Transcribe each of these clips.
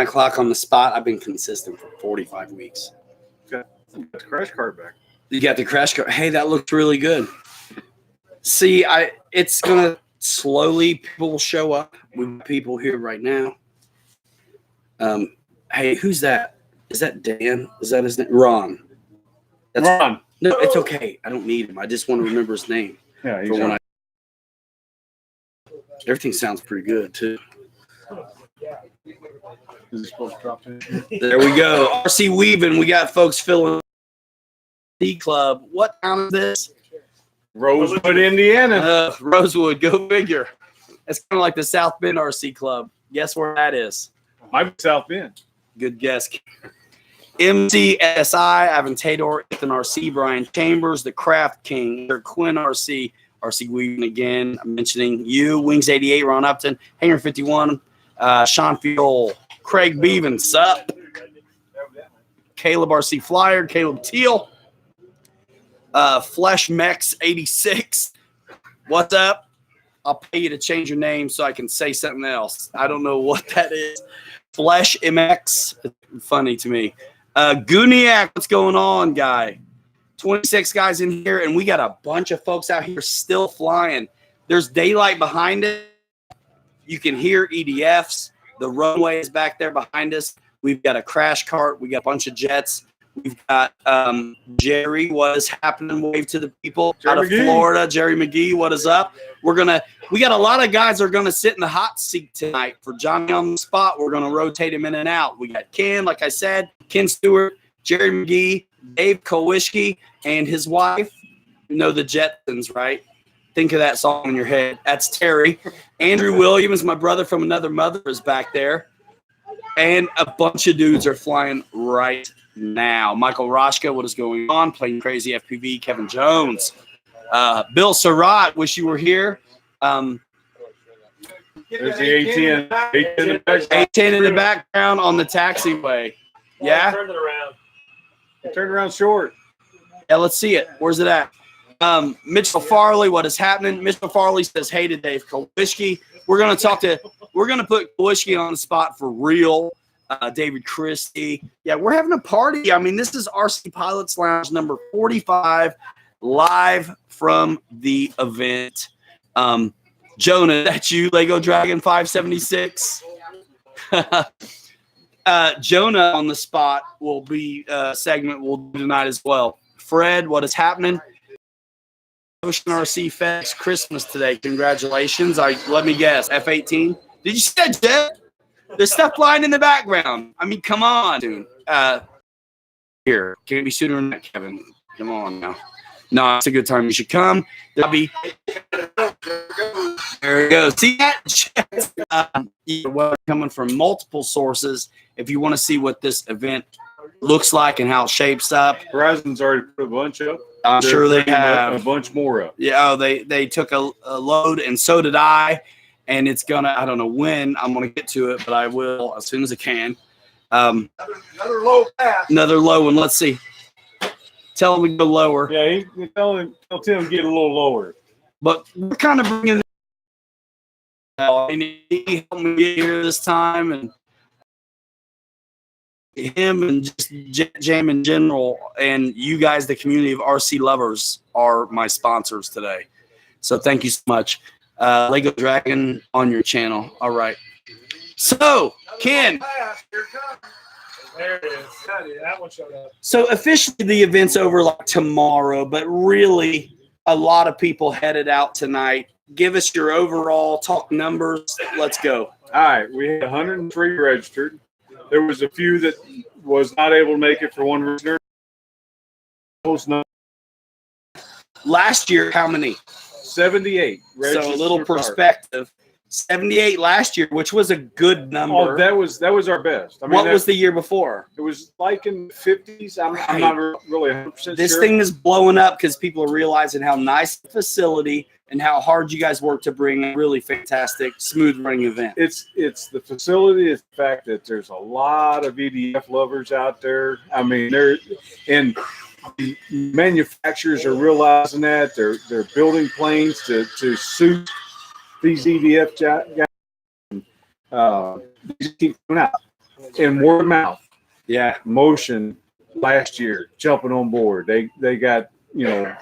o'clock on the spot. I've been consistent for 45 weeks. Got the crash cart back. You got the crash cart. Hey, that looks really good. See, it's gonna slowly. People will show up. We've got people here right now. Hey, who's that? Is that Dan? Is that his name? Ron. That's Ron. No, it's okay. I don't need him. I just want to remember his name. Yeah, he's when everything sounds pretty good too. Is he supposed to drop in? There we go. RC Weaving. We got folks filling the club. What town is this? Rosewood, Indiana. Rosewood. Go figure. It's kind of like the South Bend RC Club. Guess where that is? Might be South Bend. Good guess. MCSI, Aventador, Ethan RC, Brian Chambers, the Craft King, Quinn RC, RC Weaving again. I'm mentioning you, Wings 88, Ron Upton, Hanger 51, Sean Fiol, Craig Beaven, sup? Caleb RC Flyer, Caleb Teal, Flesh Mex 86. What's up? I'll pay you to change your name so I can say something else. I don't know what that is. Flesh MX, funny to me. Gooniac, what's going on, guy? 26 guys in here, and we got a bunch of folks out here still flying. There's daylight behind it. You can hear EDFs. The runway is back there behind us. We've got a crash cart. We got a bunch of jets. We've got Jerry. What is happening? Wave to the people out of Florida. Jerry McGee, what is up? We got a lot of guys that are gonna sit in the hot seat tonight for Johnny on the spot. We're gonna rotate him in and out. We got Ken, like I said, Ken Stewart, Jerry McGee, Dave Kowalski, and his wife. You know the Jetsons, right? Think of that song in your head. That's Terry. Andrew Williams, my brother from another mother, is back there. And a bunch of dudes are flying right now. Michael Roshka, what is going on? Playing Crazy FPV. Kevin Jones. Bill Surratt, wish you were here. There's the A10. A10 in the background on the taxiway. Yeah? Turn it around. Turn around short. Yeah, let's see it. Where's it at? Mitchell Farley, what is happening? Mitchell Farley says, hey to Dave Kowalski. We're going to put Kowalski on the spot for real. David Christie. Yeah, we're having a party. I mean, this is RC Pilots Lounge number 45, live from the event. Jonah, that's you, Lego Dragon 576. Jonah on the spot will be a segment we'll do tonight as well. Fred, what is happening? Ocean RC FedEx Christmas today. Congratulations. Let me guess, F-18? Did you see that, Jeff? There's stuff flying in the background. I mean, come on, dude. Here, can't be sooner than that, Kevin. Come on now. No, it's a good time. You should come. There'll be. There we go. See that? Coming from multiple sources. If you want to see what this event looks like and how it shapes up, Horizon's already put a bunch up. I'm sure they have a bunch more up. Yeah, they took a load, and so did I. And it's gonna. I don't know when I'm gonna get to it, but I will as soon as I can. Another low pass. Another low one. Let's see. Tell him we go lower. Yeah, tell Tim to get a little lower. But we're kind of bringing. He helped me get here this time, and him and just Jet Jam in general, and you guys, the community of RC lovers, are my sponsors today. So thank you so much. Lego Dragon on your channel. All right. So, Ken. There it is. That one showed up. So officially the event's over like tomorrow, but really a lot of people headed out tonight. Give us your overall talk numbers. Let's go. All right. We had 103 registered. There was a few that was not able to make it for one reason. Last year, how many? 78. So a little perspective. 78 last year, which was a good number. Oh, that was our best. I mean, what was the year before? It was like in the 50s. I'm not really 100% sure. This thing is blowing up because people are realizing how nice the facility and how hard you guys work to bring a really fantastic, smooth running event. It's the facility. It's the fact that there's a lot of EDF lovers out there. I mean, and the manufacturers are realizing that they're building planes to suit these EDF guys. These keep coming out. in word of mouth, Yeah. Motion last year jumping on board. They got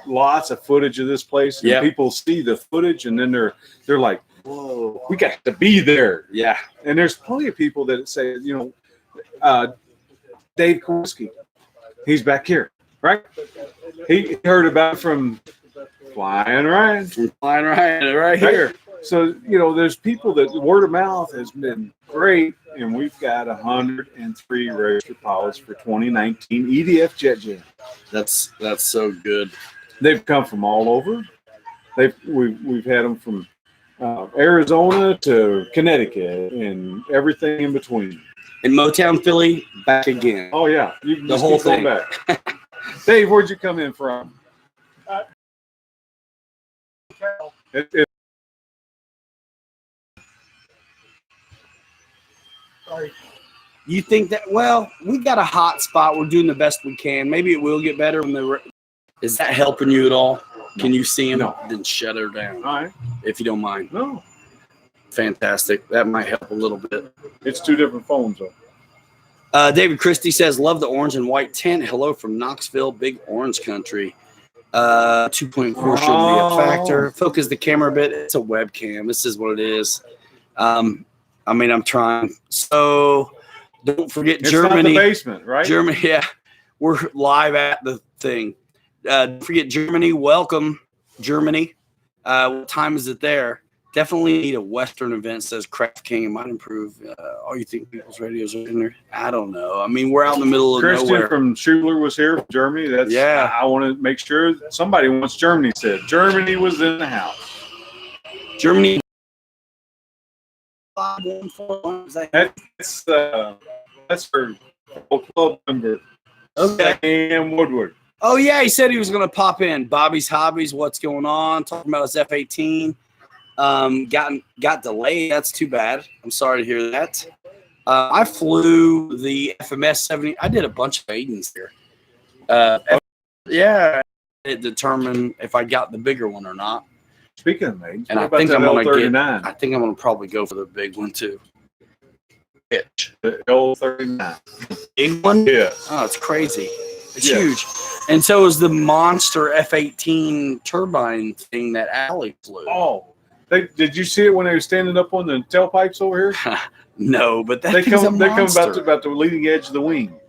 lots of footage of this place, and Yep. people see the footage, and then they're like, "Whoa, we got to be there." Yeah. And there's plenty of people that say, Dave Kowalski, he's back here, right? He heard about it from Flying Ryan. Flying right here. So, there's people that word of mouth has been great, and we've got 103 registered pilots for 2019 EDF Jet Jam. That's so good. They've come from all over. We've had them from Arizona to Connecticut and everything in between. In Motown, Philly, back again. Oh yeah, you can The just whole keep going thing. back. Dave, where'd you come in from? Sorry. You think that? Well, we got a hot spot. We're doing the best we can. Maybe it will get better when is that helping you at all? Can you see him? No. Then shut her down, All right. if you don't mind. No, Fantastic. That might help a little bit. it's two different phones though. David Christie says, love the orange and white tent. Hello from Knoxville, big orange country. 2.4 shouldn't be a factor. Focus the camera a bit. It's a webcam. This is what it is. I'm trying. So don't forget It's Germany. not the basement, right? Germany, yeah. We're live at the thing. Don't forget Germany. Welcome, Germany. What time is it there? Definitely need a Western event, says Craft King. It might improve. You think people's radios are in there? I don't know. I mean, we're out in the middle of Christian nowhere. from Schubler was here from Germany. That's Yeah. I want to make sure somebody wants Germany said. Germany was in the house. Germany. 5141. Is that- That's her club member, Okay. Sam Woodward. Oh, yeah. He said he was going to pop in. Bobby's Hobbies. What's going on? Talking about his F-18. Got delayed. That's too bad. I'm sorry to hear that. I flew the FMS 70. I did a bunch of maidens here. Yeah, it determined if I got the bigger one or not. Speaking of maidens, And what I about think that I'm gonna L39? I think I'm gonna probably go for the big one too. Pitch. The L39. Big one? Yeah. Oh, it's crazy. It's Yeah. huge. And so is the monster F-18 turbine thing that Allie flew. Oh, did you see it when they were standing up on the tailpipes over here? No, but that They thing's come a monster. about the leading edge of the wing.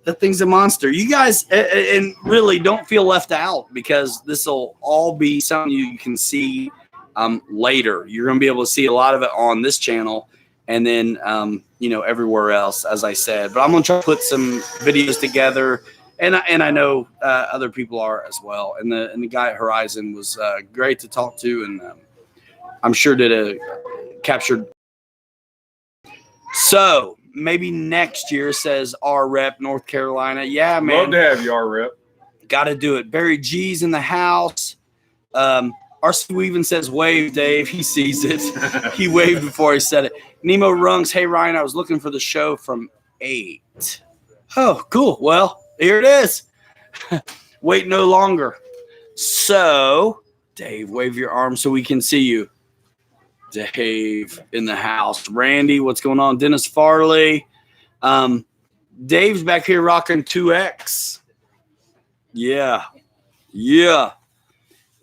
That thing's a monster. You guys, and really don't feel left out because this will all be something you can see later. You're going to be able to see a lot of it on this channel and then, everywhere else, as I said. But I'm going to try to put some videos together, and I know other people are as well. And the guy at Horizon was great to talk to, and I'm sure did a captured. So maybe next year, says our rep North Carolina. Yeah, man. Love to have you, our rep. Got to do it. Barry G's in the house. RC Weaving says wave, Dave. He sees it. He waved before he said it. Nemo Rungs, hey, Ryan, I was looking for the show from 8. Oh, cool. Well, here it is. Wait no longer. So, Dave, wave your arm so we can see you. Dave in the house. Randy, what's going on? Dennis Farley. Dave's back here rocking 2X. Yeah.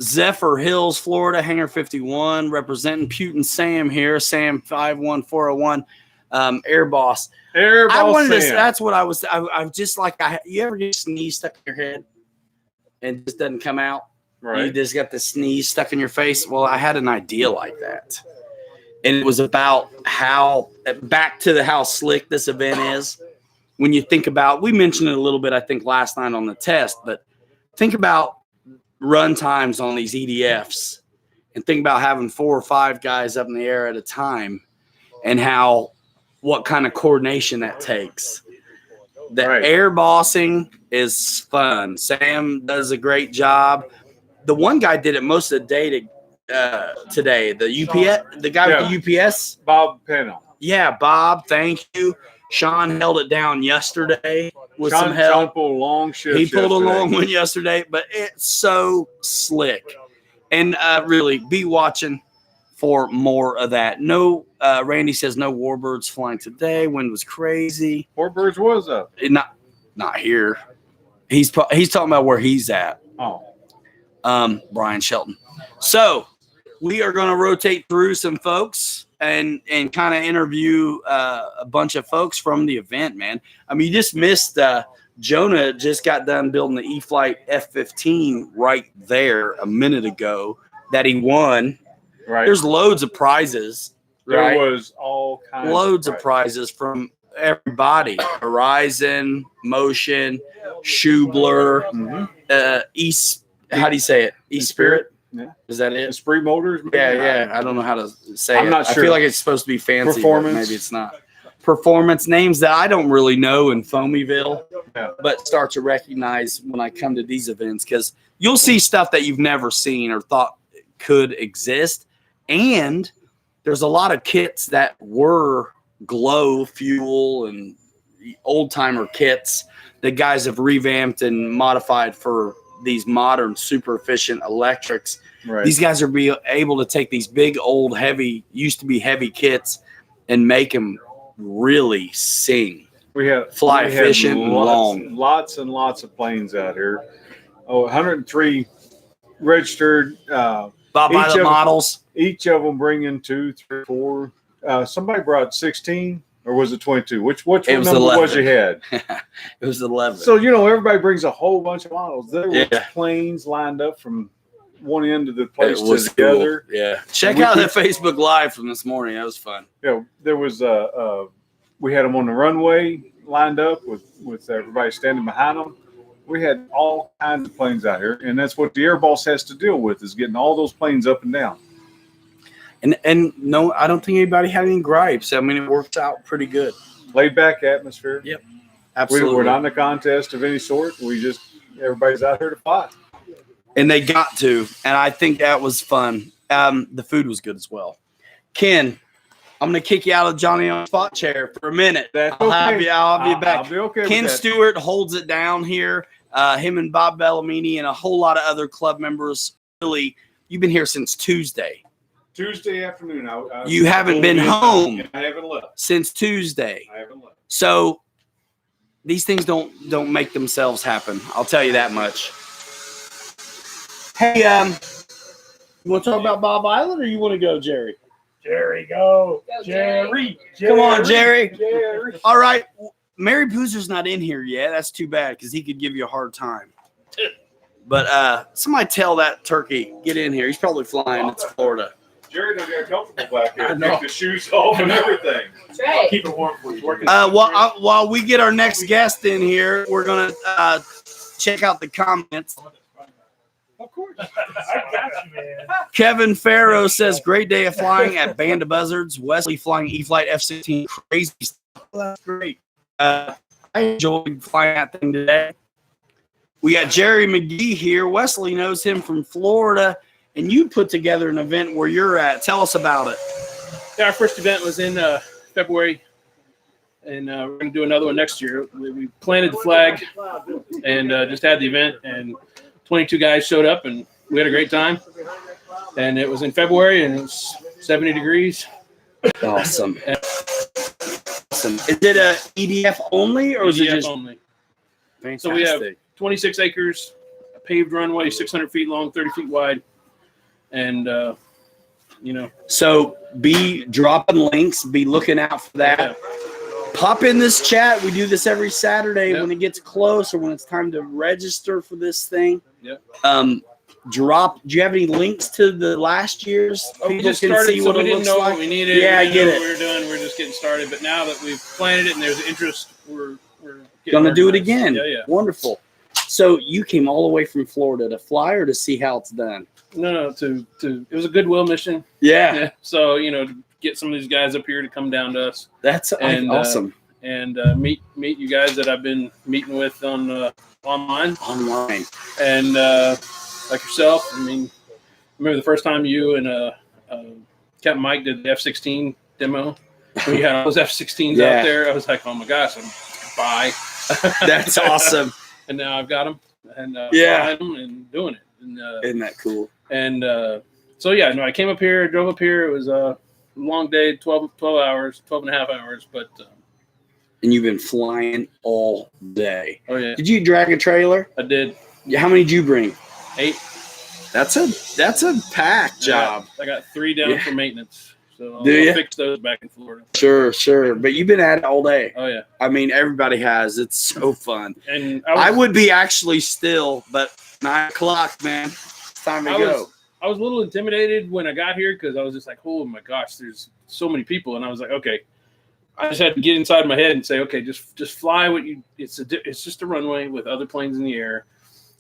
Zephyr Hills, Florida, Hangar 51, representing Putin Sam here. Sam 51401, Air Boss. Air I Boss wanted to. Sam. That's what I was. I'm just like, you ever get a sneeze stuck in your head and it just doesn't come out? You Right. just got the sneeze stuck in your face. Well, I had an idea like that. And it was about how slick this event is. When you think about, we mentioned it a little bit, I think, last night on the test, but think about run times on these EDFs and think about having 4 or 5 guys up in the air at a time and what kind of coordination that takes. The Right. air bossing is fun. Sam does a great job. The one guy did it most of the day today. The UPS, the guy with the UPS. Bob Pennell. Yeah, Bob, thank you. Sean held it down yesterday with some Sean help. pulled a long shift. He pulled a yesterday. long one yesterday, but it's so slick. And really, be watching for more of that. No, Randy says no warbirds flying today. Wind was crazy. Warbirds was up. Not here. He's talking about where he's at. Oh, Brian Shelton. So we are going to rotate through some folks and kind of interview a bunch of folks from the event, man. I mean, you just missed Jonah just got done building the E-Flight F-15 right there a minute ago that he won. right. There's loads of prizes. There Right? was all kinds Loads of prizes. prizes from everybody. Horizon, Motion, Schubler, East. How do you say it? East Spirit. Yeah. Is that it? Esprit Motors. Yeah. I don't know how to say I'm it. not I sure. feel like it's supposed to be fancy. Performance. But maybe it's not. Performance names that I don't really know in Foamyville, Yeah. but start to recognize when I come to these events because you'll see stuff that you've never seen or thought could exist. And there's a lot of kits that were glow fuel and old timer kits that guys have revamped and modified for these modern super efficient electrics. Right. These guys are be able to take these big old heavy used to be heavy kits and make them really sing. We had Fly we had efficient and long. lots and lots of planes out here. 103 registered. Bob Each Violet of- models. Each of them bringing 2, 3, 4. Somebody brought 16, or was it 22? Which It one was number 11. was you had? It was 11. So everybody brings a whole bunch of models. There were Yeah. planes lined up from one end of the place it was to the other. cool. Yeah. Check We out could- that Facebook Live from this morning. That was fun. There was we had them on the runway lined up with everybody standing behind them. We had all kinds of planes out here, and that's what the Air Boss has to deal with is getting all those planes up and down. And no, I don't think anybody had any gripes. I mean, it worked out pretty good. Laid back atmosphere. Yeah. Absolutely. We're not in a contest of any sort. Everybody's out here to fly. And they got to, and I think that was fun. The food was good as well. Ken, I'm going to kick you out of Johnny on the spot chair for a minute. That's I'll have okay. you. I'll have you back. I'll be okay Ken with that. Stewart holds it down here. Him and Bob Bellamini and a whole lot of other club members. Really, you've been here since Tuesday. Tuesday afternoon. You haven't been home I haven't left. since Tuesday. I haven't left. So these things don't make themselves happen. I'll tell you that much. Hey, you want to talk about Bob Island or you want to go, Jerry? Jerry, go. Go, Jerry. Come on, Jerry. Jerry. All right. Mary Boozer's not in here yet. That's too bad because he could give you a hard time. But somebody tell that turkey, get in here. He's probably flying. It's Florida. Jerry don't get comfortable back here. I know. Take the shoes off and everything. That's right. Keep it warm for you. Working. While we get our next guest in here, we're going to check out the comments. Of course. I got you, man. Kevin Farrow says, great day of flying at Band of Buzzards. Wesley flying E-Flight F-16. Crazy stuff. That's great. I enjoyed flying that thing today. We got Jerry McGee here. Wesley knows him from Florida, and you put together an event where you're at. Tell us about it. Yeah, our first event was in February, and we're going to do another one next year. We planted the flag and just had the event, and 22 guys showed up, and we had a great time. And it was in February, and it was 70 degrees. Awesome. Awesome. Is it a EDF only, or is it EDF just only. fantastic? So we have 26 acres, a paved runway, 600 feet long, 30 feet wide, and So be dropping links. Be looking out for that. yeah. Pop in this chat. We do this every Saturday Yep. when it gets close or when it's time to register for this thing. Yep. Do you have any links to the last year's? We People just can started, see so what we it didn't looks know like. what we needed. Yeah, I we get didn't know it. what we were doing. We're just getting started. But now that we've planted it and there's interest, we're getting Gonna do it organized. again. Yeah, yeah. Wonderful. So you came all the way from Florida to fly or to see how it's done? No, to it was a goodwill mission. Yeah, Yeah. So to get some of these guys up here to come down to us that's And, awesome. and meet you guys that I've been meeting with on online Online. and like yourself. I mean, remember the first time you and Captain Mike did the F-16 demo when you had all those F-16s Yeah. out there? I was like, oh my gosh, I'm bye. That's awesome. And now I've got them and Yeah. flying 'em and doing it. And Isn't that cool? So yeah, no, I came up here, drove up here. It was a long day, 12 hours, 12 and a half hours, but And you've been flying all day. oh yeah, Did you drag a trailer? I did How many did you bring? 8. That's a pack job. I got 3 down Yeah. for maintenance, so I'll Do ya? fix those back in Florida. Sure. But you've been at it all day. Oh yeah, I mean, everybody has. It's so fun. and I would be actually still, but 9 o'clock, man. It's time to go. I was a little intimidated when I got here because I was just like, oh my gosh, there's so many people, and I was like, okay. I just had to get inside my head and say, okay, just fly what you. It's just a runway with other planes in the air,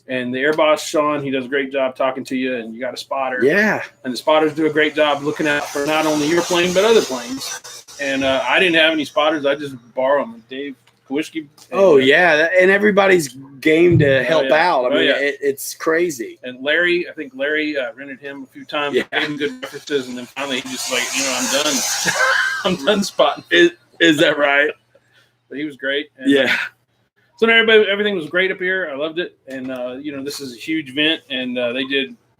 and the air boss Sean, he does a great job talking to you, and you got a spotter, Yeah. and the spotters do a great job looking out for not only your plane but other planes. And I didn't have any spotters; I just borrow them. Dave Kowalski. Oh yeah, and everybody's game to help yeah. out. I Oh, mean, yeah. it's crazy. And Larry, I think Larry rented him a few times, Yeah. gave him good references, and then finally he just like, I'm done. I'm done spotting. Is that right? But he was great. And, Yeah. So everything was great up here. I loved it, and this is a huge event, and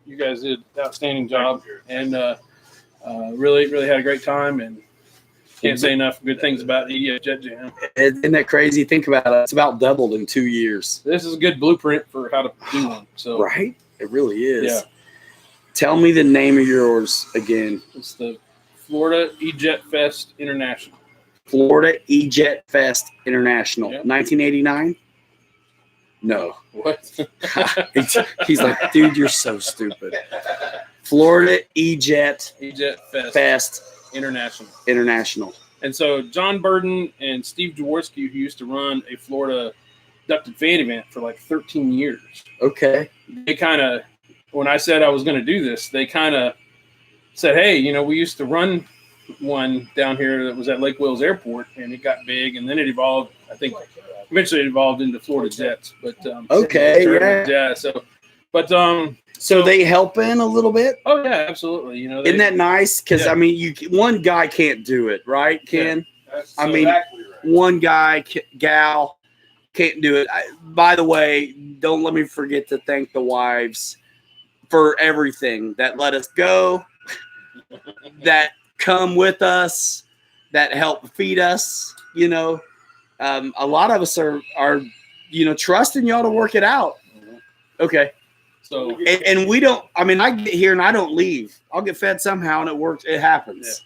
you guys did an outstanding job, and really had a great time, and can't say enough good things about the EDF Jet Jam. Isn't that crazy? Think about it. It's about doubled in 2 years. This is a good blueprint for how to do one. So Right? It really is. Yeah. Tell me the name of yours again. it's the Florida E-Jet Fest International. Florida E-Jet Fest International. Yep. 1989? No. What? He's like, dude, you're so stupid. Florida E-Jet E-Jet Fest Fest International. International. And so John Burden and Steve Jaworski, who used to run a Florida ducted fan event for like 13 years, Okay. they kind of, when I said I was going to do this, they kind of said, hey, we used to run one down here that was at Lake Wales Airport, and it got big, and then it evolved, I think, eventually it evolved into Florida Jets. But Okay, yeah. So they help in a little bit? oh yeah, absolutely. Isn't that nice? Because, Yeah. I mean, one guy can't do it, right, Ken? That's I mean, exactly right. One guy, gal, can't do it. By the way, don't let me forget to thank the wives for everything that let us go, that come with us, that help feed us. A lot of us are trusting y'all to work it out. Okay. So And we don't, I mean, I get here and I don't leave. I'll get fed somehow and it works. It happens.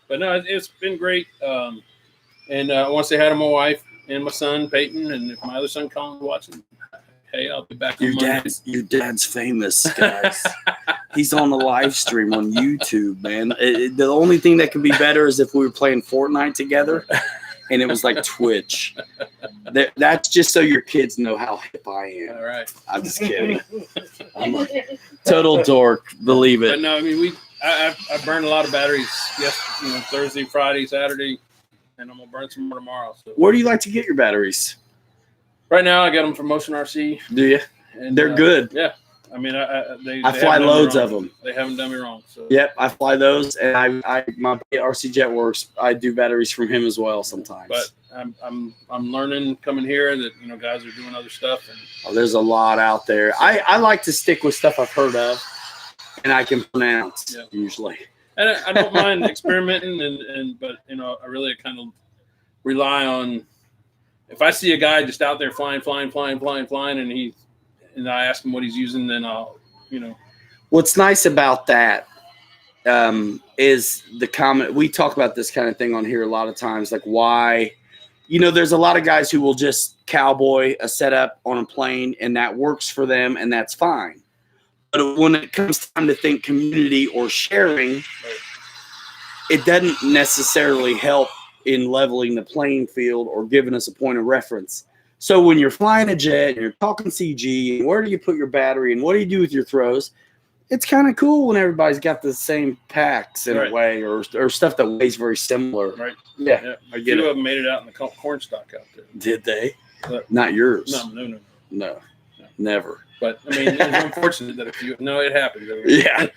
but no, it's been great. And I want to say hi to my wife and my son Peyton, and if my other son Colin's watching, hey, I'll be back on Monday. Your dad's famous, guys. He's on the live stream on YouTube, man. The only thing that could be better is if we were playing Fortnite together and it was like Twitch. That's just so your kids know how hip I am. All right. I'm just kidding. I'm a total dork. Believe But it. no, I mean, I burned a lot of batteries Thursday, Friday, Saturday, and I'm gonna burn some more tomorrow. So Where do you like to get your batteries? right now, I got them from Motion RC, Do you? and They're good. Yeah, I mean, they I fly haven't done me loads wrong. of them. They haven't done me wrong. So Yep, I fly those, and my RC Jet Works. I do batteries from him as well sometimes. but I'm learning coming here that guys are doing other stuff, and There's a lot out there. I like to stick with stuff I've heard of, and I can pronounce Yeah. usually. and I don't mind experimenting, but I really kind of rely on if I see a guy just out there flying, and I ask him what he's using, then I'll What's nice about that is the comment. We talk about this kind of thing on here a lot of times, like why, there's a lot of guys who will just cowboy a setup on a plane, and that works for them, and that's fine. But when it comes time to think community or sharing, it doesn't necessarily help in leveling the playing field or giving us a point of reference. So when you're flying a jet and you're talking CG, and where do you put your battery and what do you do with your throws? It's kind of cool when everybody's got the same packs in Right. a way, or stuff that weighs very similar. right. Yeah, Yeah, I a get few it. of them made it out in the corn stock out there. Did they? But- Not yours. No. No, never. But I mean, it's unfortunate that it happened. Yeah.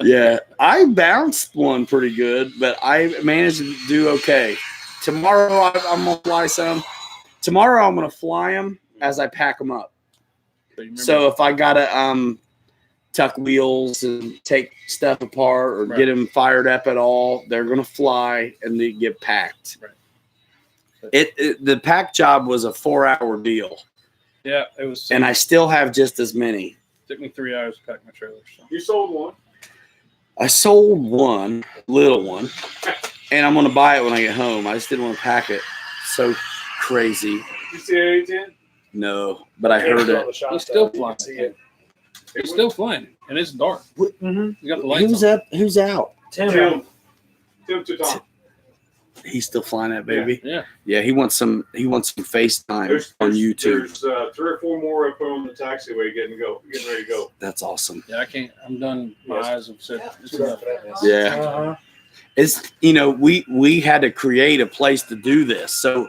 Yeah. I bounced one pretty good, but I managed to do okay. Tomorrow I'm going to fly some. Tomorrow I'm going to fly them as I pack them up. So, you remember- So if I got to tuck wheels and take stuff apart or Right. get them fired up at all. They're going to fly and they get packed. Right. The pack job was a 4-hour deal, Yeah, it was. and I still have just as many. took me 3 hours to pack my trailer. So. You sold one. I sold one little one, and I'm going to buy it when I get home. I just didn't want to pack it. So crazy. You see A10? No, but I heard it. He's still flying. It's still flying, and it's dark. Mm-hmm. You got the lights Who's on. up? Who's out? Tim Tuton. He's still flying that baby. Yeah. Yeah, he wants some FaceTime on YouTube. There's 3 or 4 more up on the taxiway getting ready to go. That's awesome. Yeah, I can't. I'm done. My Yes. eyes have said it's enough. Yeah. Uh-huh. It's we had to create a place to do this. So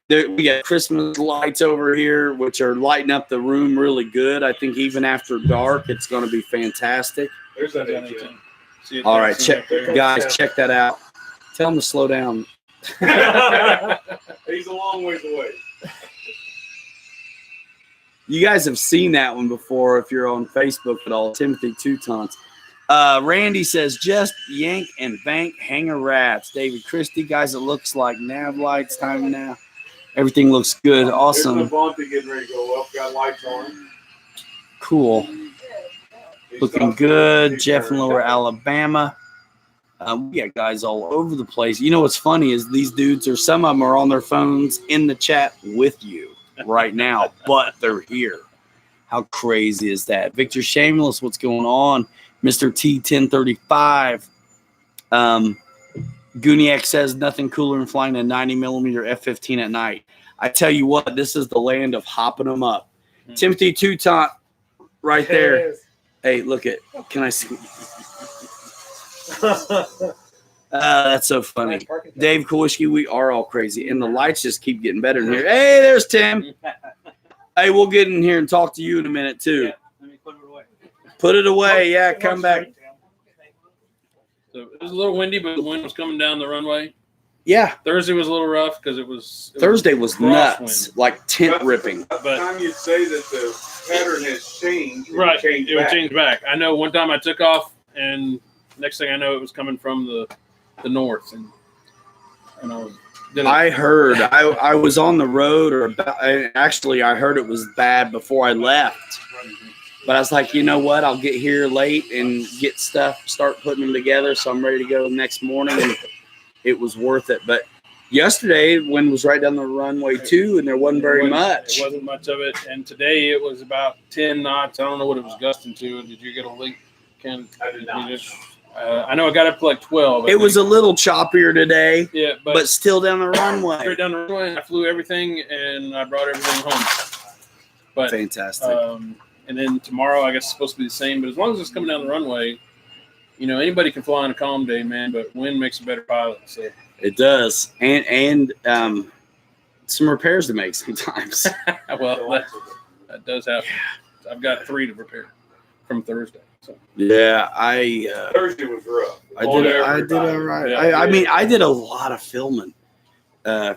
we got Christmas lights over here, which are lighting up the room really good. I think even after dark, it's going to be fantastic. There's that A10. See it All there, right, see check, it there. guys, check that out. Tell them to slow down. He's a long ways away. You guys have seen that one before if you're on Facebook at all. Timothy Teutons. Randy says, just yank and bank hanger rats. David Christie, guys, it looks like nav lights time now. Everything looks good. There's Awesome. Levante getting ready to go up. Got lights on. Cool. He's Looking stopped. good. He's Jeff in there. Lower Alabama. We got guys all over the place. You know what's funny is these dudes some of them are on their phones in the chat with you right now, but they're here. How crazy is that? Victor Shameless, what's going on? Mr. T1035. Guniak says nothing cooler than flying a 90mm F-15 at night. I tell you what, this is the land of hopping them up. Timothy Teuton right there. Hey, look at, can I see? That's so funny. Dave Kowalski, we are all crazy. And the lights just keep getting better in here. Hey, there's Tim. Hey, we'll get in here and talk to you in a minute, too. Let me put it away. Put it away. Yeah, come back. So it was a little windy, but the wind was coming down the runway. Yeah, Thursday was a little rough because it was Thursday was crosswind. nuts, like tent ripping. By the time you say that the pattern has changed, it Right, changed it would back. change back. I know one time I took off, and next thing I know, it was coming from the north, and I was. I heard I was on the road, or actually I heard it was bad before I left. But I was like, you know what? I'll get here late and get stuff, start putting them together, so I'm ready to go next morning. And it was worth it. But yesterday, wind was right down the runway too, and there wasn't very much. It wasn't much of it, and today it was about 10 knots. I don't know what it was gusting to. Did you get a leak, Ken? I did not. I know I got up to like 12. It was a little choppier today, yeah, but still down the runway. straight down the runway. I flew everything, and I brought everything home. But Fantastic. and then tomorrow, I guess it's supposed to be the same. But as long as it's coming down the runway, you know, anybody can fly on a calm day, man. But wind makes a better pilot. So It does, and some repairs to make sometimes. well, that does happen. I've got 3 to repair from Thursday. So Yeah, Thursday was rough. I did all right. Yeah. I mean, I did a lot of filming. I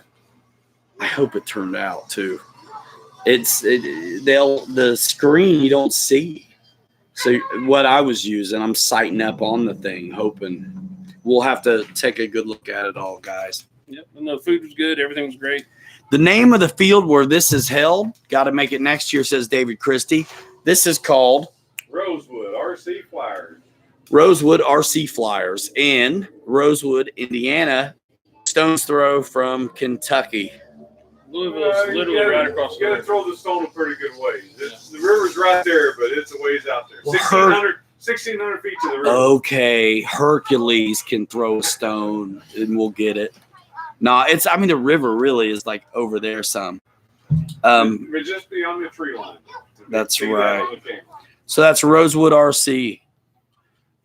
hope it turned out too. The screen you don't see. So what I was using, I'm sighting up on the thing, hoping. We'll have to take a good look at it all, guys. yep, and the food was good. Everything was great. The name of the field where this is held, got to make it next year, says David Christie. This is called Rosewood RC Flyers. Rosewood RC Flyers in Rosewood, Indiana. Stone's throw from Kentucky. Louisville's literally right across the You got to river. throw the stone a pretty good ways. The river's right there, but it's a ways out there. Well, 1,600 feet to the river. Okay, Hercules can throw a stone and we'll get it. No, the river really is like over there some. But just beyond the tree line. That's See that right. on the camera. So that's Rosewood RC.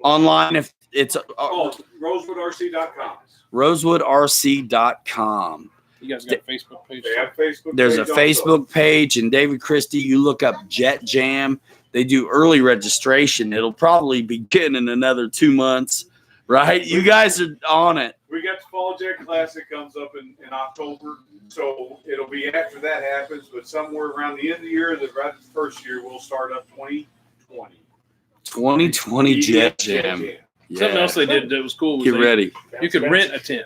Online, if it's RosewoodRC.com. rosewoodrc.com. You guys got a Facebook page? They have Facebook. There's a page also. Facebook page, and David Christie, you look up Jet Jam. They do early registration. It'll probably begin in another 2 months, right? You guys are on it. We got the Fall Jet Classic comes up in October, so it'll be after that happens, but somewhere around the end of the year, right the first year, we'll start up 2020. 2020 Jet Jam. Yeah. Something else they did that was cool was Get ready. you could rent a tent.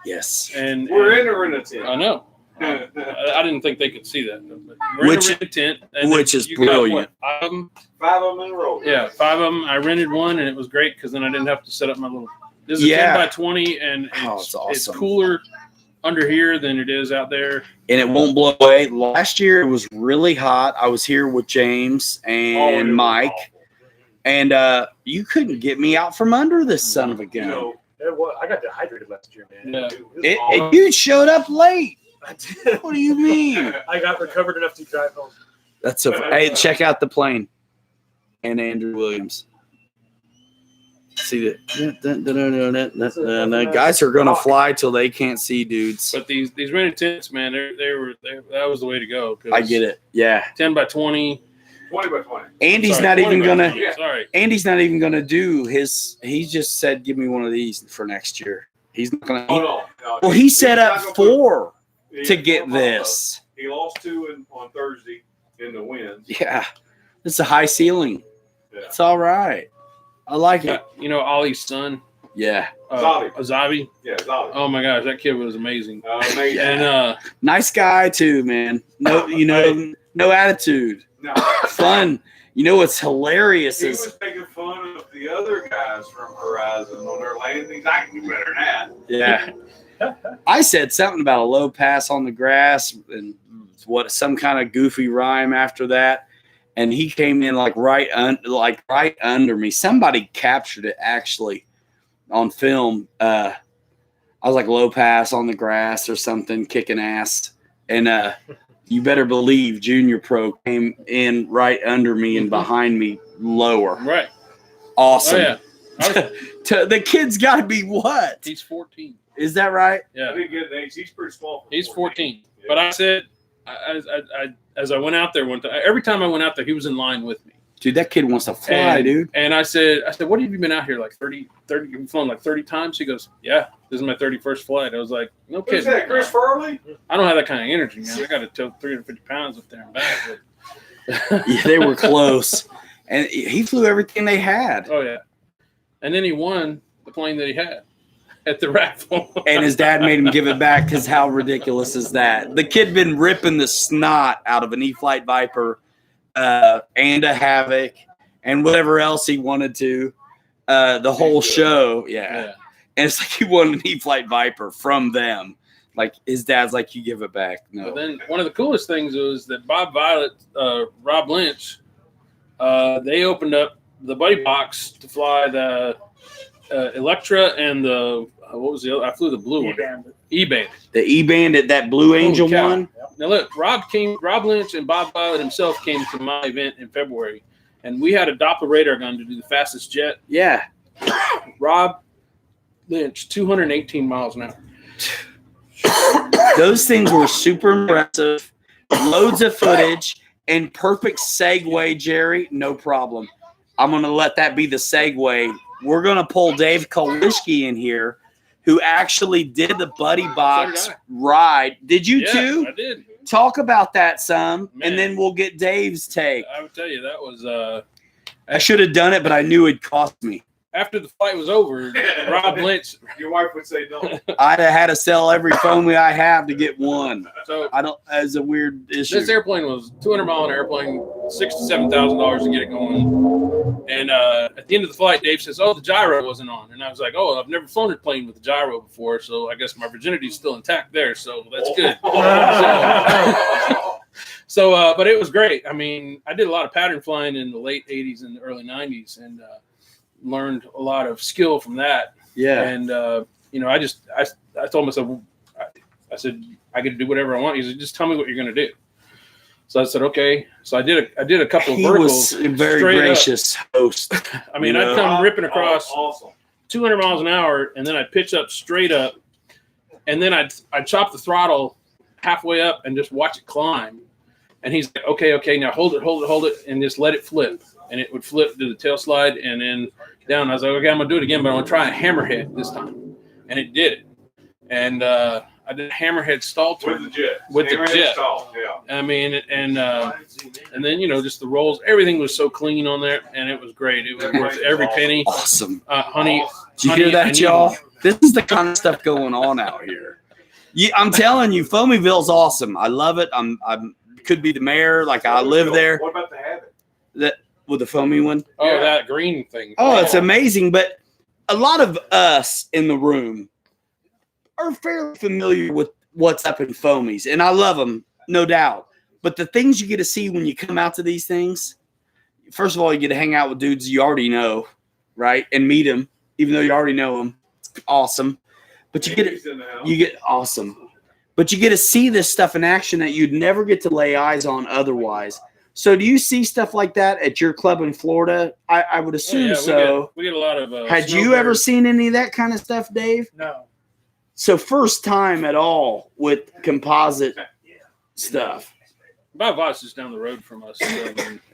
Yes. And We're entering a tent. I know. I didn't think they could see that. But Which- rent a tent, and which then is you got, brilliant. what, 5 of them? 5 of them in a row. Yeah, 5 of them. I rented one, and it was great because then I didn't have to set up my little. This is a Yeah. 10 by 20, and Oh, it's it's awesome. cooler under here than it is out there. And it won't blow away. Last year it was really hot. I was here with James Oh, it and was Mike, awful. and you couldn't get me out from under this son of a You gun. know, I got dehydrated last year, man. Yeah. It was awful. You showed up late. I did. What do you mean? I got recovered enough to drive home. That's a hey. Check out the plane and Andrew Williams. See that? The guys are gonna fly till they can't see, dudes. But these rented tents, man, that was the way to go. 'Cause I get it. Yeah. 10 by 20. 20 by 20. Andy's Sorry, not 20 even by gonna. 20, Sorry. Andy's not even gonna do his. He just said, "Give me one of these for next year." He's not gonna. Oh, no. Well, he set He's up not gonna 4 put- to he- get this. He lost 2 on Thursday in the winds. Yeah, it's a high ceiling. Yeah. It's all right. I like it. You know, Ollie's son, Yeah, Azabi. Yeah, Zolly. Oh my gosh, that kid was amazing. Amazing. And nice guy too, man. No, no attitude. No. Fun. You know what's hilarious He is was making fun of the other guys from Horizon on their landings. I can do better than that. yeah. I said something about a low pass on the grass and some kind of goofy rhyme after that, and he came in like right under me. Somebody captured it actually on film. I was like low pass on the grass or something, kicking ass, and you better believe Junior Pro came in right under me and behind me lower. right. Awesome. Oh yeah. The kid's got to be what? He's 14. Is that right? I Yeah. didn't get an age. He's pretty small. He's 14. But I said, as I went out there one time, every time I went out there, he was in line with me. Dude, that kid wants to fly, And, dude. and I said, what have you been out here like 30, you've flown like 30 times? He goes, yeah, this is my 31st flight. I was like, no Who's kidding. that, Chris Farley? I don't have that kind of energy, man. I got to tow 350 pounds up there and back. But, Yeah, they were close. And he flew everything they had. oh, yeah. And then he won the plane that he had at the raffle. And his dad made him give it back because how ridiculous is that? The kid been ripping the snot out of an E-Flight Viper and a Havoc and whatever else he wanted to. The whole show. Yeah. Yeah. And it's like he won an E-Flight Viper from them. Like his dad's like, you give it back. But No. then one of the coolest things was that Bob Violet, Rob Lynch, they opened up the buddy box to fly the Electra and the what was the other? I flew the blue one, E-Bandit. E-Bandit. The E-Bandit, that Blue Angel cow. one. Now look, Rob Lynch and Bob Violet himself came to my event in February, and we had a Doppler radar gun to do the fastest jet. Yeah. Rob Lynch, 218 miles an hour. Those things were super impressive. Loads of footage and perfect segue, Jerry. No problem. I'm going to let that be the segue. We're going to pull Dave Kolischke in here, who actually did the Buddy Box So did ride. Did you Yeah, too? I did. Talk about that some, Man. and then we'll get Dave's take. I would tell you that was I should have done it, but I knew it'd cost me. after the flight was over. Rob Lynch. Your wife would say no. I'd have had to sell every phone I have to get one. So I don't. As a weird issue. this airplane was 200-mile an airplane, $6,000 to $7,000 to get it going. And at the end of the flight, Dave says, "Oh, the gyro wasn't on." And I was like, "Oh, I've never flown a plane with a gyro before, so I guess my virginity's still intact there. So that's good." So, but it was great. I mean, I did a lot of pattern flying in the late 80s and the early 90s and learned a lot of skill from that. Yeah. And, you know, I told myself, I said, I get to do whatever I want. He said, just tell me what you're going to do. So I said, okay. So I did a couple of He verticals. was a very straight up. gracious host. I mean, you I'd know. come ripping across Awesome. 200 miles an hour, and then I'd pitch up straight up, and then I'd chop the throttle halfway up and just watch it climb. And he's like, okay, now hold it, and just let it flip. And it would flip to the tail slide and then down. I was like, okay, I'm going to do it again, but I'm going to try a hammerhead this time. And it did it. And I did a hammerhead stall turn With the jet. With the Hammerhead jet. stall, yeah. I mean, and then just the rolls. Everything was so clean on there, and it was great. It was worth every penny. Awesome. Honey, Did you hear that, y'all? This is the kind of stuff going on out here. I'm telling you, Foamyville's awesome. I love it. I'm could be the mayor. Like I live there. What about the habit? That with the foamy one. Oh, Yeah. that green thing. Oh, it's amazing. But a lot of us in the room are fairly familiar with what's up in foamies, and I love them, no doubt. But the things you get to see when you come out to these things, first of all, you get to hang out with dudes you already know, right, and meet them, even though you already know them. It's awesome. But you get awesome. But you get to see this stuff in action that you'd never get to lay eyes on otherwise. So do you see stuff like that at your club in Florida? I would assume so. We get a lot of. Had you ever seen any of that kind of stuff, Dave? No. So first time at all with composite stuff. Bob Voss is down the road from us,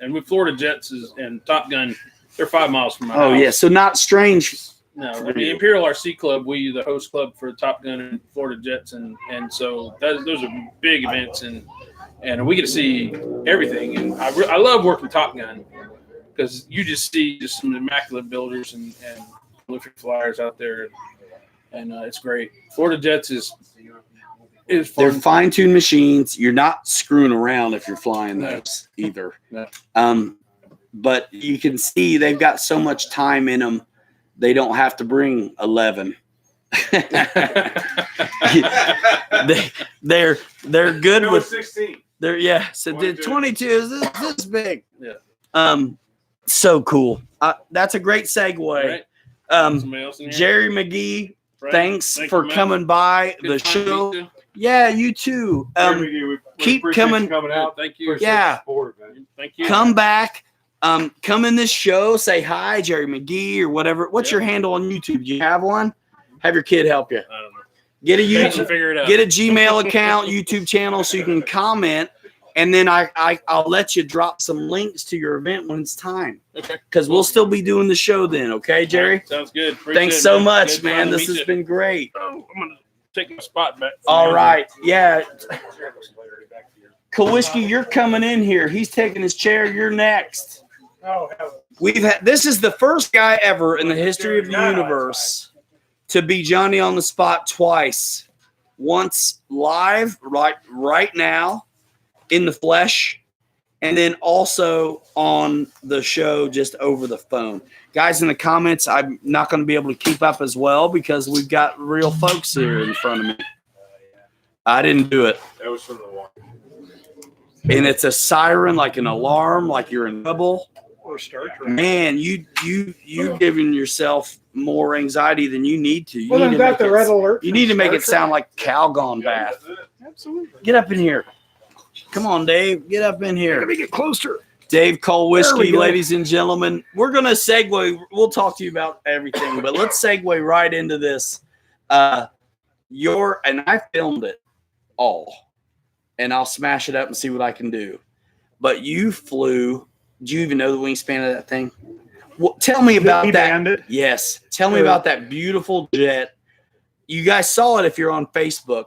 and with Florida Jets and Top Gun, they're 5 miles from my house. Oh yeah, so not strange. No, I mean, Imperial RC Club, we the host club for Top Gun and Florida Jets, and so those are big events, and we get to see everything. And I love working Top Gun because you just see just some immaculate builders and prolific flyers out there, and it's great. Florida Jets is fun. They're fine-tuned machines. You're not screwing around if you're flying those either. No. But you can see they've got so much time in them. They don't have to bring 11. they're good No, with 16. So the 22 is this big. Yeah. So cool. That's a great segue. Right. Somebody else in here? Jerry McGee, Right. thanks Thank for you, man. coming by Good the time to show. meet you. Yeah, you too. We keep appreciate you coming. coming out. Thank you. Yeah. Support, man. Thank you. Come back. Come in this show. Say hi, Jerry McGee, or whatever. What's your handle on YouTube? Do you have one? Have your kid help you. I don't know. Get a You can YouTube. figure it out. Get a Gmail account, YouTube channel, so you can comment, and then I'll let you drop some links to your event when it's time. Okay. Because we'll still be doing the show then. Okay, Jerry. Sounds good. Appreciate Thanks it, so much, Good man. to This meet has you. been great. Oh, I'm gonna take my spot back. All right. Yeah. Kowalski, you're coming in here. He's taking his chair. You're next. Oh, This is the first guy ever in the history of the universe to be Johnny on the spot twice. Once live, right now, in the flesh, and then also on the show just over the phone. Guys, in the comments, I'm not going to be able to keep up as well because we've got real folks here in front of me. I didn't do it. That was from the one. And it's a siren, like an alarm, like you're in trouble. or Star Trek. Man, you giving yourself more anxiety than you need to. You Well, need then to got make the it- red alert. You from need to make Star it sound like Calgon Yeah, bath. that's it. Trek. Absolutely. Get up in here. Come on, Dave. Get up in here. Let me get closer. Dave Cole There Whiskey, we go. ladies and gentlemen. We're going to segue. We'll talk to you about everything, but let's segue right into this. And I filmed it all, and I'll smash it up and see what I can do. But you flew. Do you even know the wingspan of that thing? Well, tell me about The that. E-banded? Yes. Tell me about that beautiful jet. You guys saw it if you're on Facebook.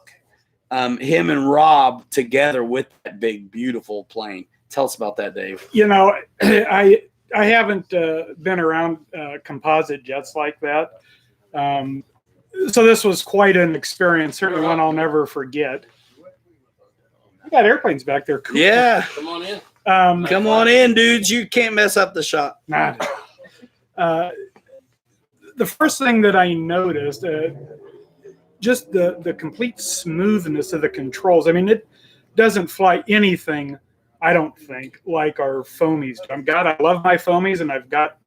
Him and Rob together with that big, beautiful plane. Tell us about that, Dave. You know, I haven't been around composite jets like that. So this was quite an experience, certainly one I'll never forget. I got airplanes back there. Cool. Yeah. Come on in. Come on in, dudes. You can't mess up the shot. Nah. The first thing that I noticed, just the complete smoothness of the controls. I mean, it doesn't fly anything, I don't think, like our foamies. I love my foamies, and I've got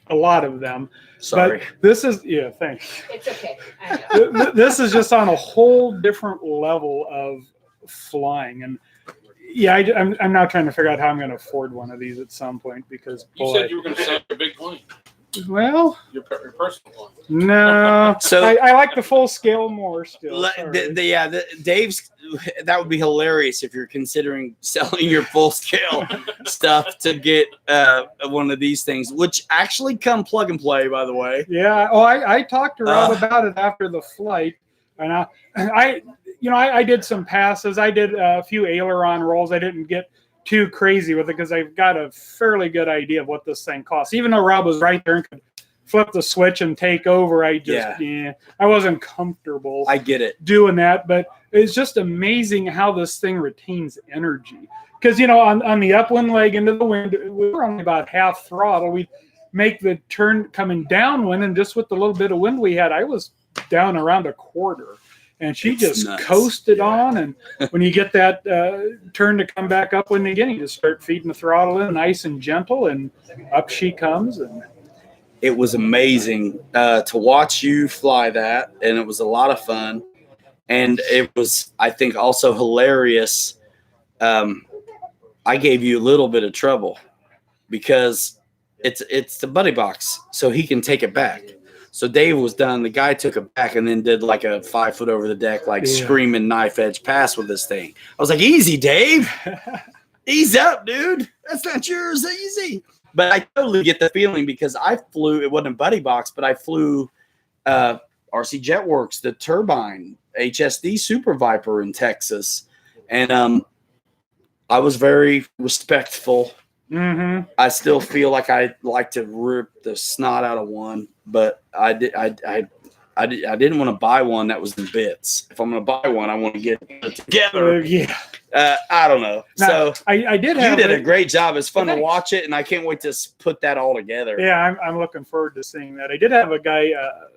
a lot of them. Sorry. But this is, thanks. It's okay. I know. This is just on a whole different level of flying. And yeah, I'm now trying to figure out how I'm going to afford one of these at some point because, You boy, said you were going to sell your big plane, well, your personal one. no. So- I like the full scale more still. Sorry. Dave's. That would be hilarious if you're considering selling your full scale stuff to get one of these things, which actually come plug and play, by the way. Yeah. Oh, I talked to Rob about it after the flight. And I did some passes. I did a few aileron rolls. I didn't get too crazy with it because I've got a fairly good idea of what this thing costs. Even though Rob was right there and could flip the switch and take over, I wasn't comfortable. I get it. Doing that, but it's just amazing how this thing retains energy. Because, you know, on the upwind leg into the wind, we were only about half throttle. We'd make the turn coming downwind, and just with the little bit of wind we had, I was down around a quarter. And she just coasted on. And when you get that turn to come back upwind again, you just start feeding the throttle in nice and gentle, and up she comes. And it was amazing to watch you fly that, and it was a lot of fun. And it was, I think, also hilarious. I gave you a little bit of trouble because it's the buddy box, so he can take it back. So Dave was done. The guy took it back and then did like a 5 foot over the deck, like screaming knife edge pass with this thing. I was like, easy, Dave. Ease up, dude. That's not yours. Easy. But I totally get the feeling because I flew, it wasn't a buddy box, but I flew RC Jetworks, the turbine, HSD Super Viper in Texas. And I was very respectful. Mm-hmm. I still feel like I like to rip the snot out of one, but I didn't want to buy one that was in bits. If I'm going to buy one, I want to get it together. I don't know. Now, so I did. You did a great job. It's fun to watch it, and I can't wait to put that all together. Yeah, I'm looking forward to seeing that. I did have a guy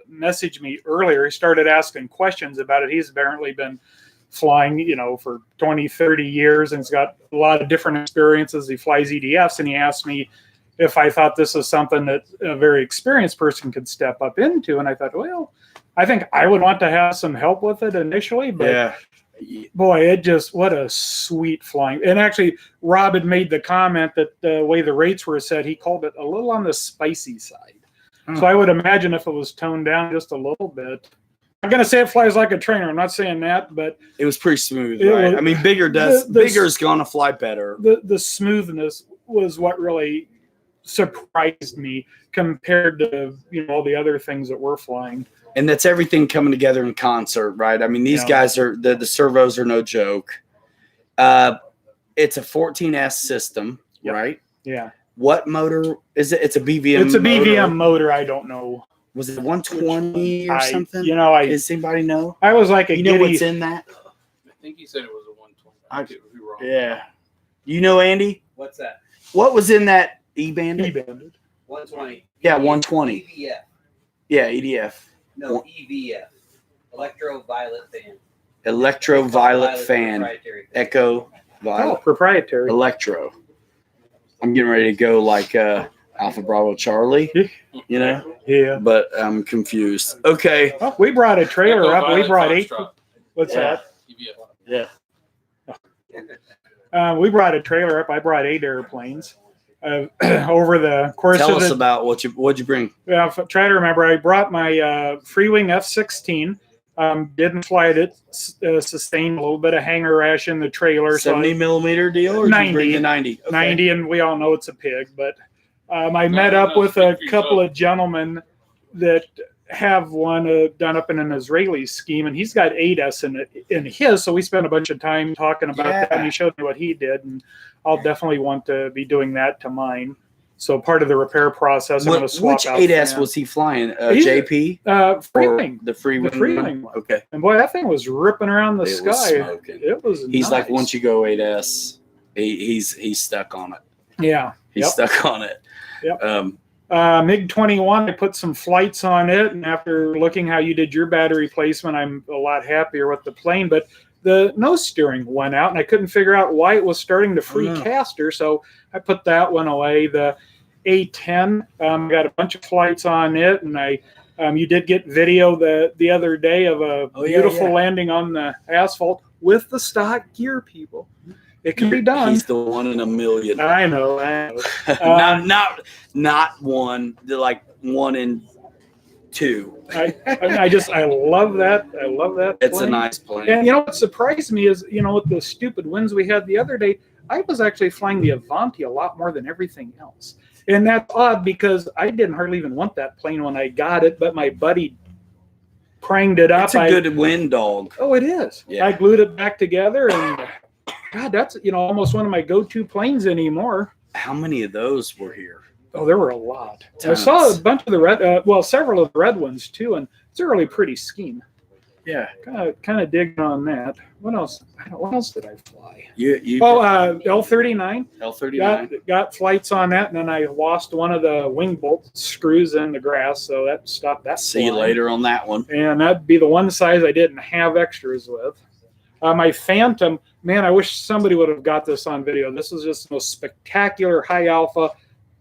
message me earlier. He started asking questions about it. He's apparently been flying, you know, for 20, 30 years, and he's got a lot of different experiences. He flies EDFs, and he asked me if I thought this was something that a very experienced person could step up into. And I thought, well, I think I would want to have some help with it initially, but boy, it just, what a sweet flying. And actually, Rob had made the comment that the way the rates were set, he called it a little on the spicy side. So I would imagine if it was toned down just a little bit. I'm going to say it flies like a trainer. I'm not saying that, but it was pretty smooth, right? I mean, bigger is going to fly better. The smoothness was what really surprised me compared to, you know, all the other things that we're flying. And that's everything coming together in concert, right? I mean, these guys are the servos are no joke. It's a 14S system, right? Yeah. What motor is it? It's a BVM. It's a BVM motor. I don't know. Was it 120 or something? You know, does anybody know? I was like, you know what's in that? I think he said it was a 120. I could be wrong. Yeah. You know, Andy? What's that? What was in that E-Bandit? 120. Yeah, 120. EVF. Yeah, EDF. No, EVF. Electro-violet fan. Electro-violet fan. Proprietary. Echo Violet. Oh, proprietary. Electro. I'm getting ready to go like Alpha Bravo Charlie, you know? Yeah. But I'm confused. Okay. Oh, we brought a trailer up. We brought 8. What's that? Yeah. We brought a trailer up. I brought 8 airplanes over the course Tell of us about what'd you bring. Try to remember. I brought my Freewing F-16. Didn't fly it. Sustained a little bit of hanger rash in the trailer. 70 millimeter deal, or 90. did you bring the 90? Okay. 90, and we all know it's a pig. But I met up with a couple of gentlemen that have one done up in an Israeli scheme, and he's got 8S in his. So we spent a bunch of time talking about that, and he showed me what he did, and I'll definitely want to be doing that to mine. So part of the repair process, I'm going to swap which out. 8S was he flying? JP? Freewing. The Freewing. The Freewing one. Okay. And boy, that thing was ripping around the It sky. was smoking. It was He's nice. like, once you go 8S, he's stuck on it. Yeah. He's stuck on it. Yep. MiG-21, I put some flights on it, and after looking how you did your battery placement, I'm a lot happier with the plane. But the nose steering went out, and I couldn't figure out why it was starting to free caster, so I put that one away. The A-10, got a bunch of flights on it, and you did get video the other day of a beautiful landing on the asphalt with the stock gear, people. It can be done. He's the one in a million. I know. Not one. They're like 1 in 2. I love that. I love that. It's plane. a nice plane. And you know what surprised me is, you know, with the stupid winds we had the other day, I was actually flying the Avanti a lot more than everything else. And that's odd because I didn't hardly even want that plane when I got it, but my buddy cranked it up. It's a good wind dog. Oh, it is. Yeah. I glued it back together, and God, that's almost one of my go-to planes anymore. How many of those were here? Oh, there were a lot. I Tons. saw a bunch of the red, several of the red ones too, and it's a really pretty scheme. Yeah. Kind of digging on that. What else? What else did I fly? You L-39. L-39. Got flights on that, and then I lost one of the wing bolt screws in the grass, so that stopped that. See you flying. later on that one. And that'd be the one size I didn't have extras with. My Phantom, man, I wish somebody would have got this on video. This is just the most spectacular high alpha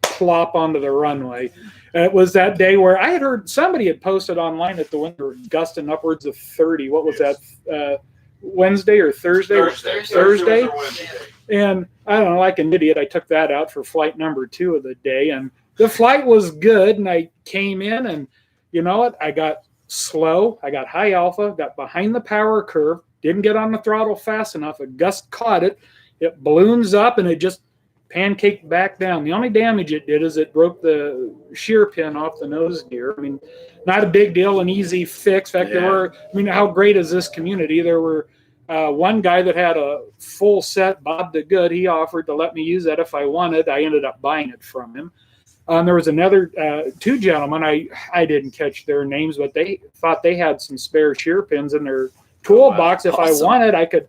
plop onto the runway. It was that day where I had heard somebody had posted online that the winds were gusting upwards of 30. What was that? Wednesday or Thursday? Thursday. And I don't know, like an idiot, I took that out for flight number 2 of the day. And the flight was good. And I came in, and you know what? I got slow. I got high alpha, got behind the power curve, didn't get on the throttle fast enough. A gust caught it. It balloons up, and it just pancaked back down. The only damage it did is it broke the shear pin off the nose gear. I mean, not a big deal, an easy fix. In fact, there were, I mean, how great is this community? There were one guy that had a full set, Bob the Good. He offered to let me use that if I wanted. I ended up buying it from him. There was another 2 gentlemen. I didn't catch their names, but they thought they had some spare shear pins in their toolbox. If I wanted, I could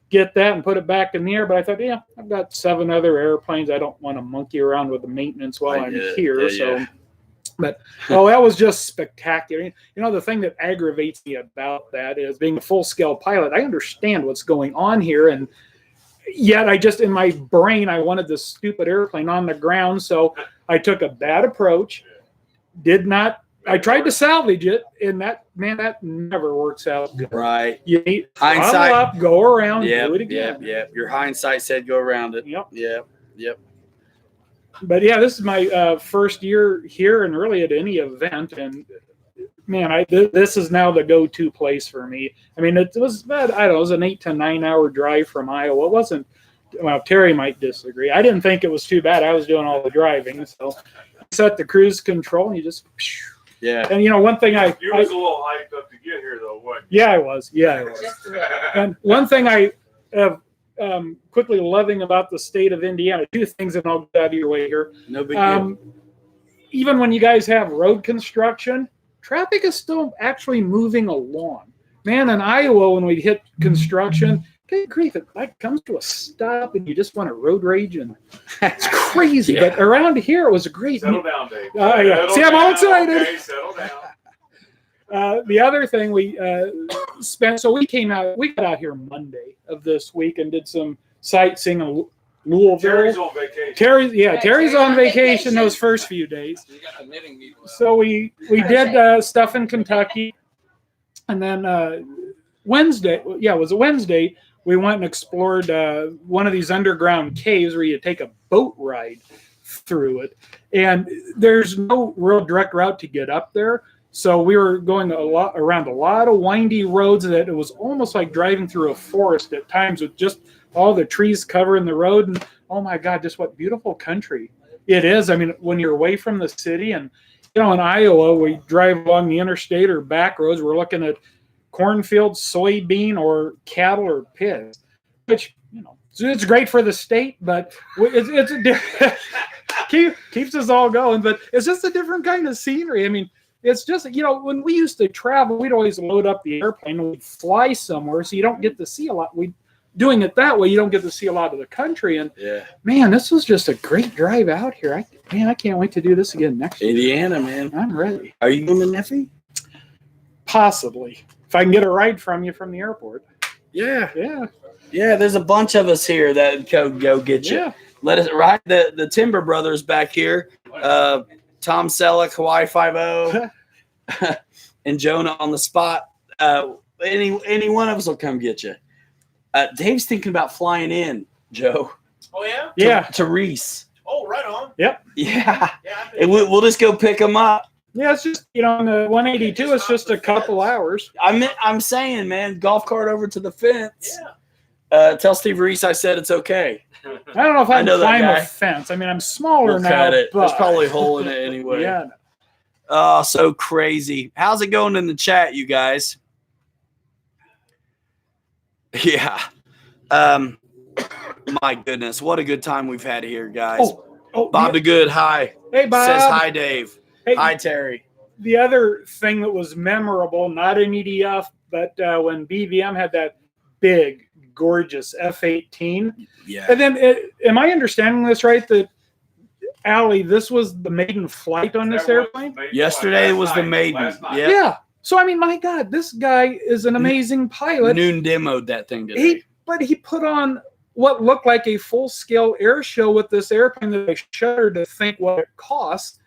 get that and put it back in the air. But I thought, yeah, I've got 7 other airplanes. I don't want to monkey around with the maintenance while I'm here. But that was just spectacular. You know, the thing that aggravates me about that is being a full-scale pilot. I understand what's going on here, and yet I just, in my brain, I wanted this stupid airplane on the ground. So I took a bad approach. I tried to salvage it, and that never works out good. Right. You need Hindsight. up, go around, Yep, do it again. Yep. Your hindsight said go around it. Yep. But yeah, this is my first year here, and really at any event. And man, this is now the go-to place for me. I mean, it was I don't know, it was an 8 to 9 hour drive from Iowa. It wasn't. Well, Terry might disagree. I didn't think it was too bad. I was doing all the driving, so set the cruise control, and you just. Yeah. And you know, one thing You was a little hyped up to get here, though, wasn't you? Yeah, I was. And one thing I have quickly loving about the state of Indiana, 2 things, and I'll get out of your way here. No big deal. Even when you guys have road construction, traffic is still actually moving along. Man, in Iowa, when we hit construction, good grief, it like comes to a stop, and you just want to road rage, and it's crazy. Yeah. But around here, it was great. Settle down, Dave. Yeah. See, I'm all excited. Okay, settle down. The other thing we spent, so we got out here Monday of this week and did some sightseeing in Louisville. Terry's on vacation. Terry's on vacation those first few days. You got the knitting needle. So we did stuff in Kentucky, and then Wednesday, it was a Wednesday, we went and explored one of these underground caves where you take a boat ride through it, and there's no real direct route to get up there. So we were going around a lot of windy roads that it was almost like driving through a forest at times, with just all the trees covering the road. And oh my God, just what beautiful country it is. I mean, when you're away from the city, and you know, in Iowa, we drive along the interstate or back roads, we're looking at cornfields, soybean, or cattle or pigs, which, you know, it's great for the state, but keeps us all going. But it's just a different kind of scenery. I mean, it's just, you know, when we used to travel, we'd always load up the airplane and we'd fly somewhere, so you don't get to see a lot. Doing it that way, you don't get to see a lot of the country. And man, this was just a great drive out here. I can't wait to do this again next year. Indiana, man. I'm ready. Are you going to Neffy? Possibly, if I can get a ride from you from the airport. Yeah. Yeah. There's a bunch of us here that go get you. Yeah. Let us ride the Timber Brothers back here. Tom Selleck, Hawaii 5-0, and Jonah on the spot. Any one of us will come get you. Dave's thinking about flying in, Joe. Oh, yeah? Yeah. To Reese. Oh, right on. Yeah. Yeah. And we'll just go pick them up. Yeah, it's just, you know, on the 182, it's just a couple hours. I'm saying, man, golf cart over to the fence. Yeah. Tell Steve Reese I said it's okay. I don't know if I I can know that climb guy. a fence. I mean, I'm smaller We'll now. cut it. But, There's probably a hole in it anyway. yeah. Oh, so crazy. How's it going in the chat, you guys? Yeah. My goodness, what a good time we've had here, guys. Bob the Good, hi. Hey, Bob. Says hi, Dave. Hey, Hi, Terry. the other thing that was memorable, not an EDF, but when BVM had that big, gorgeous F-18. Yeah. And then, am I understanding this right? That, Allie, this was the maiden flight on this airplane? Yesterday was the maiden. Yep. Yeah. So, I mean, my God, this guy is an amazing pilot. Noon demoed that thing today. But he put on what looked like a full-scale air show with this airplane that I shudder to think what it costs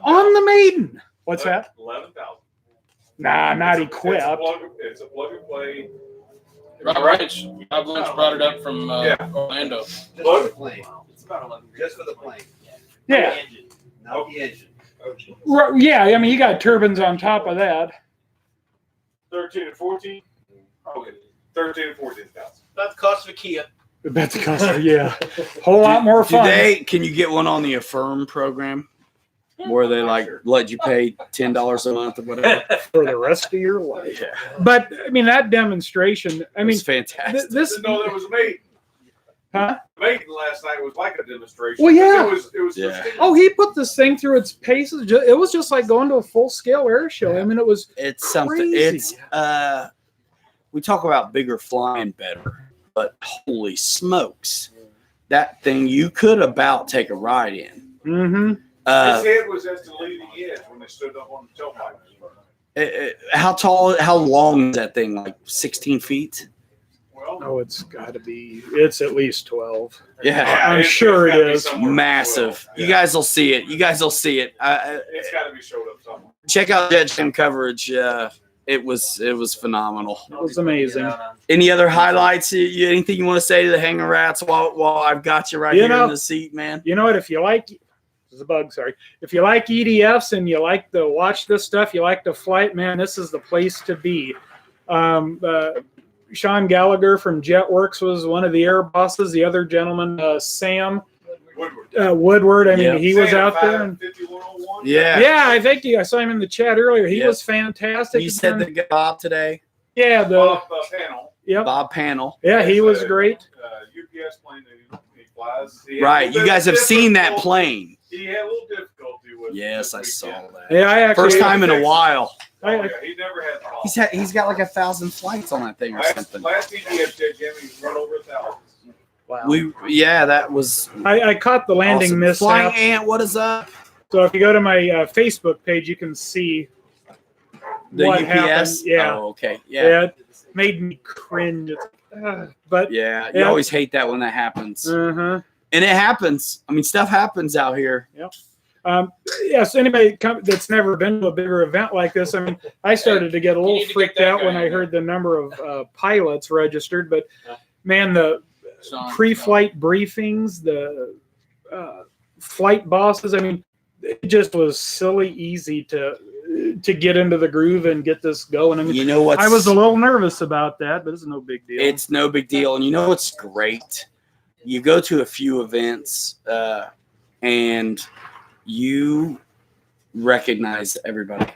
on the maiden. What's that? 11,000. Nah, not equipped. It's a plug and play. Rob Lynch brought it up from Orlando. Just for the plane. It's about 11. Just for the plane. Yeah. Not the engine. Yeah, I mean, you got turbines on top of that. 13 and 14. Okay. 13 and 14,000. That's the cost of a Kia. That's a cost, yeah. Whole lot more fun. Can you get one on the Affirm program where they like let you pay $10 a month or whatever? For the rest of your life. Yeah. But, I mean, that demonstration, I mean, It's fantastic. this, Didn't know there was a maiden. huh? Maiden last night was like a demonstration. Well, yeah. It was Yeah. Oh, he put this thing through its paces. It was just like going to a full-scale air show. I mean, it was It's something. crazy. It's we talk about bigger flying better, but holy smokes, that thing you could about take a ride in. Mm-hmm. His head was at the leading edge when they stood up on the tailpipe. How tall? How long is that thing? Like 16 feet? Well, Oh, it's got to be. It's at least 12. Yeah, I'm it's sure it gotta be is. somewhere massive. as well. You Yeah. guys will see it. You guys will see it. It's got to be showed up somewhere. Check out JetGen coverage. It was phenomenal. It was amazing. Any other highlights? Anything you want to say to the Hanger Rats while I've got you right You here know- in the seat, man? You know what? If you like, there's a bug. Sorry. If you like EDFs and you like to watch this stuff, you like to flight, man, this is the place to be. Sean Gallagher from JetWorks was one of the air bosses. The other gentleman, Sam Woodward. Woodward. I mean, Yeah. he was out there. And, 5101. yeah, I think I saw him in the chat earlier. He Yeah. was fantastic. You said the Bob today, yeah, the Bob Panel. yep, Bob Panel. yeah, he was great. UPS plane that he flies. He had a Right, little you bit guys of have seen that difficulty- plane. He had a little difficulty with. Yes, I this saw weekend. that. Yeah, I actually First time in a while. Oh, yeah, he never had the problem. He's got like 1,000 flights on that thing or something. Last EDF jet Jimmy's run over 1,000. That was I caught the landing awesome. Flying mishap. Ant, what is up? So if you go to my Facebook page, you can see The what UPS. happened. Yeah. Oh, okay. Yeah. It made me cringe. But Yeah. You Yeah. always hate that when that happens, uh-huh. and it happens. I mean, stuff happens out here. Yes, anybody that's never been to a bigger event like this, I mean, I started to get a You little need to get freaked that out guy when in I there. heard the number of pilots registered. But man, the Sean, pre-flight briefings, the flight bosses, I mean, it just was silly easy to get into the groove and get this going. I mean, You know what? I was a little nervous about that, but it's no big deal. It's no big deal. And you know what's great? You go to a few events and you recognize everybody.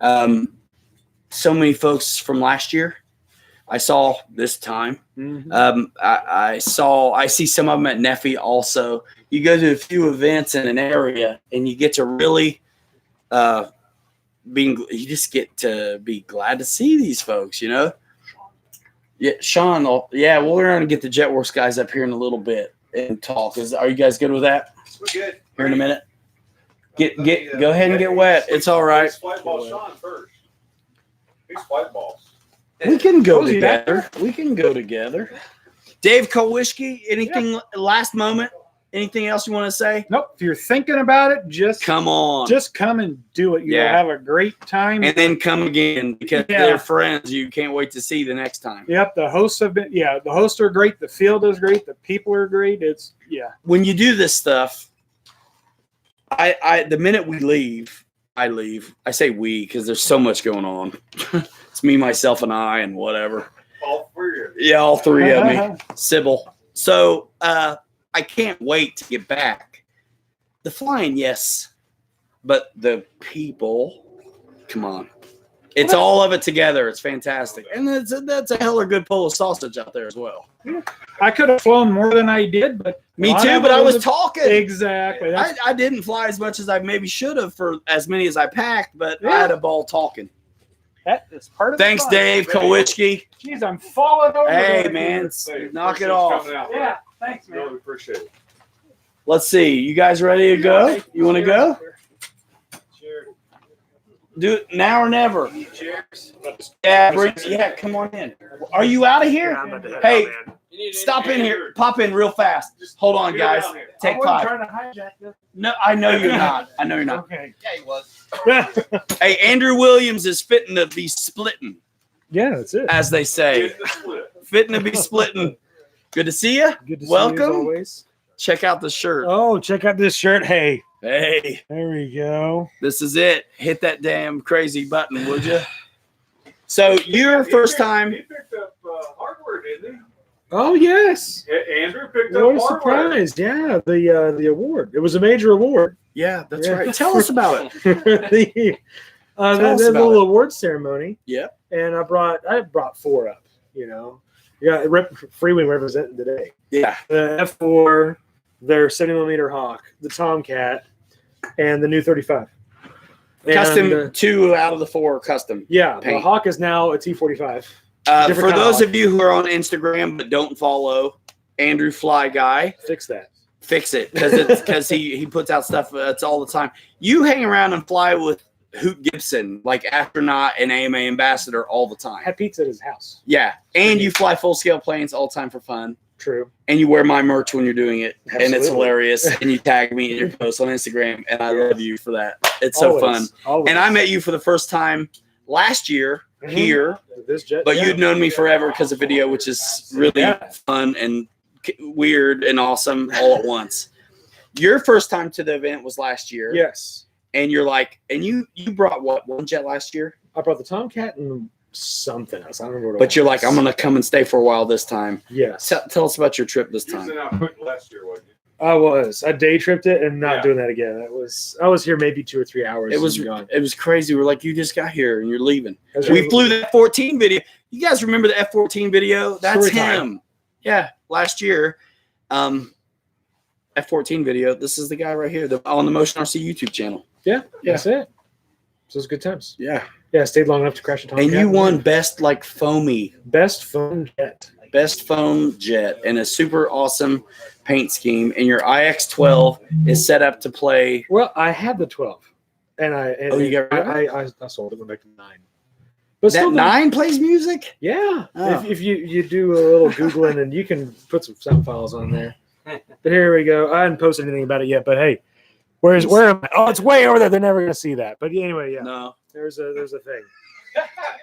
So many folks from last year I saw this time. Mhm. I see some of them at Neffy also. You go to a few events in an area and you get to really you just get to be glad to see these folks, you know? Yeah, Sean, we're going to get the JetWorks guys up here in a little bit and talk. Are you guys good with that? We're good. Here in a minute. Go ahead and get wet. It's all right. He's flight ball Sean first. He's flight balls. We can go Oh, yeah. together. We can go together. Dave Kowalski, anything last moment? Anything else you want to say? Nope. If you're thinking about it, just Come on. come and do it. You'll Yeah. have a great time. And then come again because Yeah. they're friends you can't wait to see the next time. Yep, the hosts have been. Yeah, the hosts are great. The field is great. The people are great. It's When you do this stuff, I the minute we leave, I leave. I say we because there's so much going on. It's me, myself, and I, and whatever. All three of you. Yeah, all three of me. Sybil. So I can't wait to get back. The flying, yes. but the people, come on. It's all of it together. It's fantastic. And that's a hell of a good Polish sausage out there as well. I could have flown more than I did, but Me too, but I was talking. Exactly. That's, I didn't fly as much as I maybe should have for as many as I packed, but I Yeah. had a ball talking. that is part of the Thanks, fun. Dave Kowicki. Jeez, I'm falling over. Hey, there. man, Hey, knock it appreciate you off. coming out. Yeah, thanks, man. Really appreciate it. Let's see. You guys ready to go? You want to go? Do it now or never. Cheers. Yeah, come on in. Are you out of here? Hey, stop in here. Pop in real fast. Hold on, guys. Take I wasn't 5. trying to hijack this. No, I know you're not. I know you're not. Okay. Yeah, he was. Hey, Andrew Williams is fitting to be splitting, Yeah, that's it. as they say. Fitting to be splitting. Good to see you. Good to see Welcome. you as always. Check out the shirt. Oh, check out this shirt. Hey, Hey, there we go. this is it. Hit that damn crazy button, would you? So your first time. He picked up hardware, didn't Oh yes. he? Andrew picked What a up hardware. surprise! Yeah, the award. It was a major award. Yeah, that's Yeah. right. Tell us about it. the us the about little award ceremony. Yep. And I brought 4 up. You know, yeah, Freewing representing today. Yeah. The F4, their 70mm Hawk, the Tomcat, and the new 35. Custom And, 2 out of the 4 custom. yeah, the paint. Hawk is now a T45. For Different kind of those Hawk. of you who are on Instagram but don't follow Andrew Fly Guy, Fix that. fix it because he puts out stuff that's all the time. You hang around and fly with Hoot Gibson, like astronaut and AMA ambassador all the I time. had pizza at his house. Yeah, and you fly full scale planes all the time for fun. True. And you wear my merch when you're doing it, and it's Absolutely. hilarious. And you tag me in your posts on Instagram, and I love you for that. It's so fun. Always, always. And I met you for the first time last year Mhm. here, This jet, but yeah. you'd known me forever because of video, which is really Yeah. fun and weird and awesome all at once. Your first time to the event was last year, Yes. and you're like, and you brought what, one jet last year? I brought the Tomcat and something else. I don't remember what it But you're was. like, I'm gonna come and stay for a while this time. Yes. Tell us about your trip this You was time. in Output last year, wasn't you? I was. I day tripped it and not Yeah. doing that again. I was here maybe 2 or 3 hours. It was and gone. crazy. We're like, you just got here and you're leaving. I was We really- flew the F-14 video. You guys remember the F-14 video? That's Story time. him. Yeah, last year. F-14 video. This is the guy right here on the Motion RC YouTube channel. Yeah, that's it. So it was good times. Yeah. Yeah, I stayed long enough to crash a Tomcat. And you won best like foamy, best phone jet. best foam jet and a super awesome paint scheme. And your IX-12 is set up to play. Well, I had the 12, and Oh, you got rid of I sold it. Went back to 9. But That still, 9 plays music? yeah. Oh. If you do a little googling and you can put some sound files on there. But here we go. I hadn't posted anything about it yet. But hey, where am I? Oh, it's way over there. They're never gonna see that. But anyway, yeah. No. There's a thing.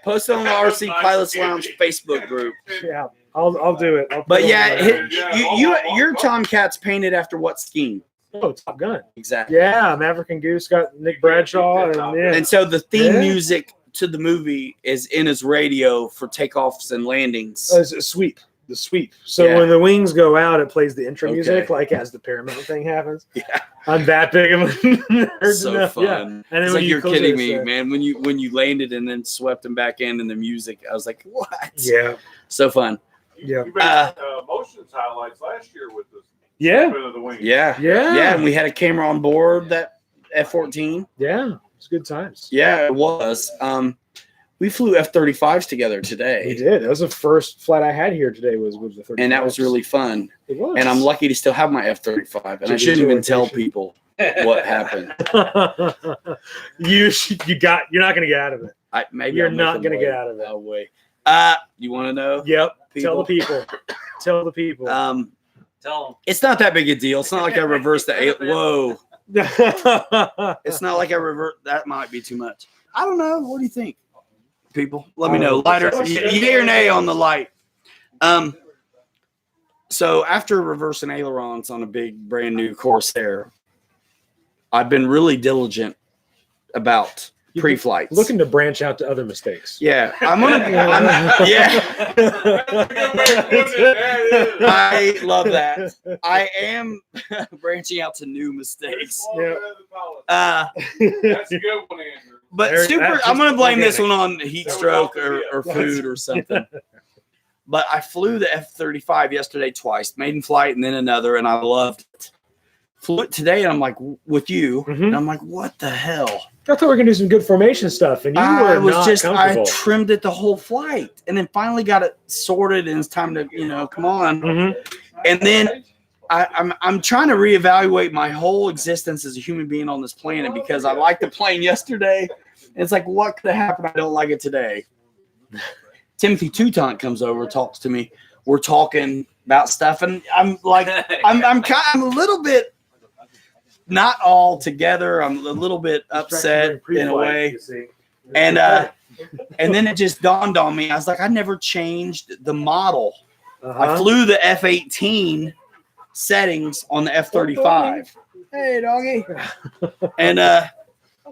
Post it on the RC Pilots Lounge Facebook group. Yeah, I'll do it. I'll put But it on yeah, there. your Tomcat's painted after what scheme? Oh, Top Gun. Exactly. Yeah, Maverick got Nick Bradshaw, and yeah, And so the theme Yeah. music to the movie is in his radio for takeoffs and landings. it's a sweep. The sweep. So Yeah. when the wings go out, it plays the intro Okay. music, like as the Paramount thing happens. Yeah. I'm that big of a nerd So enough. fun. Yeah. And then It's when like you're close kidding it, me, it's, man. When you landed and then swept him back in and the music, I was like, what? Yeah. So fun. Yeah. You made motions highlights last year with the Yeah. spin of the wings. Yeah. Yeah. Yeah. And we had a camera on board that F-14. Yeah. It's good times. Yeah, it was. We flew F-35s together We today. did. That was the first flight I had here today was the 35. And that was really fun. It was. And I'm lucky to still have my F-35. And I Did you shouldn't enjoy even tell vacation? people what happened. you're not gonna get out of it. Maybe You're I'll make not them gonna wait. get out of it. I'll wait. You want to know? Yep. People? Tell the people. Tell the people. Tell It's not that big a deal. It's not like I reversed the whoa. It's not like I revert. That might be too much. I don't know. What do you think, people? Let me know. Lighter, yay or nay on the light. So after reversing ailerons on a big brand new Corsair, I've been really diligent about You've been pre-flights. looking to branch out to other mistakes. Yeah, yeah. I love that. I am branching out to new mistakes. Yeah. That's a good one, Andrew. But There- super, that's I'm going to just blame this organic. one on heat stroke or food or something. But I flew the F-35 yesterday twice, maiden flight and then another, and I loved it. Flew it today, and I'm like, with you, Mhm. and I'm like, what the hell? I thought we were gonna do some good formation stuff, and you I were was not just, I comfortable. trimmed it the whole flight, and then finally got it sorted, and it's time to, come on. Mhm. And then I'm trying to reevaluate my whole existence as a human being on this planet because I liked the plane yesterday. And it's like, what could have happened? I don't like it today. Timothy Toutant comes over, talks to me. We're talking about stuff, and I'm like, I'm a little bit not all together. I'm a little bit upset in a way. And then it just dawned on me. I was like, I never changed the model. I Uh-huh. flew the F-18 settings on the F-35. Hey, doggy. And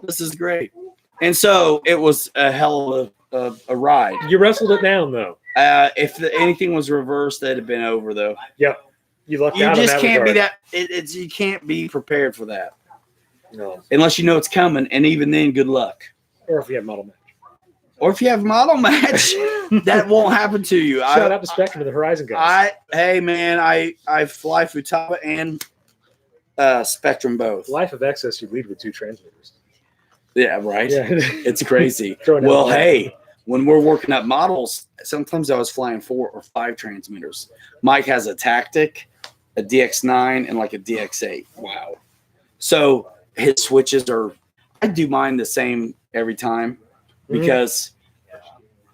this is great. And so it was a hell of a ride. You wrestled it down though. If anything was reversed, that'd have been over though. You lucked You out. just in that can't be regard. that. You can't be prepared for that No. unless you know it's coming. And even then, good luck. Or if you have model match. Or if you have model match, that won't happen to you. Shout out to Spectrum and the Horizon guys. Hey man, I fly Futaba and Spectrum both. Life of Excess, you lead with 2 transmitters. Yeah, right. Yeah. It's crazy. Throwing out Well, the- hey, when we're working up models, sometimes I was flying 4 or 5 transmitters. Mike has a Tactic, a DX9, and like a DX8. Wow. So his switches are, I do mine the same every time because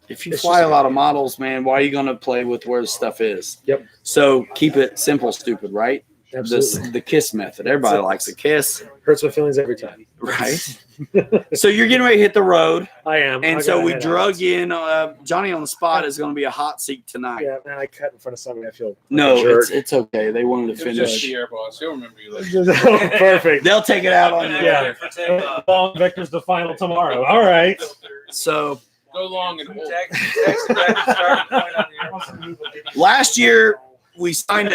if you It's fly just- a lot of models, man, why are you going to play with where the stuff is? Yep. So keep it simple, stupid, right? Absolutely. The KISS method. Everybody likes a kiss, Hurts my feelings every time. right? So you're getting ready to hit the road. I am. And I so gotta we head drug out. in Johnny on the spot is going to be a hot seat tonight. Yeah, man, I cut in front of somebody. I feel like No, a jerk. it's okay. They wanted to It was just finish. the air boss. He'll remember you later. Perfect. They'll take it out on you. Yeah. Long Victor's the final tomorrow. All right. So Go long and hold. last year we signed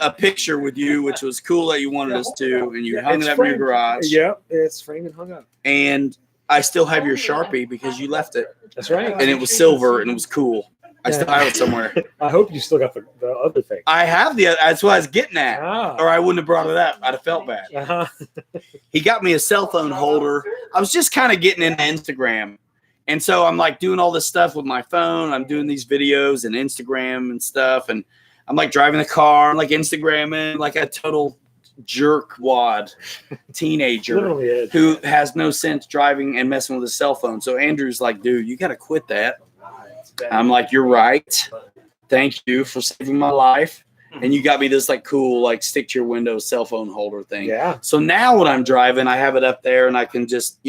a picture with you, which was cool that you wanted us to, and you hung It's it up in your framed. garage. Yep, it's framed and hung up. And I still have your Sharpie because you left it, That's right. and it was silver and it was cool. I still have it somewhere. I hope you still got the other thing. I have that's what I was getting at, Ah. or I wouldn't have brought it up. I'd have felt bad. Uh-huh. He got me a cell phone holder. I was just kind of getting into Instagram. And so I'm like doing all this stuff with my phone. I'm doing these videos and Instagram and stuff. And I'm like driving the car, I'm like Instagramming like a total jerkwad teenager Literally it. who has no sense driving and messing with his cell phone. So Andrew's like, dude, you got to quit that. I'm like, you're right. Thank you for saving my life. And you got me this like cool, like stick to your window cell phone holder thing. Yeah. So now when I'm driving, I have it up there and I can just,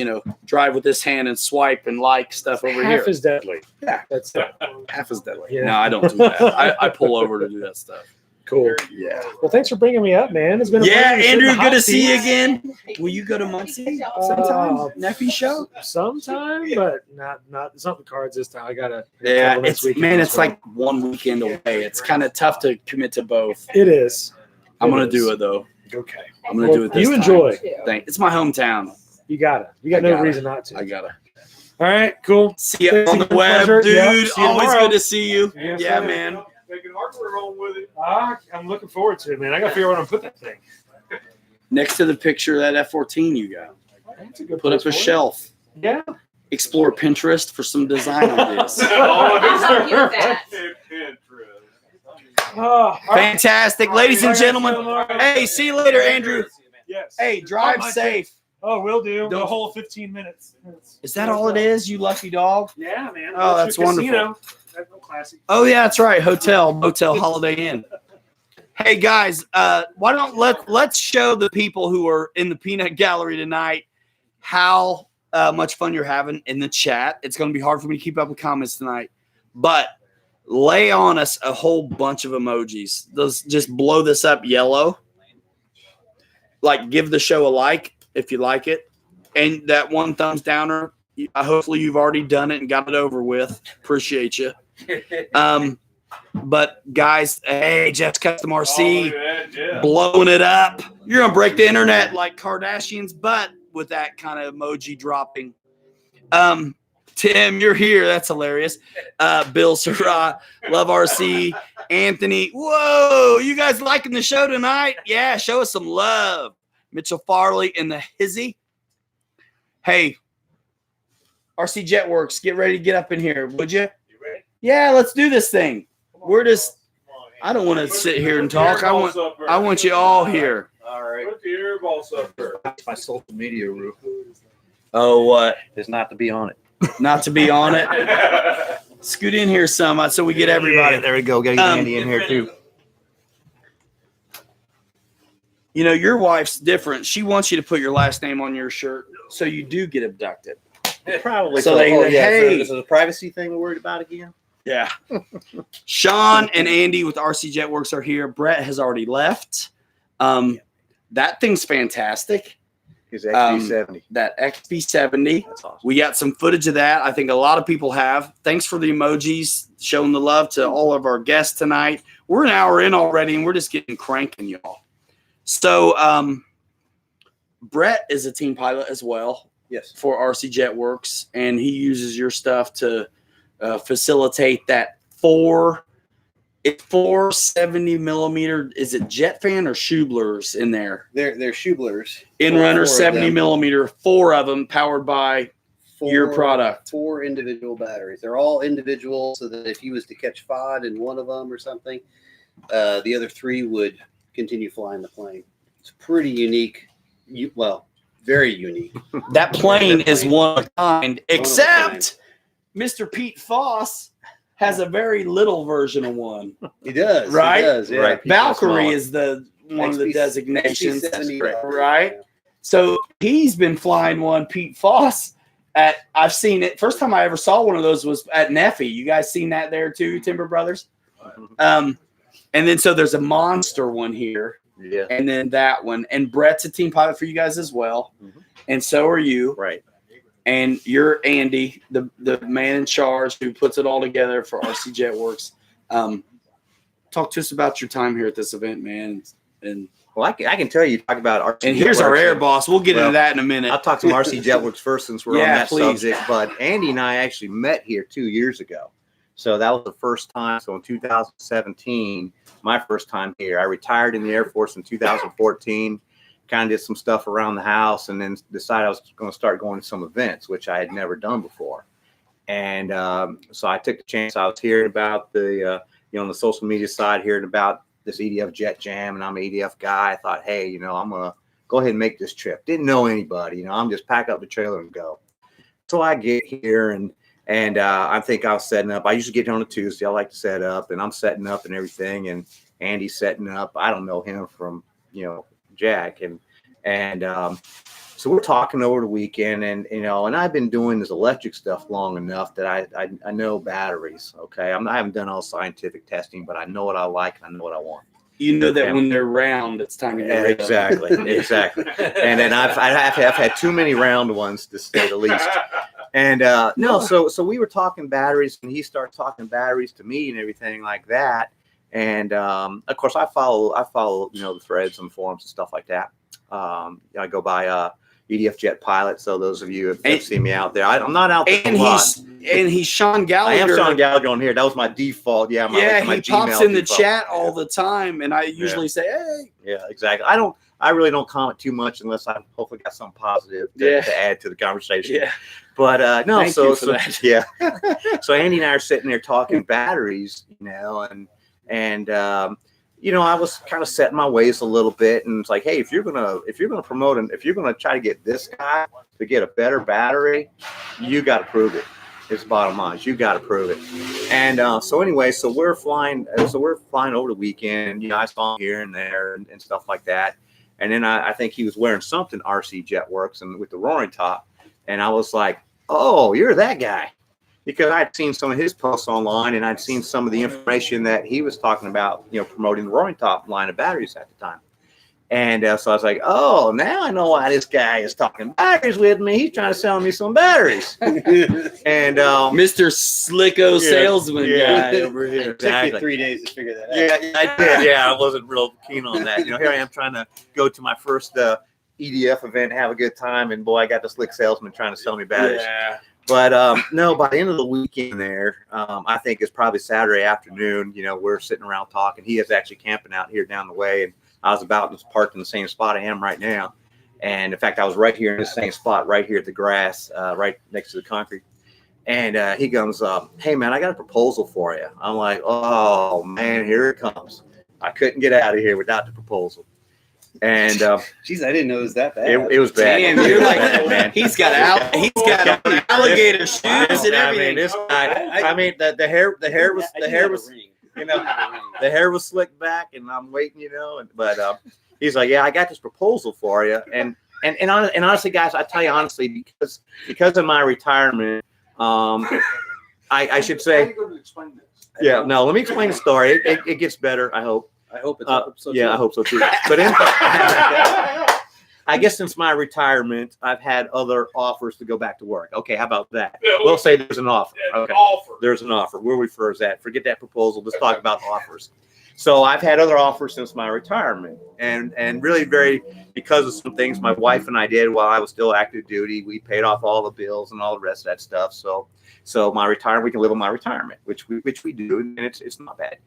drive with this hand and swipe and like stuff over Half here. as deadly. Yeah. That's Half as deadly. Yeah. No, I don't do that. I pull over to do that stuff. cool. Yeah. Well, thanks for bringing me up, man. It's been a Yeah, pleasure to sit in Andrew, the good hot to see you seat. again. Will you go to Muncie sometime? Nephew show? Sometime, but not. It's not the cards this time. I gotta. Yeah, travel next it's weekend man, as it's well. like one weekend away. It's kind of tough to commit to both. It is. I'm gonna do it though. Okay. I'm gonna do it this You time. enjoy. It's my hometown. You gotta. You got I no gotta. reason not to. I gotta All right. Cool. see you Thanks, on the it's a web, pleasure. dude. Yeah, see you Always tomorrow. good to see you. Yes, Yeah, sir. man. Taking hardware home with it. I'm looking forward to it, man. I gotta figure out where I'm putting that thing. Next to the picture of that F-14 you got, That's a good put place up a for it. shelf. Yeah. Explore Pinterest for some design ideas. Oh, Use that. Oh, all right. Fantastic, ladies and gentlemen. Hey, see you later, Andrew. Yes. Hey, drive Bye, safe. Oh, we'll do. The Don't- whole 15 minutes. Is that all it is, you lucky dog? Yeah, man. Oh, that's wonderful. That's no classic. Oh yeah, that's right. Hotel, motel, Holiday Inn. Hey guys, why don't let's show the people who are in the peanut gallery tonight how much fun you're having in the chat. It's going to be hard for me to keep up with comments tonight, but lay on us a whole bunch of emojis. Those just blow this up yellow. Like give the show a like if you like it. and that one thumbs downer. Hopefully you've already done it and got it over with. Appreciate you. But guys, hey, Jeff's Custom RC, blowing it up. You're gonna break the internet like Kardashian's butt with that kind of emoji dropping. Tim, you're here. That's hilarious. Bill Surratt, Love RC, Anthony. Whoa, you guys liking the show tonight? Yeah, show us some love. Mitchell Farley and the Hizzy. Hey, RC Jetworks, get ready to get up in here, would you? You ready? Yeah, let's do this thing. We're just, I don't want to sit here and talk. I want you all here. All right. Put the air balls up there. That's my social media rule Oh, what? is not to be on it. Not to be on it. Scoot in here some so we get everybody. Yeah, there we go. Getting Andy in here too. You know, your wife's different. She wants you to put your last name on your shirt so you do get abducted. Probably. So they- hey. This is a privacy thing we're worried about again. Yeah. Sean and Andy with RC Jetworks are here. Brett has already left. That thing's fantastic. His XB70. That XB70. That's awesome. We got some footage of that. I think a lot of people have. Thanks for the emojis, showing the love to all of our guests tonight. We're an hour in already, and we're just getting cranking, y'all. So Brett is a team pilot as well. Yes. For RC Jetworks, and he uses your stuff to facilitate that 470 millimeter. Is it jet fan or Schublers in there? They're Schublers. In runner 4 of 70 them. millimeter, 4 of them powered by your product. 4 individual batteries. They're all individual, so that if you was to catch FOD in one of them or something, the other 3 would continue flying the plane. It's pretty unique. Very unique. That plane is one of a kind, except Mr. Pete Foss has a very little version of one. He does. Right? He does, yeah. Right. Valkyrie is the one of the designations, XB70. right? So he's been flying one, Pete Foss. I've seen it. First time I ever saw one of those was at Neffy. You guys seen that there too, Timber Brothers? And then so there's a monster one here. Yeah. And then that one. And Brett's a team pilot for you guys as well. Mhm. And so are you. Right. And you're Andy, the man in charge who puts it all together for RC Jetworks. Talk to us about your time here at this event, man. And Well, I can tell you, talk about RC and here's our Jetworks. air boss. We'll get Well, into that in a minute. I'll talk some RC Jetworks first since we're on Yeah, that please. subject. But Andy and I actually met here 2 years ago. So that was the first time. So in 2017, my first time here. I retired in the Air Force in 2014, kind of did some stuff around the house, and then decided I was going to start going to some events, which I had never done before. And so I took the chance. I was hearing about the, on the social media side, hearing about this EDF Jet Jam, and I'm an EDF guy. I thought, hey, I'm going to go ahead and make this trip. Didn't know anybody, I'm just pack up the trailer and go. So I get here and I think I was setting up. I usually get here on a Tuesday. I like to set up, and I'm setting up and everything. And Andy's setting up. I don't know him from, Jack. So we're talking over the weekend, and I've been doing this electric stuff long enough that I know batteries. Okay, I haven't done all scientific testing, but I know what I like and I know what I want. You know that when they're round, it's time to get rid of them. Exactly. And then I've had too many round ones, to say the least. And so we were talking batteries, and he started talking batteries to me and everything like that. And of course, I follow the threads and forums and stuff like that. I go by EDF Jet Pilot. So those of you have seen me out there, I'm not out there And a lot. he's Sean Gallagher. I am Sean Gallagher on here. That was my default. Yeah, my he Gmail pops in the default. chat all the time, and I usually say, "Hey." Yeah, exactly. I really don't comment too much unless I hopefully got something positive to add to the conversation. Yeah. But no, Thank you for that. yeah. So Andy and I are sitting there talking batteries, and I was kind of setting my ways a little bit, and it's like, hey, if you're gonna promote and if you're gonna try to get this guy to get a better battery, you got to prove it. It's the bottom line. You got to prove it. And so we're flying. So we're flying over the weekend. I saw him here and there and stuff like that. And then I think he was wearing something RC Jetworks and with the roaring top, and I was like, oh, you're that guy. Because I'd seen some of his posts online, and I'd seen some of the information that he was talking about, promoting the Roaring Top line of batteries at the time. And so I was like, oh, now I know why this guy is talking batteries with me. He's trying to sell me some batteries. And Mr. Slicko salesman guy over It here. took Exactly. you 3 days to figure that out. yeah, I did. Yeah, I wasn't real keen on that. Here I am trying to go to my first EDF event, have a good time, and boy, I got the slick salesman trying to sell me batteries. Yeah. But no, by the end of the weekend there, I think it's probably Saturday afternoon, we're sitting around talking. He is actually camping out here down the way, and I was parked in the same spot I am right now. And in fact, I was right here in the same spot, right here at the grass, right next to the concrete. And he comes, hey man, I got a proposal for you. I'm like, oh man, here it comes. I couldn't get out of here without the proposal. And Jeez, I didn't know it was that bad. it was bad. Damn, you're like, man. he's got alligator shoes and everything. I mean, this guy. I mean, the hair was the hair was slicked back, and I'm waiting, But he's like, yeah, I got this proposal for you, and honestly, guys, I tell you honestly, because of my retirement, I should say, yeah, no, let me explain the story. It gets better, I hope. I hope it's I hope so too. But I guess since my retirement, I've had other offers to go back to work. Okay, how about that? We'll say there's an offer. Okay, there's an offer. We'll refer to that. Forget that proposal. Let's talk about offers. So I've had other offers since my retirement, and really because of some things my wife and I did while I was still active duty. We paid off all the bills and all the rest of that stuff. So my retirement, we can live on my retirement, which we do, and it's not bad.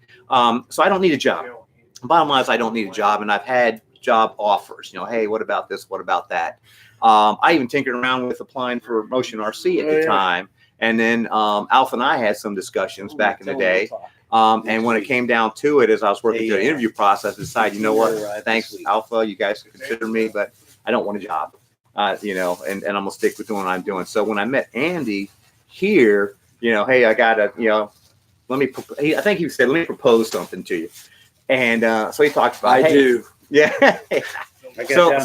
So I don't need a job. Bottom line is I don't need a job, and I've had job offers. Hey, what about this? What about that? I even tinkered around with applying for Motion RC at the time, and then Alpha and I had some discussions back in the day. And when it came down to it, as I was working through the interview process, I decided, you know what? Thanks, Alpha. You guys can consider me, but I don't want a job. And I'm gonna stick with doing what I'm doing. So when I met Andy here, hey, I gotta, I think he said, let me propose something to you. And so he talked about, I do. Yeah. So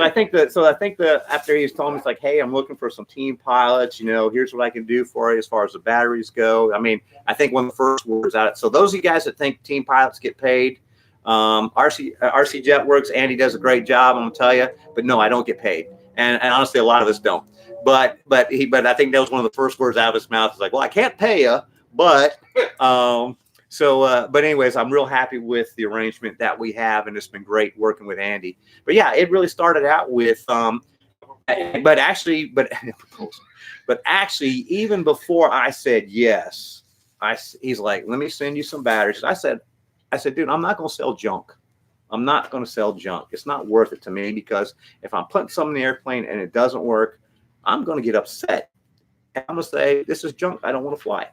I think that after he's told me, it's like, hey, I'm looking for some team pilots. Here's what I can do for you as far as the batteries go. I mean, I think one of the first words out. So those of you guys that think team pilots get paid, RC JetWorks, Andy does a great job. I'm gonna tell you, but no, I don't get paid, and honestly, a lot of us don't. But I think that was one of the first words out of his mouth. It's like, well, I can't pay you, but but anyways, I'm real happy with the arrangement that we have, and it's been great working with Andy. But yeah, it really started out with, but actually, even before I said yes, he's like, let me send you some batteries. I said, dude, I'm not going to sell junk. I'm not going to sell junk. It's not worth it to me, because if I'm putting something in the airplane and it doesn't work, I'm going to get upset. And I'm going to say, this is junk. I don't want to fly it.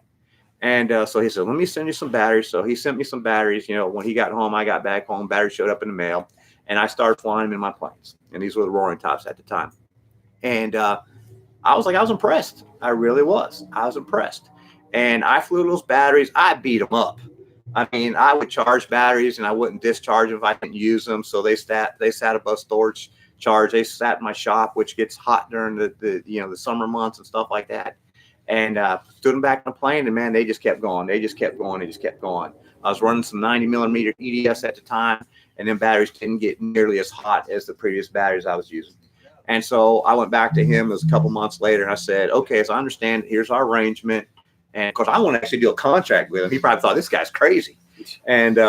And so he said, let me send you some batteries. So he sent me some batteries. When he got home, I got back home. Batteries showed up in the mail, and I started flying them in my planes. And these were the Roaring Tops at the time. And I was impressed. I really was. I was impressed. And I flew those batteries. I beat them up. I mean, I would charge batteries, and I wouldn't discharge them if I didn't use them. So they sat above storage charge. They sat in my shop, which gets hot during the summer months and stuff like that. And stood them back on the plane, and man, they just kept going. They just kept going. I was running some 90 millimeter EDS at the time, and then batteries didn't get nearly as hot as the previous batteries I was using. And so I went back to him. It was a couple months later, and I said, okay, as I understand, here's our arrangement. And of course, I want to actually do a contract with him. He probably thought, this guy's crazy. And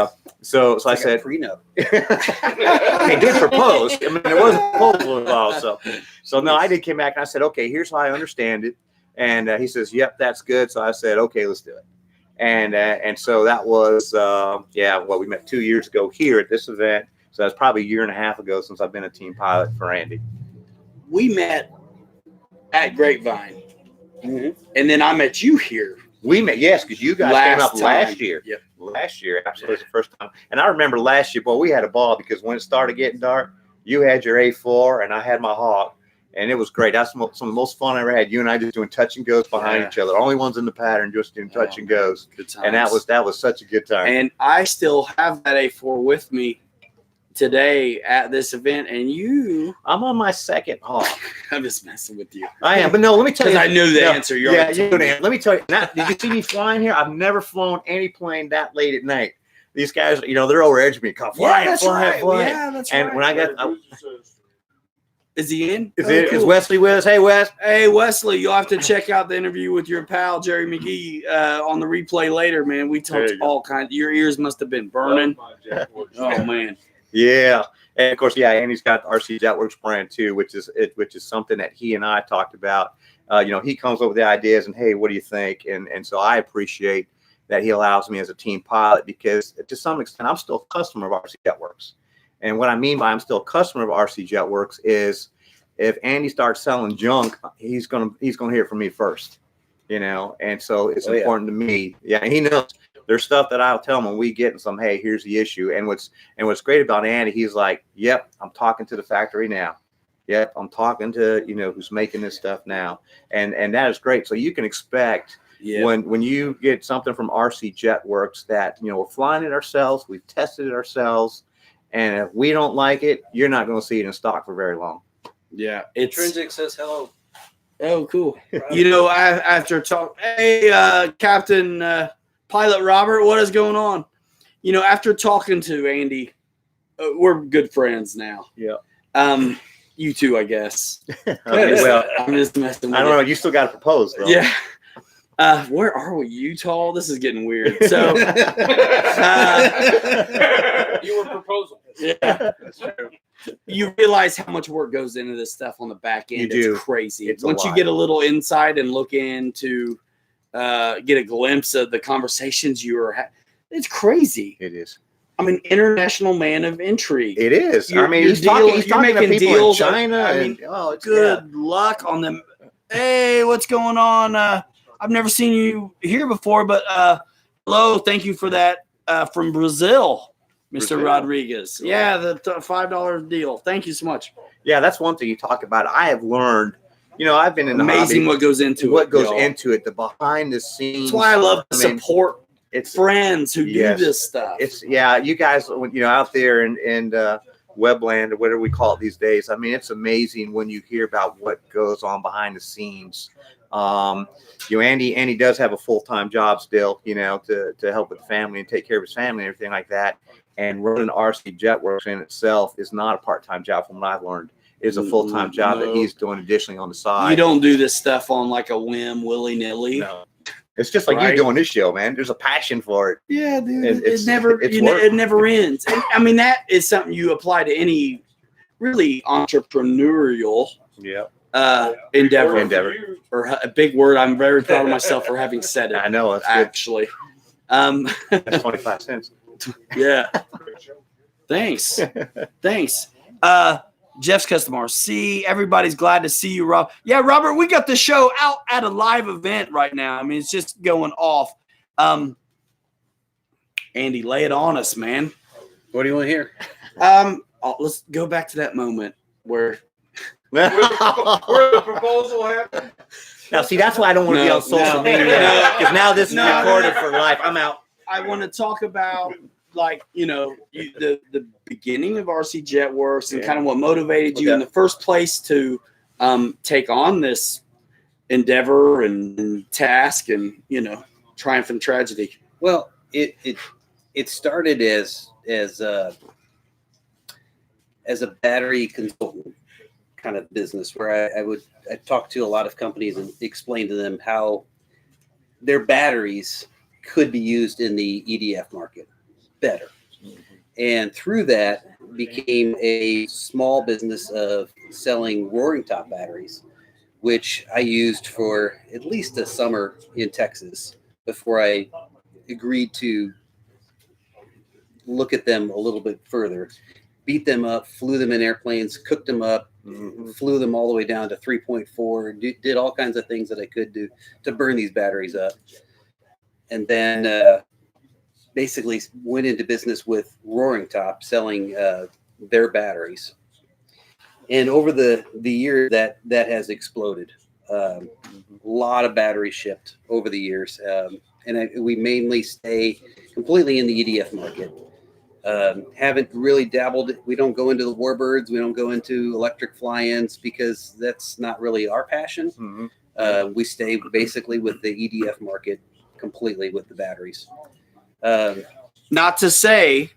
so I said, prenup. He did propose. I mean, there was a proposal involved. So no, I came back and I said, okay, here's how I understand it. And he says, yep, that's good. So I said, okay, let's do it. And so that was, we met 2 years ago here at this event. So that's probably a year and a half ago since I've been a team pilot for Andy. We met at Grapevine, and then I met you here. We met, yes, because you guys came up last year. Yep. Last year, absolutely, the first time. And I remember last year, boy, we had a ball, because when it started getting dark, you had your A4 and I had my Hawk. And it was great. That's some of the most fun I ever had. You and I just doing touch and goes behind each other. Only ones in the pattern, just doing touch and goes. Good times. And that was such a good time. And I still have that A4 with me today at this event. And I'm on my second Hawk. I'm just messing with you. I am, but no, let me tell you. Because I knew the answer. Let me tell you. Now, did you see me flying here? I've never flown any plane that late at night. these guys, they're over edge me. Come fly, that's fly, right. fly. Yeah, that's And right. when I got, Is he in? is Cool. Wesley with us? Hey, Wes. Hey Wesley, you'll have to check out the interview with your pal Jerry McGee on the replay later, man. We There talked you go. all kinds. Your ears must have been burning. Oh man. Yeah, and of course, Andy's got the RC Jetworks brand too, which is something that he and I talked about. He comes up with the ideas, and hey, what do you think? And so I appreciate that he allows me as a team pilot, because to some extent, I'm still a customer of RC Jetworks. And what I mean by I'm still a customer of RC Jetworks is if Andy starts selling junk, he's gonna hear from me first, And so it's important to me. Yeah, and he knows there's stuff that I'll tell him when we get in some. Hey, here's the issue. And what's great about Andy, he's like, yep, I'm talking to the factory now. Yep, I'm talking to who's making this stuff now, and that is great. So you can expect. Yeah. When you get something from RC Jetworks that we're flying it ourselves, we've tested it ourselves, and if we don't like it, you're not going to see it in stock for very long. Yeah. It's Intrinsic says hello. oh cool. After talk, hey Captain Pilot Robert, what is going on? After talking to Andy, we're good friends now. Yeah. You too, I guess. Okay, well, I'm just messing with I don't you. know. You still got to propose, though. Yeah. Where are we? Utah? This is getting weird. So, You were proposal. yeah. You realize how much work goes into this stuff on the back end. You do. It's crazy. It's a Once you lot. get a little insight and look into, get a glimpse of the conversations you were it's crazy. It is. I mean, international man of intrigue. It is. You're- I mean, you're he's talking you're to making people deals. in China. I mean, it's good luck on them. Hey, what's going on? I've never seen you here before, but hello, thank you for that from Brazil, Mr. Brazil. Rodriguez. Yeah, the $5 deal. Thank you so much. Yeah, that's one thing you talk about. I have learned. I've been in the Amazing hobby, what goes into what it. goes y'all. into it, the behind the scenes. That's why I love to support It's friends who Yes. do this stuff. you guys out there in webland or whatever we call it these days. I mean, it's amazing when you hear about what goes on behind the scenes. Andy does have a full-time job still, to help with the family and take care of his family and everything like that. And running RC Jetworks in itself is not a part-time job from what I've learned. It's a full-time job that No. he's doing additionally on the side. You don't do this stuff on like a whim, willy-nilly. No. It's just like Right. you doing this show, man. There's a passion for it. Yeah, dude. It's- It never it's it work. never ends. And I mean, that is something you apply to any really entrepreneurial Yeah. endeavor. Or a big word. I'm very proud of myself for having said it. I know. That's good. Actually. That's 25 cents. Yeah. Thanks. Thanks. Jeff's Customer. See, everybody's glad to see you, Rob. Yeah, Robert, we got the show out at a live event right now. I mean, it's just going off. Andy, lay it on us, man. What do you want to hear? Let's go back to that moment where Where the proposal happened? Now, see, that's why I don't want to be No, on social no, media, no. because now this is No. recorded for life. I'm out. I want to talk about, like, the beginning of RC Jetworks and Yeah. kind of what motivated you Okay. in the first place to take on this endeavor and task and, triumph and tragedy. Well, it started as a battery consultant kind of business where I talk to a lot of companies and explain to them how their batteries could be used in the EDF market better. And through that became a small business of selling Roaring Top batteries, which I used for at least a summer in Texas before I agreed to look at them a little bit further, beat them up, flew them in airplanes, cooked them up, flew them all the way down to 3.4, did all kinds of things that I could do to burn these batteries up. And then basically went into business with Roaring Top, selling their batteries. And over the year, that has exploded. A lot of batteries shipped over the years. We mainly stay completely in the EDF market. Haven't really dabbled. We don't go into the warbirds. We don't go into electric fly-ins because that's not really our passion. Mhm. We stay basically with the EDF market completely with the batteries. Not to say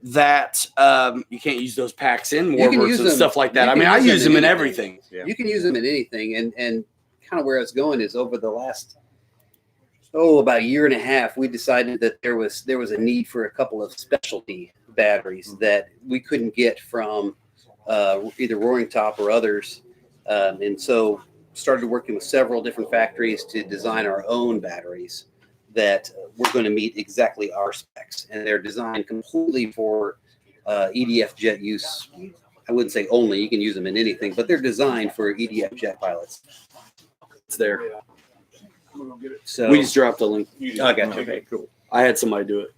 that you can't use those packs in You can Warbirds use and them- stuff like that. you I can mean, I use them use in them in anything. everything. Yeah. You can use them in anything, and kind of where it's going is over the last about a year and a half, we decided that there was a need for a couple of specialty batteries that we couldn't get from either Roaring Top or others, and so started working with several different factories to design our own batteries that were going to meet exactly our specs, and they're designed completely for EDF jet use. I wouldn't say only, you can use them in anything, but they're designed for EDF jet pilots. It's there. So We just dropped a link. I got you. Okay, cool. I had somebody do it.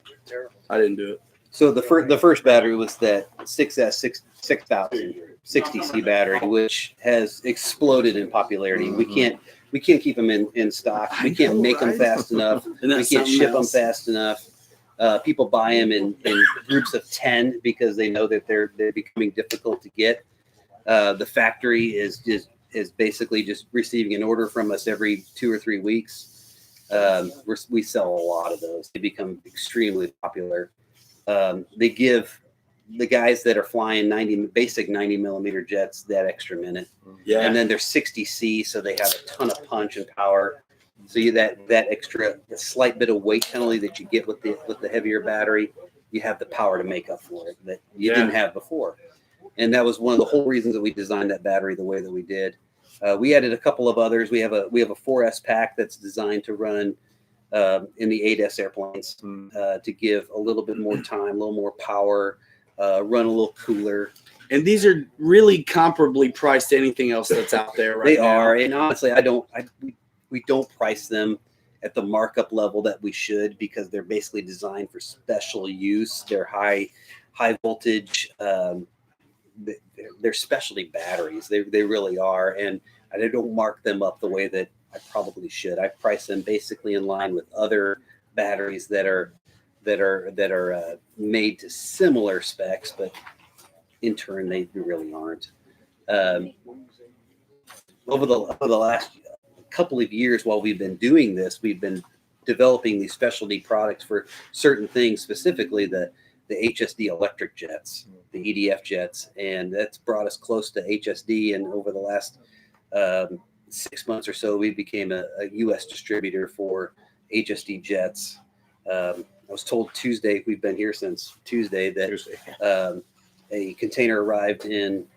I didn't do it. So the first battery was that 6S 6000 60C battery, which has exploded in popularity. We can't keep them in stock. We can't make them fast enough. And We that's can't something ship them else. fast enough. People buy them in groups of 10 because they know that they're becoming difficult to get. The factory is basically just receiving an order from us every 2 or 3 weeks. We sell a lot of those. They become extremely popular. They give the guys that are flying basic 90 millimeter jets that extra minute. Yeah. And then they're 60C, so they have a ton of punch and power. So that extra, the slight bit of weight penalty that you get with the heavier battery, you have the power to make up for it that you didn't have before. And that was one of the whole reasons that we designed that battery the way that we did. We added a couple of others. We have a 4S pack that's designed to run in the 8S airplanes to give a little bit more time, a little more power, run a little cooler. And these are really comparably priced to anything else that's out there right They now. are, and honestly, we don't price them at the markup level that we should because they're basically designed for special use. They're high voltage. They're specialty batteries. They really are, and I don't mark them up the way that I probably should. I price them basically in line with other batteries that are made to similar specs, but in turn they really aren't. Over the last couple of years, while we've been doing this, we've been developing these specialty products for certain things, specifically the HSD electric jets, the EDF jets, and that's brought us close to HSD. And over the last 6 months or so, we became a U.S. distributor for HSD jets. I was told Tuesday, we've been here since Tuesday, that a container arrived in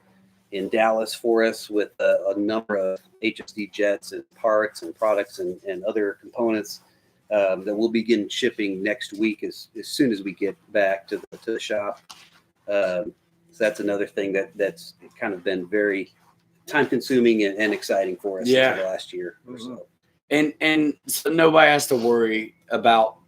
Dallas for us with a number of HSD jets and parts and products and other components that we'll begin shipping next week as soon as we get back to the shop. So that's another thing that's kind of been very time consuming and exciting for us over the last year or so. And so nobody has to worry about,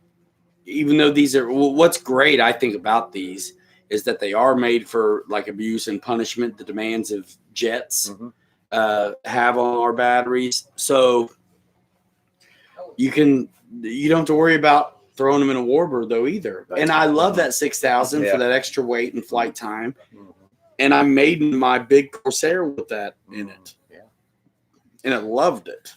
even though these are, what's great, I think, about these is that they are made for like abuse and punishment, the demands of jets have on our batteries. So you don't have to worry about throwing them in a warbird though either. And I love that 6000 for that extra weight and flight time. And I made my big Corsair with that in it. And I loved it.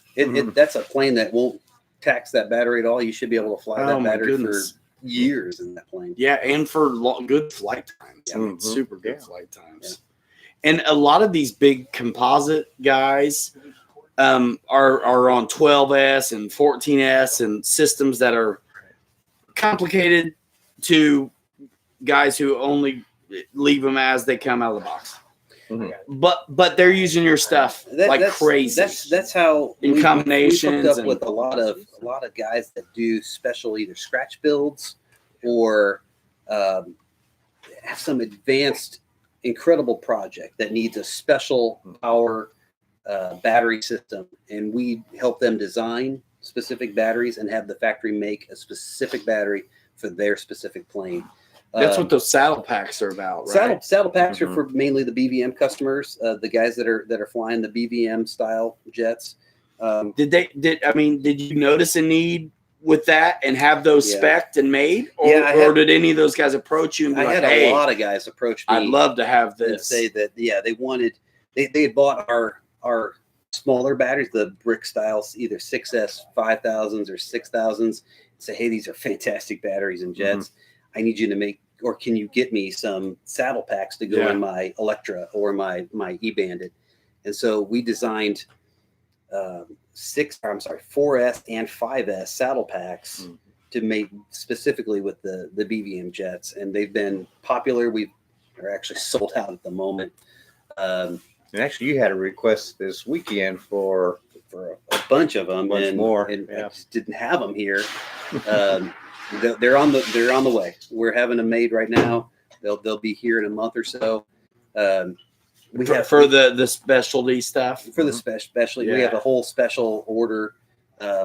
That's a plane that won't tax that battery at all. You should be able to fly that my battery goodness. for years in that plane. Yeah, and for good flight times. I mean, Mhm. super good flight times. And a lot of these big composite guys are on 12S and 14S and systems that are complicated to guys who only leave them as they come out of the box. But they're using your stuff that's crazy. That's how In combinations we hooked up and- with a lot of guys that do special either scratch builds or have some advanced, incredible project that needs a special power battery system, and we help them design specific batteries and have the factory make a specific battery for their specific plane. That's what those saddle packs are about, right? Saddle packs are for mainly the BVM customers, the guys that are flying the BVM style jets. Did you notice a need with that and have those spec'd and made? Or, Yeah, or did any of those guys approach you and be I like, had hey, a lot of guys approach me. I'd love to have and this. say that they wanted they had bought our smaller batteries, the brick styles, either 6S 5000s or 6000s. Say, hey, these are fantastic batteries and jets. I need you to make, or can you get me some saddle packs to go Yeah. in my Electra or my E-Bandit? And so we designed 4S and 5S saddle packs to make specifically with the BVM jets, and they've been popular. We are actually sold out at the moment. And actually, you had a request this weekend for For a bunch of them, Bunch and more, and I yeah. just didn't have them here. They're on the way. We're having them made right now. They'll be here in a month or so. We have for the specialty stuff. for the specially. We have a whole special order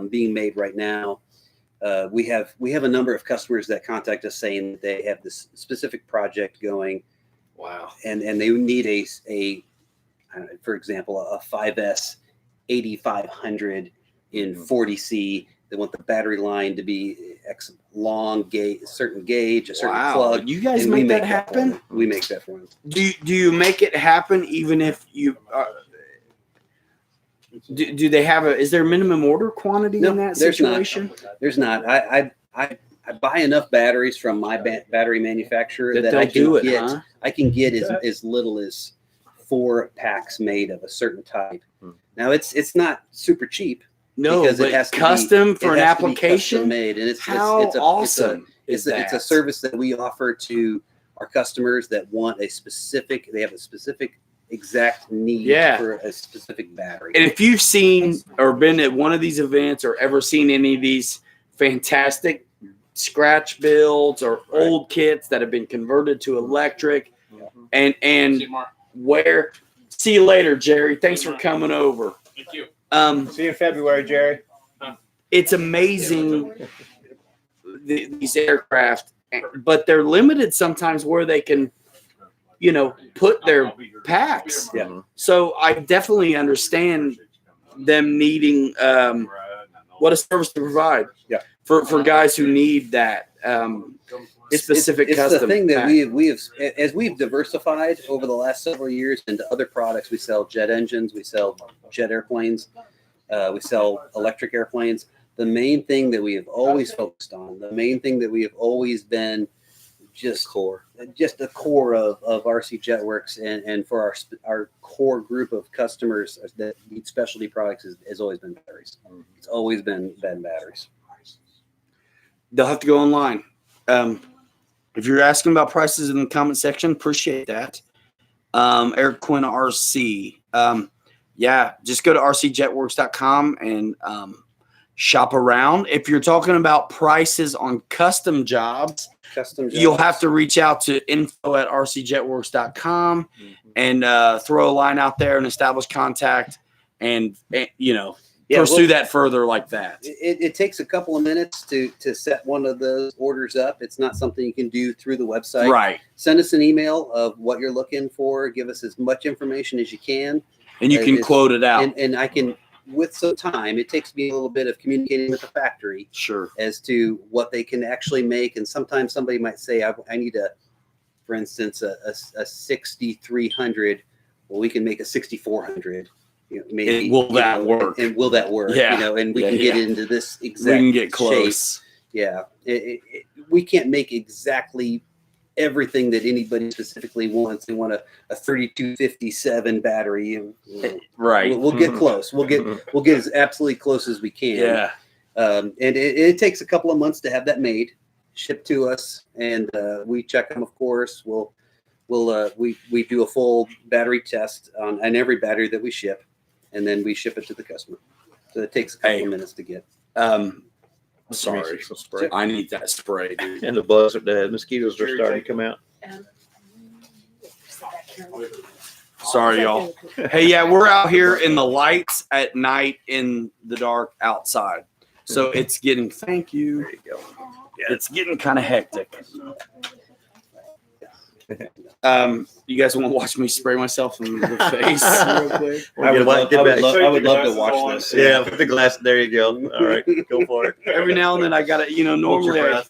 being made right now. We have a number of customers that contact us saying that they have this specific project going, Wow. and they need a for example, a 5S 8500 in 40C. They want the battery line to be long gauge, a certain gauge, a certain Wow. plug. You guys and we make that for happen? them. We make that for them. Do you make it happen even if you do they have is there a minimum order quantity No, in that there's not. situation? There's not. I buy enough batteries from my battery manufacturer that they'll I can do it, get. huh? I can get as little as 4 packs made of a certain type. Now it's not super cheap. No, because but it has to be- custom for it an has to be custom application. made, and How awesome it's is a, it's a that? service that we offer to our customers that want they have a specific exact need Yeah. for a specific battery. And if you've seen or been at one of these events or ever seen any of these fantastic scratch builds or old kits that have been converted to electric, and See you tomorrow. where, see you later, Jerry. Thanks for coming over. Thank you. See you in February, Jerry. It's amazing these aircraft, but they're limited sometimes where they can, put their packs. Yeah. So I definitely understand them needing what a service to provide. Yeah. For guys who need that specific it's custom. the thing that pack. we have as we've diversified over the last several years into other products. We sell jet engines, we sell jet airplanes, we sell electric airplanes. The main thing that we have always focused on, the main thing that we have always been just the core of RC Jetworks and for our core group of customers that need specialty products has always been batteries. It's always been batteries. They'll have to go online. If you're asking about prices in the comment section, appreciate that. Eric Quinn RC. Just go to rcjetworks.com and shop around. If you're talking about prices on custom jobs, you'll have to reach out to info@rcjetworks.com and throw a line out there and establish contact and pursue that further like that. It takes a couple of minutes to set one of those orders up. It's not something you can do through the website. Right. Send us an email of what you're looking for. Give us as much information as you can. And you can quote it out. And I can, with some time, it takes me a little bit of communicating with the factory Sure. as to what they can actually make. And sometimes somebody might say, I need for instance, a 6300. Well, we can make a 6400. Maybe Will that work? And will that work? Yeah. And we can get into this We exact can get shape. close. Yeah. We can't make exactly everything that anybody specifically wants. They want a 3257 battery. Right. We'll get close. We'll get as absolutely close as we can. Yeah. And it takes a couple of months to have that made, shipped to us, and we check them. Of course, we do a full battery test on every battery that we ship, and then we ship it to the customer. So it takes a couple of minutes to get. Sorry. Some spray. I need that spray, dude. And the mosquitoes are starting to come out. Sorry, y'all. Hey, yeah, we're out here in the lights at night in the dark outside. So it's getting, thank you. There you go. Yeah, it's getting kind of hectic. You guys want to watch me spray myself in the face real quick? I would love to watch this. Yeah, put the glass. There you go. All right, go for it. Every now and then I gotta, Hold your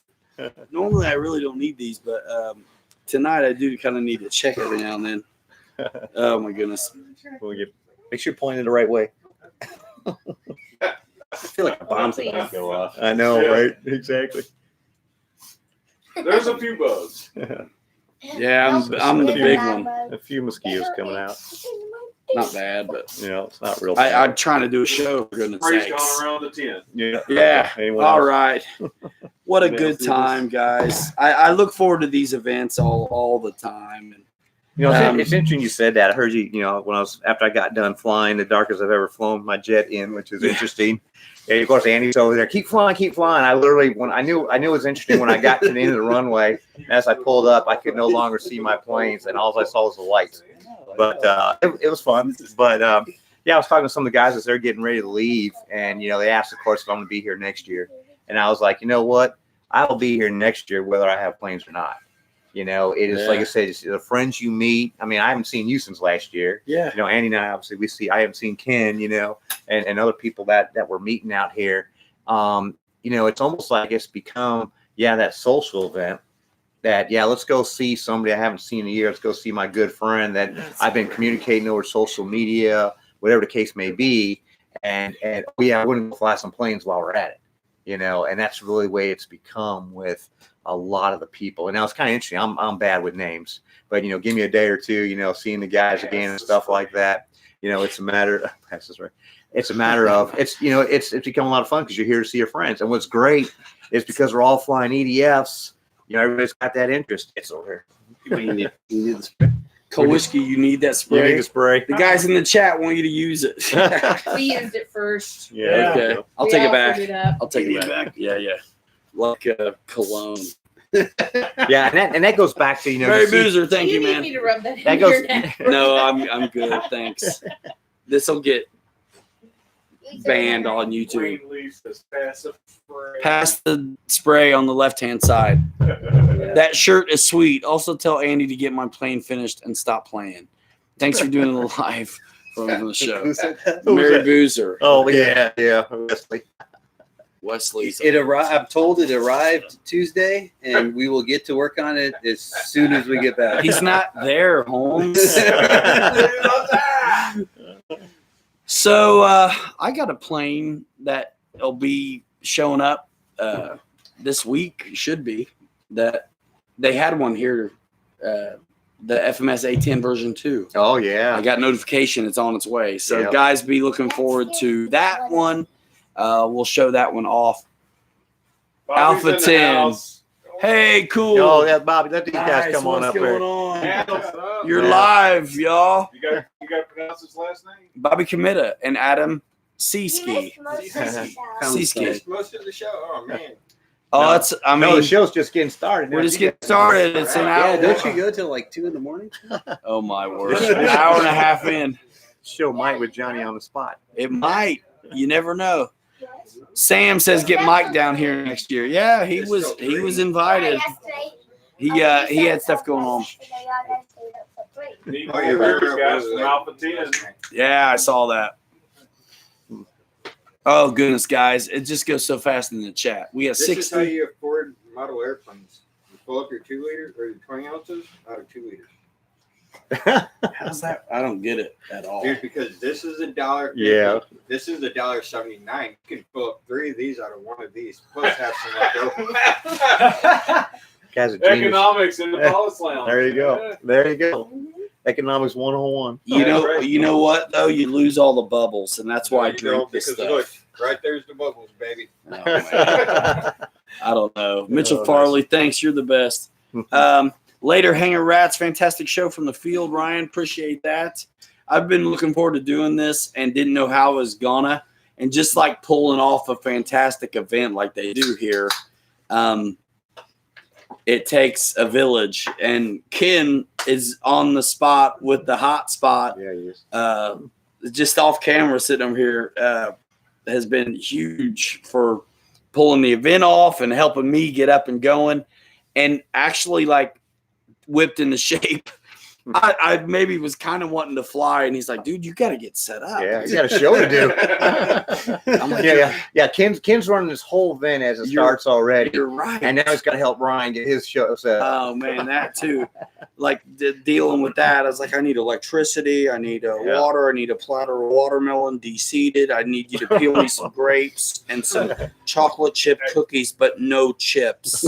normally I really don't need these, but tonight I do kind of need to check every now and then. Oh my goodness. Make sure you're pointing the right way. I feel like a bomb's about to go off. I know, right? Exactly. There's a few bugs. Yeah, I'm the big one. A few mosquitoes coming out. Not bad, but You know, it's not real. I'm trying to do a show for goodness Spray's sakes. gone around the tent. Yeah. Yeah. Anyone All else? right. What a Yeah, good see time, guys. I look forward to these events all the time. And You know, it's, Um, it's interesting you said that. I heard you, you know, when I was, after I got done flying, the darkest I've ever flown my jet in, which is interesting. And of course, Andy's over there, keep flying, keep flying. I literally, when I knew it was interesting when I got to the end of the runway, as I pulled up, I could no longer see my planes, and all I saw was the lights. But it was fun. But yeah, I was talking to some of the guys as they're getting ready to leave, and you know, they asked, of course, if I'm going to be here next year, and I was like, you know what, I will be here next year whether I have planes or not. You know, it is like I said, it's the friends you meet. I mean, I haven't seen you since last year. yeah, You know, Andy and I obviously I haven't seen Ken, you know, and other people that we're meeting out here. You know, it's almost like it's become, that social event that, let's go see somebody I haven't seen in a year. Let's go see my good friend that I've been communicating over social media, whatever the case may be. And we're going to fly some planes while we're at it, you know, and that's really the way it's become with a lot of the people. And now it's kind of interesting. I'm bad with names, but you know, give me a day or two, you know, seeing the guys again and stuff like that. You know, it's a matter. It's a matter of it's become a lot of fun because you're here to see your friends. And what's great is because we're all flying EDFs. You know, everybody's got that interest. It's over here. you need the spray. Kowalski, you need that You spray. need a spray. The guys in the chat want you to use it. We used it first. Yeah. Okay, I'll We take it all back. put up. I'll take it back. Yeah. Like cologne. Yeah, and that goes back to, you know, Barry you see- Boozer, thank you, need man. me to rub that, That in goes- your neck. No, I'm good. Thanks. This will get banned on YouTube. Green leaf says passive spray. Pass the spray on the left-hand side. That shirt is sweet. Also tell Andy to get my plane finished and stop playing. Thanks for doing the live from the show. Who said that? Who was Mary that? Boozer. Oh yeah. Wesley. Wesley's. It arrived. I'm told it arrived Tuesday, and we will get to work on it as soon as we get back. He's not there, Holmes. So I got a plane that will be showing up this week. Should be that they had one here, the FMS A10 version 2. Oh I yeah. got notification it's on its way. So Yep. guys, be looking forward to that one. We'll show that one off. Bobby's Alpha in the 10. house. Hey, cool. Oh yeah, Bobby. Let these guys come on what's up going here. on? Yeah, what's up? You're Yeah. live, y'all. You got to pronounce his last name. Bobby Committa and Adam Seaski. Come Seaski. Most of the show. Oh man. Oh, No. that's. I No, mean, the show's just getting started. we're just getting started. It's an Yeah, hour. don't you go till like 2 a.m? Oh my word! An hour and a half in. Show Mike with Johnny on the spot. It might. You never know. Sam says get Mike down here next year. Yeah, he was invited. He had stuff going on. Need Oh, yeah, more very guys well. from Alpha 10. Yeah, I saw that. Oh goodness, guys! It just goes so fast in the chat. We have This is how 60. you afford model airplanes. You fill up your 2 liter or your 20 ounces out of 2 liters. How's that? I don't get it at all. Dude, because this is $1.50. Yeah. This is $1.79. You can fill up 3 of these out of 1 of these. Plus have some left over. Guys are genius. Economics in the Palace Lounge. There you go. There you go. Economics 101. You know what though? You lose all the bubbles, and that's why I You drink don't, this because stuff. look, right there's the bubbles, baby. Oh, man. I don't know. Mitchell Oh, Farley, thanks. You're the best. Later, Hanger Rats, fantastic show from the field, Ryan. Appreciate that. I've been looking forward to doing this and didn't know how it was gonna. And just like pulling off a fantastic event like they do here, it takes a village. And Ken is on the spot with the hot spot. Yeah, he is. Just off camera sitting over here has been huge for pulling the event off and helping me get up and going, and actually like whipped into shape I maybe was kind of wanting to fly, and he's like, "Dude, you got to get set up." Yeah, he's got a show to do. I'm like, yeah. Ken's running this whole event as it You're- starts already, You're right. and now he's got to help Ryan get his show set. Oh man, that too. Like dealing with that, I was like, I need electricity, I need Yeah. water, I need a platter of watermelon de-seeded, I need you to peel me some grapes and some chocolate chip cookies, but no chips.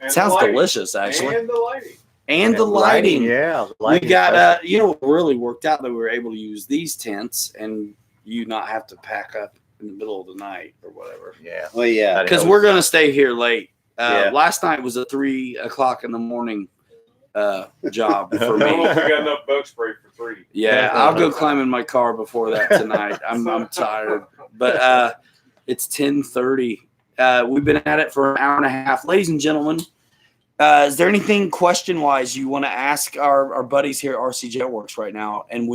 And Sounds the lighting. delicious, actually. And the lighting. And the lighting. Yeah, the We lighting. got what really worked out that we were able to use these tents and you not have to pack up in the middle of the night or whatever. Yeah, Well, yeah. Because we're gonna stay here late. Yeah. Last night was a 3 o'clock in the morning job for I don't know me. if we got enough bug spray for 3. Yeah, I'll go climb in my car before that tonight. I'm tired, but it's 10:30. We've been at it for an hour and a half, ladies and gentlemen. Is there anything question wise you want to ask our buddies here at RC Jetworks right now? And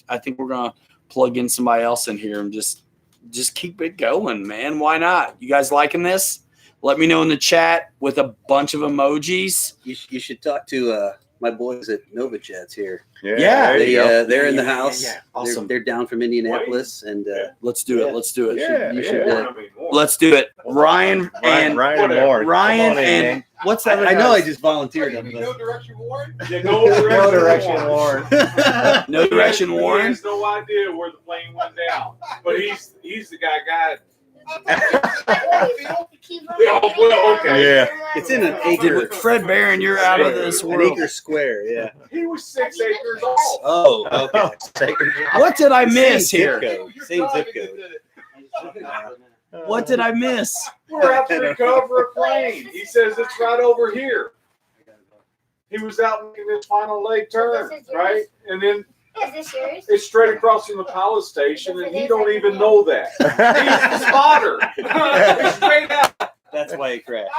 I think we're gonna plug in somebody else in here and just keep it going, man. Why not? You guys liking this? Let me know in the chat with a bunch of emojis. You should talk to my boys at Nova Jets here. Yeah. there you go. They're in the Yeah, house. yeah. Awesome. They're down from Indianapolis, and Let's do it. Let's do it. Yeah, you should. Let's do it. Ryan and Ryan and Warren. Ryan Come on in, and man. what's that? I know I just volunteered. No direction, Warren? Yeah, no No direction, Warren. No direction, He Warren. has no idea where the plane went down, but he's the guy. Yeah, well, okay. Yeah. It's in an acre. Fred Barron, you're out of this An world. acre square. Yeah. He was 6 acres old. Oh, okay. What did I miss Same here? zip code. Same zip code. What did I miss? We're out to recover a plane. He says it's right over here. He was out making his final leg turn, right? And then Is this yours? it's straight across from the pilot station, and he don't even know that. He's the spotter. It's straight out. That's why he crashed.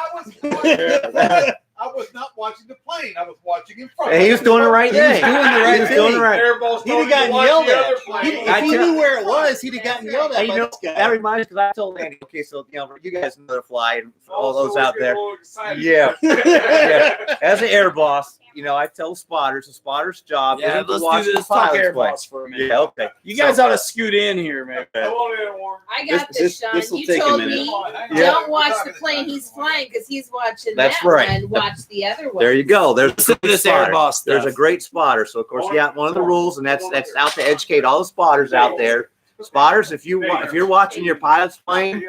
I was not watching the plane. I was watching in front. Hey, he was doing the right He was thing. doing the right He was doing thing. the right. Airballs He'd told have him to gotten watch yelled the at. other plane. If he knew where it was, he'd have gotten yelled at Hey, by you know, this guy. that reminds me, because I told Andy, okay, so, you guys know to fly and all Also, those we're out getting there. a little excited. Yeah. Yeah. As an air boss, I tell spotters, the spotter's job Yeah, isn't to let's watch do the this. Talk pilot's air play. boss for a minute. Yeah, okay. You guys ought to scoot in here, man. Come on in, Warren. I got This- this, this- Sean. this'll You take a told minute. me Yeah. don't watch the plane he's flying because he's watching That's that right. one. Watch the other one. There you go. There's Listen to this air boss There's stuff. a great spotter. So of course, one of the rules, and that's out to educate all the spotters out there. Spotters, if you're watching your pilot's plane,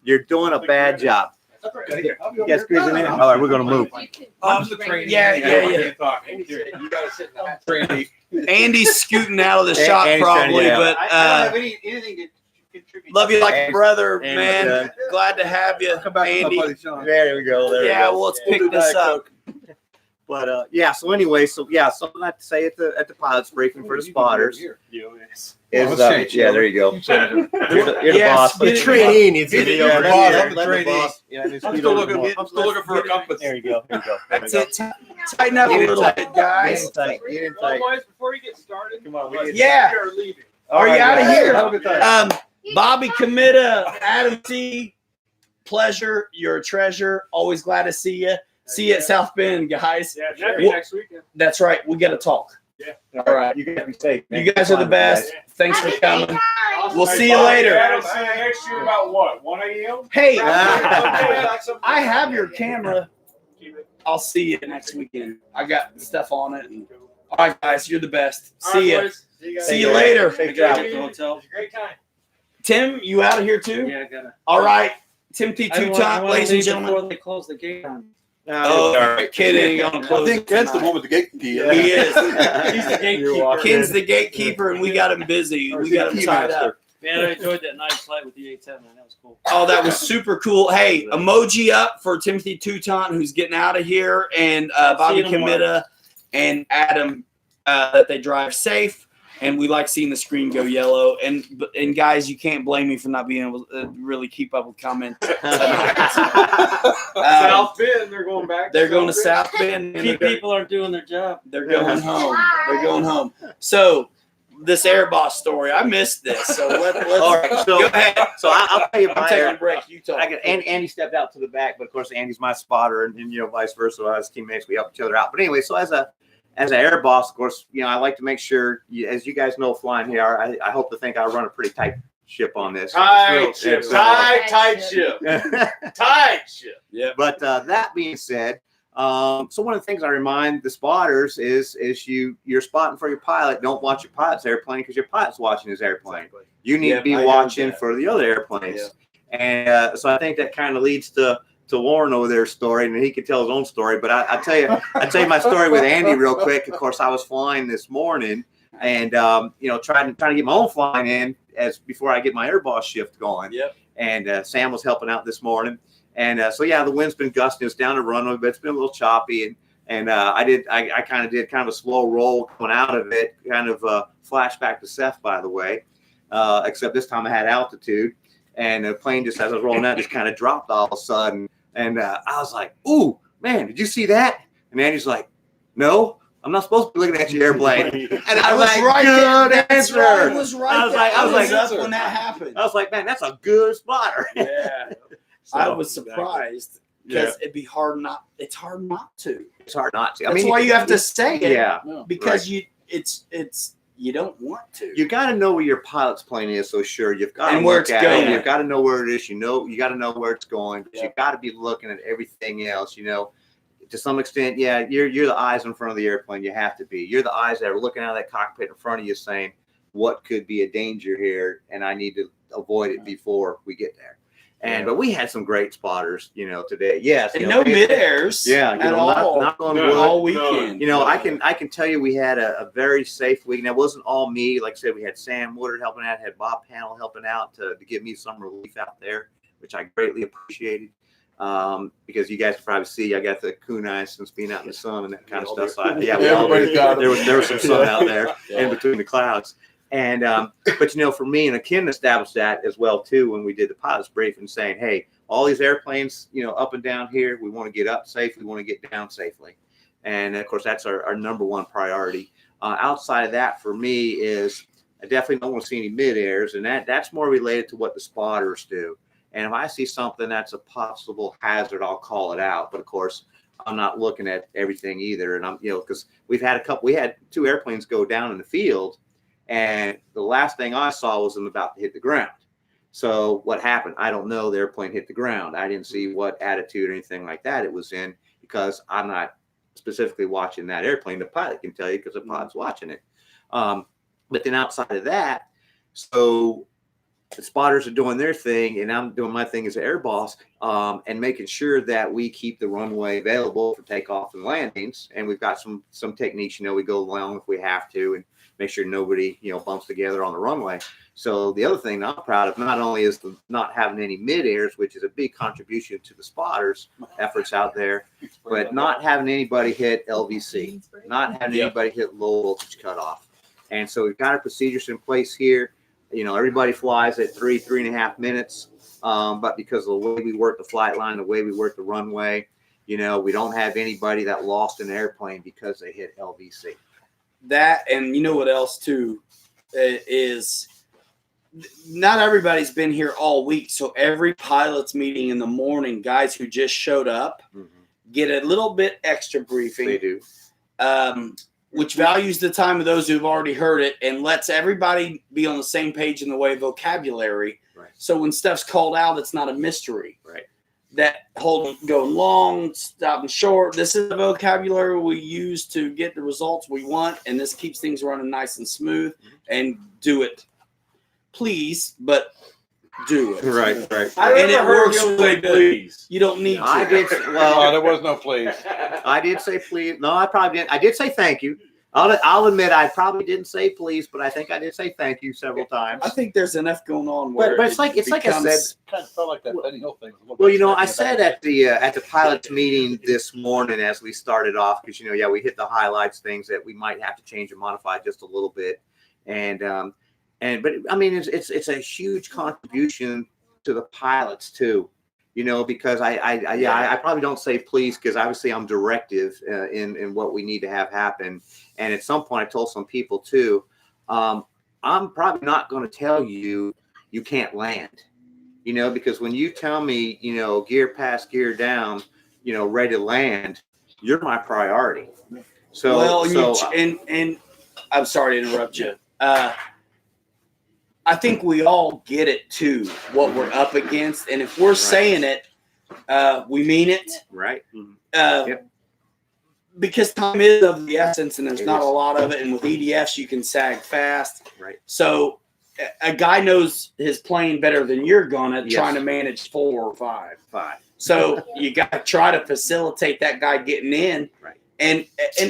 you're doing a bad job. Yes, cruising in. All right, we're gonna move. You can- I'm the trainee. Yeah. You gotta sit in that trainee. Andy's scooting out of the And- shot Andy's trying to probably, get out. but I don't have anything to contribute. love you like a Andy's- brother, Andy's man. done. Glad to have you, Andy. There we go. There we Yeah, go. well, let's pick this up. But yeah. So anyway, something I have to say at the pilot's briefing for the spotters is yeah. There you go. You're the Yes, boss. get it. trainee needs Yeah, to be yeah, over yeah, here. let the Trainee. boss- yeah, I'm still looking for a compass. There you go. There you go. That's it. Tighten up a little bit, guys. Get in tight. Well, boys, before you get started, Come on, we need- Yeah. we are leaving. Are you out of here? Have a good time. Bobby Committa, Adam C. Pleasure. You're a treasure. Always glad to see you. See you at South Bend, guys. Yeah, that'd be next weekend. That's right. We got to talk. All right. You guys be safe. man. You guys are the best. Thanks for coming. We'll see you Hey, later. Adam, see you next year about what? 1 a.m. Hey, I I have your camera. I'll see you next weekend. I got stuff on it. And, all right, guys. You're the best. See ya. See you later. Safe travel. Great time. Tim, you out of here too? Yeah, I gotta. All right. Timothy I don't Two want- I Top, wanna ladies and leave gentlemen. before they close the gate on. Oh, all right. Kid ain't gonna I close think it Ken's the tonight. one with the gate key. He is. He's the gatekeeper. Ken's the gatekeeper, and we got him busy. We got him tied up. Man, I enjoyed that night flight with the A-10, man. That was cool. Oh, that was super cool. Hey, emoji up for Timothy Touton, who's getting out of here, and Bobby See you tomorrow. Committa and Adam, that they drive safe. And we like seeing the screen go yellow. And guys, you can't blame me for not being able to really keep up with comments. South Bend, they're going back. They're going to South Bend. And Key people aren't doing their job. they're going home. They're going home. So this Air Boss story, I missed this. So let's All right, so- go ahead. So I'll tell you I'm my taking a break. You talk. I got Andy stepped out to the back, but of course Andy's my spotter, and vice versa. As teammates, we help each other out. But anyway, so as as an air boss, of course, I like to make sure, as you guys know, flying here, I hope to think I run a pretty tight ship on this. Tight ship. Tight ship. Tight ship. Yeah. But that being said, so one of the things I remind the spotters is you're spotting for your pilot. Don't watch your pilot's airplane because your pilot's watching his airplane. Exactly. You need to be I heard watching that. for the other airplanes. And so I think that kind of leads to Warren over their story, and he could tell his own story. But I tell you my story with Andy real quick. Of course, I was flying this morning, and trying to get my own flying in before I get my air boss shift going. Yep. And Sam was helping out this morning, and so the wind's been gusting. It's down the runway, but it's been a little choppy, and I kind of did a slow roll coming out of it, kind of flashback to Seth, by the way, except this time I had altitude, and the plane just as I was rolling out just kind of dropped all of a sudden. And I was like, "Ooh, man, did you see that?" And Andy's like, "No, I'm not supposed to be looking at your airplane." And I was like, right "Good there. That's answer." right. I was right. I was like, up when that happened. I was like, "Man, that's a good spotter." Yeah. So, I was surprised because it'd be hard not. It's hard not to. It's hard not to. That's why you have to say it. Yeah, Because you don't want to. you got to know where your pilot's plane is. So sure, you've got And to where look it's at going. it. You've got to know where it is. You got to know where it's going. But Yeah. you got to be looking at everything else. To some extent, you're the eyes in front of the airplane. You have to be. You're the eyes that are looking out of that cockpit in front of you, saying, "What could be a danger here?" And I need to avoid it before we get there. But we had some great spotters, today. Yes, And no mid-airs. Yeah, at all. Not on No. wood. all weekend. I can tell you we had a very safe week. And it wasn't all me. Like I said, we had Sam Woodard helping out, had Bob Panel helping out to give me some relief out there, which I greatly appreciated. Because you guys can probably see I got the kunai since being out in the sun and that kind of stuff. So we all Everybody's got there was some sun out there in between the clouds. And but for me, and Ken established that as well too when we did the pilots briefing, saying, "Hey, all these airplanes, up and down here, we want to get up safely, we want to get down safely," and of course that's our number one priority. Outside of that, for me, is I definitely don't want to see any mid-airs, and that's more related to what the spotters do. And if I see something that's a possible hazard, I'll call it out. But of course, I'm not looking at everything either, and I'm because we had 2 airplanes go down in the field. And the last thing I saw was them about to hit the ground. So what happened? I don't know. The airplane hit the ground. I didn't see what attitude or anything like that it was in because I'm not specifically watching that airplane. The pilot can tell you because the pilot's watching it. But then outside of that, so the spotters are doing their thing and I'm doing my thing as an air boss and making sure that we keep the runway available for takeoff and landings. And we've got some techniques, we go along if we have to and make sure nobody, bumps together on the runway. So the other thing I'm proud of not only is not having any mid-airs, which is a big contribution to the spotters efforts out there, but not having anybody hit LVC, not having anybody hit low voltage cutoff. And so we've got our procedures in place here. Everybody flies at 3.5 minutes. But because of the way we work the flight line, the way we work the runway, we don't have anybody that lost an airplane because they hit LVC. That, and you know what else too is not everybody's been here all week. So every pilot's meeting in the morning, guys who just showed up get a little bit extra briefing. They do. Which values the time of those who've already heard it and lets everybody be on the same page in the way of vocabulary. Right. So when stuff's called out, it's not a mystery. Right. That going long, stopping short. This is the vocabulary we use to get the results we want, and this keeps things running nice and smooth. And do it, please, but do it. Right. And it works really good. Please. You don't need to. I did. Oh, Well, there was no please. I did say please. No, I probably didn't. I did say thank you. I'll admit I probably didn't say please, but I think I did say thank you several times. I think there's enough going on where But it's like I said. Kind of felt like that Benny Hill thing. Well, I said at the pilots meeting this morning as we started off, because we hit the highlights, things that we might have to change and modify just a little bit, but I mean it's a huge contribution to the pilots too, because I probably don't say please because obviously I'm directive in what we need to have happen, and at some point I told some people too, I'm probably not going to tell you can't land. Because when you tell me, gear pass, gear down, ready to land, you're my priority. So, well, so and I'm sorry to interrupt you. I think we all get it too, what we're up against, and if we're saying it, we mean it. right. Because time is of the essence, and there's It not is. a lot of it. And with EDFs, you can sag fast. Right. So a guy knows his plane better than you're gonna Yes. trying to manage 4 or 5. 5. So you got to try to facilitate that guy getting in. Right. And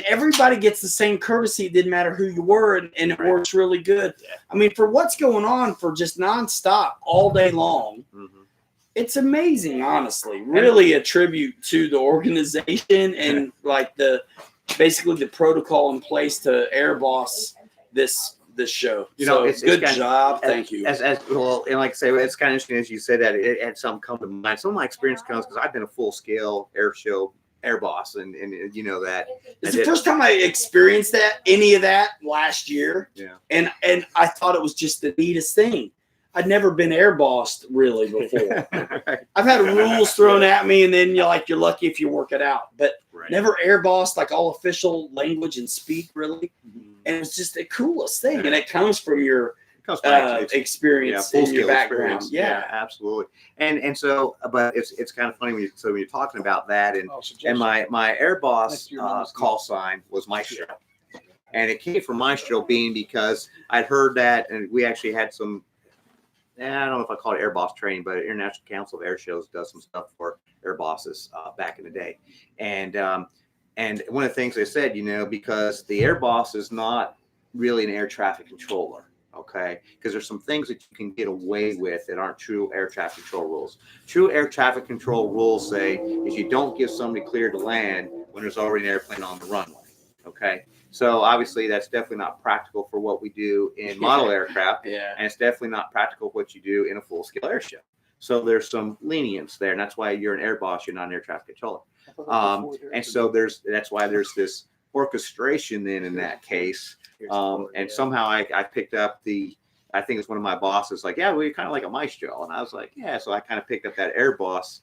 everybody gets the same courtesy. It didn't matter who you were, and it Right. works really good. Yeah. I mean, for what's going on for just nonstop all day long, it's amazing, honestly. Really a tribute to the organization and like basically the protocol in place to Air Boss this show. You know, So, it's good kind of- job. Thank you. As well, and like I say, it's kind of interesting as you said that it had some come to mind. Some of my experience comes because I've been a full scale air show air boss, and you know that. It's the first time I experienced any of that last year. Yeah. And I thought it was just the neatest thing. I'd never been air bossed really before. I've had rules thrown at me, and then you're lucky if you work it out. But Right. never air bossed like all official language and speak really. And it's just the coolest thing, and it comes from your Comes back to experience full in your scale background. experience. Yeah. absolutely. And so, but it's kind of funny when you're talking about that, and my air boss call sign was Maestro, and it came from Maestro being because I'd heard that, and we actually had some. I don't know if I call it air boss training, but International Council of Air Shows does some stuff for air bosses back in the day, and one of the things they said, because the air boss is not really an air traffic controller. Okay, because there's some things that you can get away with that aren't true air traffic control rules. True air traffic control rules say is you don't give somebody clear to land when there's already an airplane on the runway. Okay, so obviously that's definitely not practical for what we do in model aircraft, Yeah. and it's definitely not practical for what you do in a full-scale air show. So there's some lenience there, and that's why you're an air boss, you're not an air traffic controller. And so that's why there's this orchestration then in that case. And somehow I picked up I think it's one of my bosses like, yeah, we're kind of like a Maestro. And I was like, yeah. So I kind of picked up that air boss,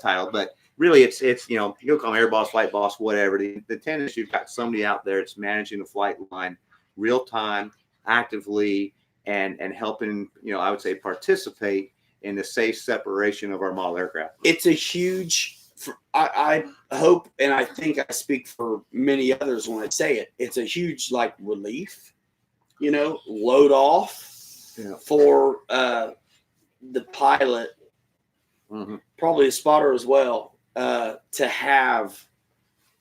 title, but really it's, you'll call them air boss, flight boss, whatever. The intent is you've got somebody out there that's managing the flight line real time, actively, and helping, I would say participate in the safe separation of our model aircraft. It's a huge, I hope, and I think I speak for many others when I say it, it's a huge relief, load off for the pilot, probably a spotter as well, to have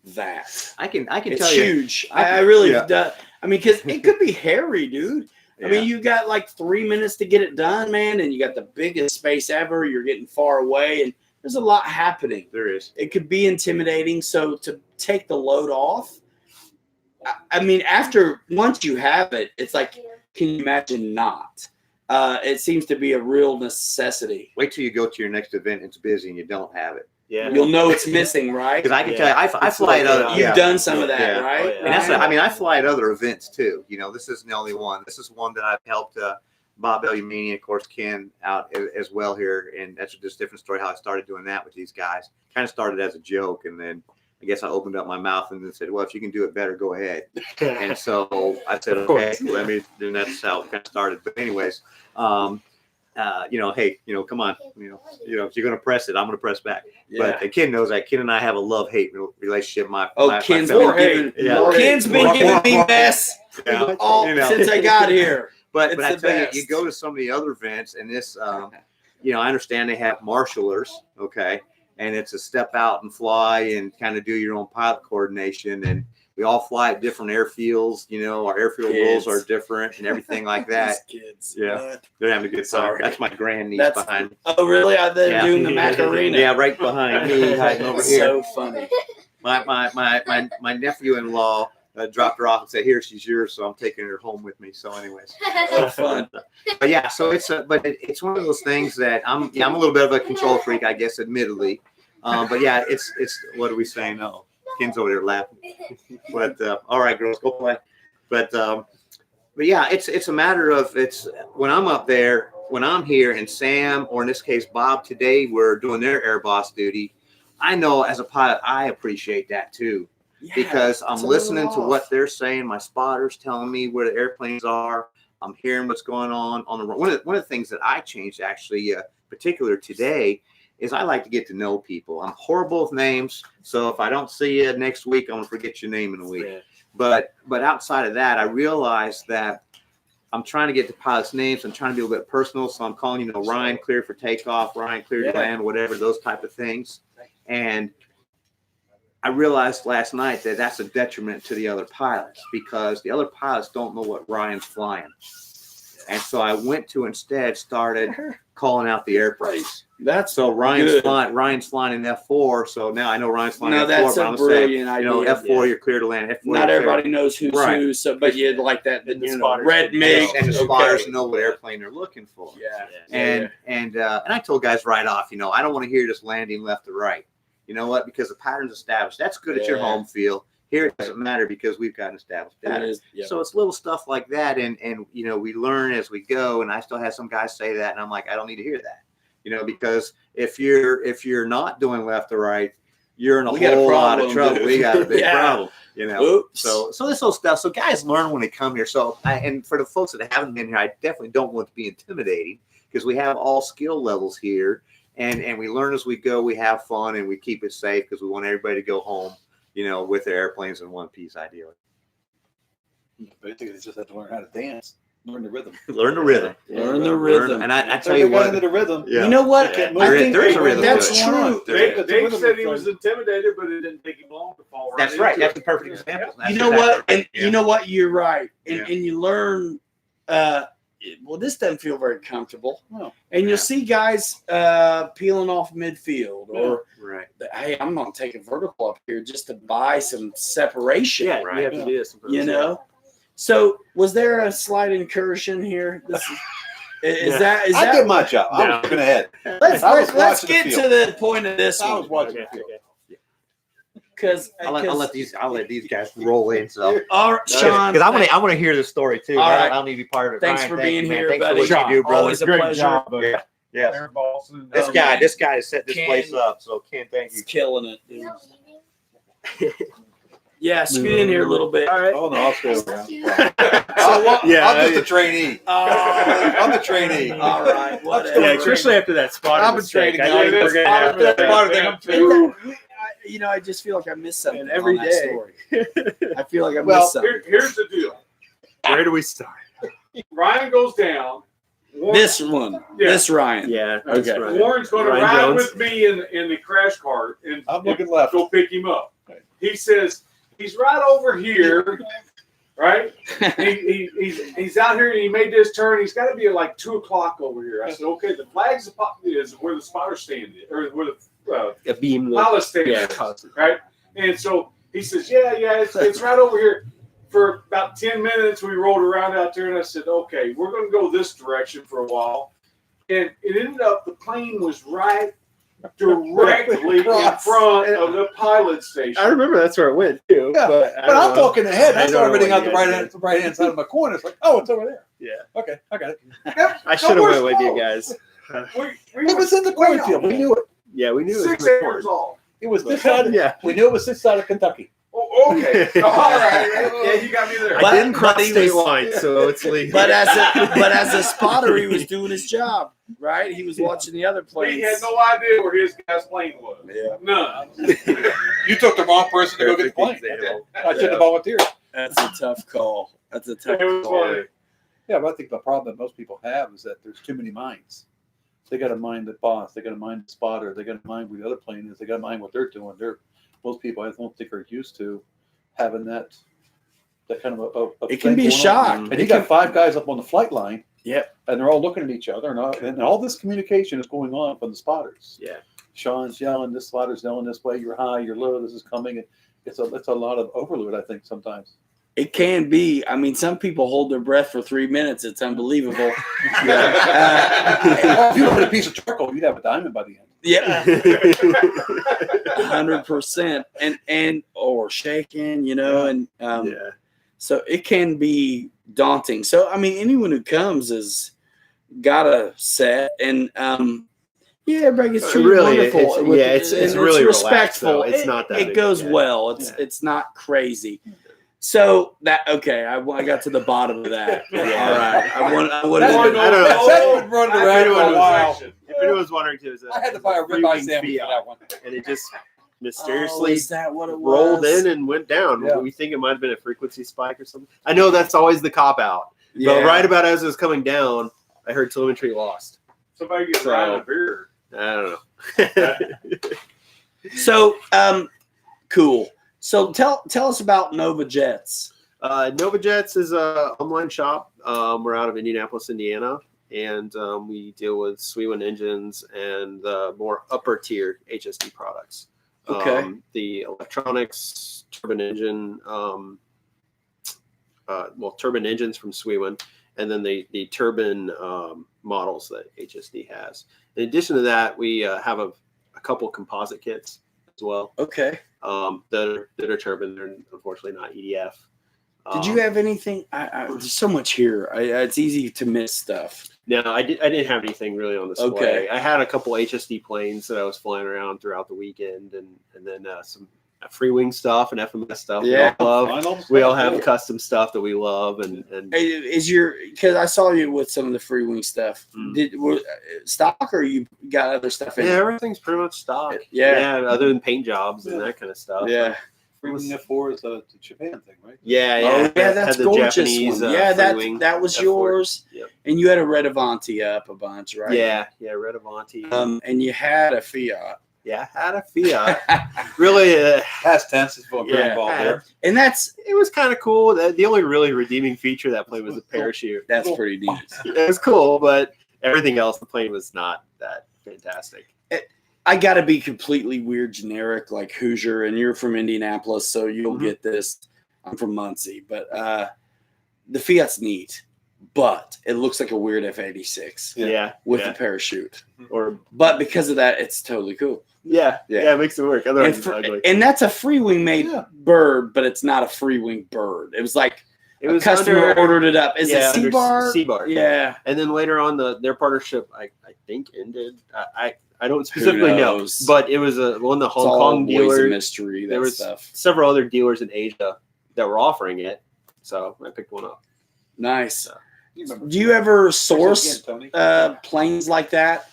that. I can It's tell you. huge. I really, because it could be hairy, dude. I mean, you got 3 minutes to get it done, man, and you got the biggest space ever. You're getting far away, and there's a lot happening. There is. It could be intimidating. So to take the load off, once you have it, it's like, can you imagine not? It seems to be a real necessity. Wait till you go to your next event. It's busy and you don't have it. Yeah. You'll know it's missing, right? Because I can tell you, I fly at other. You've done some of that, Yeah. right? And that's, I fly at other events too. This isn't the only one. This is one that I've helped Bob Eliamini, of course, Ken out as well here. And that's just a different story how I started doing that with these guys. Kind of started as a joke. And then I guess I opened up my mouth and then said, well, if you can do it better, go ahead. And so I said, okay, then that's how it kind of started. But anyways, hey, come on, if you're going to press it, I'm going to press back. Yeah. But Ken knows that. Ken and I have a love-hate relationship. Ken's been giving me mess since I got here. But It's I the tell you, best. you go to some of the other events, and this, I understand they have marshalers, okay, and it's a step out and fly and kind of do your own pilot coordination, and we all fly at different airfields. Our airfield rules are different and everything like that. Kids. Yeah, they're having a good time. Sorry. That's my grandniece That's- behind. Oh, really? They're doing the Macarena. Yeah, right behind me, hiding over That's here. so funny. My nephew-in-law dropped her off and said, "Here, she's yours." So I'm taking her home with me. So, anyways, Fun. but yeah, so it's one of those things that I'm a little bit of a control freak, I guess, admittedly. But yeah, it's what are we saying? No, Ken's over there laughing. But all right, girls, go play. But yeah, it's a matter of when I'm up there, when I'm here, and Sam, or in this case Bob, today we're doing their air boss duty. I know as a pilot, I appreciate that too. Yeah, because I'm it's a listening little to what off. they're saying. My spotters telling me where the airplanes are. I'm hearing what's going on the road. One of the things that I changed actually, particular today, is I like to get to know people. I'm horrible with names, so if I don't see you next week, I'm gonna forget your name in a week. Yeah. But outside of that, I realized that I'm trying to get the pilots' names. I'm trying to be a little bit personal, so I'm calling, Ryan, clear for takeoff, Ryan, clear to land, whatever, those type of things. And I realized last night that that's a detriment to the other pilots because the other pilots don't know what Ryan's flying. And so I went to instead started calling out the airplanes. That's So Ryan's good. flying in F4. So now I know Ryan's flying No, F4. that's but a I'm gonna say, brilliant idea. F4, you're clear to land. F4, Not you're everybody knows who's Right. who, so but you like that And the you know, spotters. red MiG and the okay. spotters know what airplane they're looking for. Yeah. And I told guys right off, I don't want to hear just landing left to right. You know what? Because the pattern's established. That's good at your Yeah. home field. Here it doesn't matter because we've got an established It pattern. is, yeah. So it's little stuff like that, and we learn as we go. And I still have some guys say that, and I'm like, I don't need to hear that, because if you're not doing left or right, you're in a We got a whole lot of problem, trouble. dude. We got a big Yeah. problem, Oops. So this little stuff. So guys learn when they come here. So and for the folks that haven't been here, I definitely don't want to be intimidating because we have all skill levels here, and we learn as we go. We have fun and we keep it safe because we want everybody to go home, with their airplanes in one piece, ideally. Basically, they just have to learn how to dance, learn the rhythm. Learn the rhythm. Learn the rhythm. And I tell you what, the rhythm. yeah. You know what? Yeah. I There is- think there is a rhythm to that's it. true. Dave said he was intimidated, but it didn't take him long to fall right That's right. into That's it. the perfect example. That's You know exactly what? right. And you know what? You're right. And Yeah. and you learn. Well, this doesn't feel very comfortable. No. And you'll see guys peeling off midfield, or Right. hey, I'm not taking vertical up here just to buy some separation. Yeah, Right. you have to do this. You know. So was there a slight incursion here? Is Yeah. that I did my job. I Yeah. was looking ahead. let's I was let's watching get the to field. the point of this I was one watching Okay, the field. okay. because I'll let these guys roll in. So all right, Sean, because I want to hear the story too. All I right. don't need to be part of it. Thanks Ryan, for thank being you, man. here, Thanks buddy. for what you do, brother. Always a pleasure. Yes. Boston. This guy has set this Ken- place up. So Ken, thank you. It's killing it, dude. Yeah, scoot in here a little bit. All right. Oh, no, I'll stay around. Yeah, I'm just a trainee. I'm the trainee. All right, Yeah, whatever. especially after that spotter I've been mistake. training I now. think we're gonna have That's to- part of the thing. I just feel like I missed something And every on that day. story. I feel like I missed Well, something. here's the deal. Where do we start? Ryan goes down. Warren- This one, Yeah. this Ryan. Yeah, Okay. that's right. Warren's going to Ryan ride Jones. with me in the crash cart and I'm looking left. go pick him up. He says he's right over here, right? He's out here and he made this turn. He's got to be at like 2:00 over here. I said, okay, the flag's is where the spotter stand is, or where the A beam. pilot stand Yeah. is, right? And so he says, yeah, it's right over here. For about 10 minutes, we rolled around out there, and I said, okay, we're going to go this direction for a while. And it ended up, the plane was right directly in front of the pilot station. I remember that's where it went too. Yeah, but But I'm talking ahead. I I saw don't know everything what out the you guys right hand side of my corner. It's like, oh, it's over there. Yeah. Okay, I got it. I should have where's went with you Paul? guys. We It was in the cornfield. We knew it. Yeah, we knew it was 6 acres important. off. It was this side. Yeah. We knew it was this side of Kentucky. Oh, okay. All right. Yeah, you got me there. But- I didn't cross he state was- lines, so it's legal. But as a spotter, he was doing his job, right? He was watching the other planes. He had no idea where his guy's plane was. Yeah. None. You took the wrong person to go get the plane. Example. I shouldn't have volunteered. That's a tough call. That's a tough It was call. funny. Yeah, but I think the problem that most people have is that there's too many minds. They got to mind the boss. They got to mind the spotter. They got to mind where the other plane is. They got to mind what they're doing. Most people, I don't think, are used to having that kind of a It can thing be a going on. shock. And you got 5 guys up on the flight line. Yep. And they're all looking at each other, and all this communication is going on from the spotters. Yeah. Sean's yelling, this spotter's yelling this way. You're high, you're low. This is coming. And it's a lot of overload, I think, sometimes. It can be. I mean, some people hold their breath for 3 minutes. It's unbelievable. If you put a piece of charcoal, you'd have a diamond by the end. Yeah, 100%, and or shaking, and Yeah. so it can be daunting. So I mean, anyone who comes has got a set, and Yeah, everybody gets It treated really- wonderful. it's- with- yeah, it's and really relaxed, respectful. though. It's not that It big, goes yeah. well. It's not crazy. So that okay, I got to the bottom of that. Yeah. All right, I want. I don't know. That's been running If around for anyone a while. was- If anyone's wondering, too, I had to buy a ribeye sandwich for that one. and it just Oh, mysteriously is that what it rolled was? in and went down. Yeah. We think it might have been a frequency spike or something. I know that's always the cop out, Yeah. but right about as it was coming down, I heard telemetry lost. Somebody gets So- around a beer. I don't know. So cool. So tell us about Nova Jets. Nova Jets is a online shop. We're out of Indianapolis, Indiana, and we deal with Swewen engines and more upper tier HSD products. Okay. The electronics, turbine engine, turbine engines from Swewen, and then the turbine models that HSD has. In addition to that, we have a couple composite kits as well Okay. that are turbine. They're unfortunately not EDF. Did you have anything? There's so much here. It's easy to miss stuff. No, I didn't have anything really on display. Okay. I had a couple HSD planes that I was flying around throughout the weekend, and then some free wing stuff and FMS stuff. Yeah. We all love. We all have custom stuff that we love, and Is your because I saw you with some of the free wing stuff. Were stock or you got other stuff in? yeah, it? everything's pretty much stock. Yeah. other than paint jobs and that kind of stuff. Yeah. Freewing F4 is the Japan thing, right? Yeah, Oh, yeah, Had that's the gorgeous. Japanese, One. Yeah, free wing that was F4. yours. Yep. And you had a Red Avanti up a bunch, right? Yeah, Red Avanti. And you had a Fiat. Yeah, had a Fiat. Really, Past tense is what yeah, involved there. And it was kind of cool. The only really redeeming feature of that plane was the parachute. That's pretty neat. It was cool, but everything else, the plane was not that fantastic. I got to be completely weird, generic, like Hoosier, and you're from Indianapolis, so you'll get this. I'm from Muncie, but the Fiat's neat, but it looks like a weird F-86 Yeah, with yeah. the parachute. Or But because of that, it's totally cool. yeah, it makes it work. Otherwise, it's ugly. And that's a free wing made bird, but it's not a free wing bird. It was like It a was customer under- ordered it up. Is yeah, it under C-Bar? C-Bar. Yeah. And then later on, their partnership, I think, ended. I don't specifically know, knows? but it was one of the It's Hong all Kong always a dealers. mystery, There that was stuff. several other dealers in Asia that were offering it, so I picked one up. Nice. You remember. Do you ever Again, source Tony. planes like that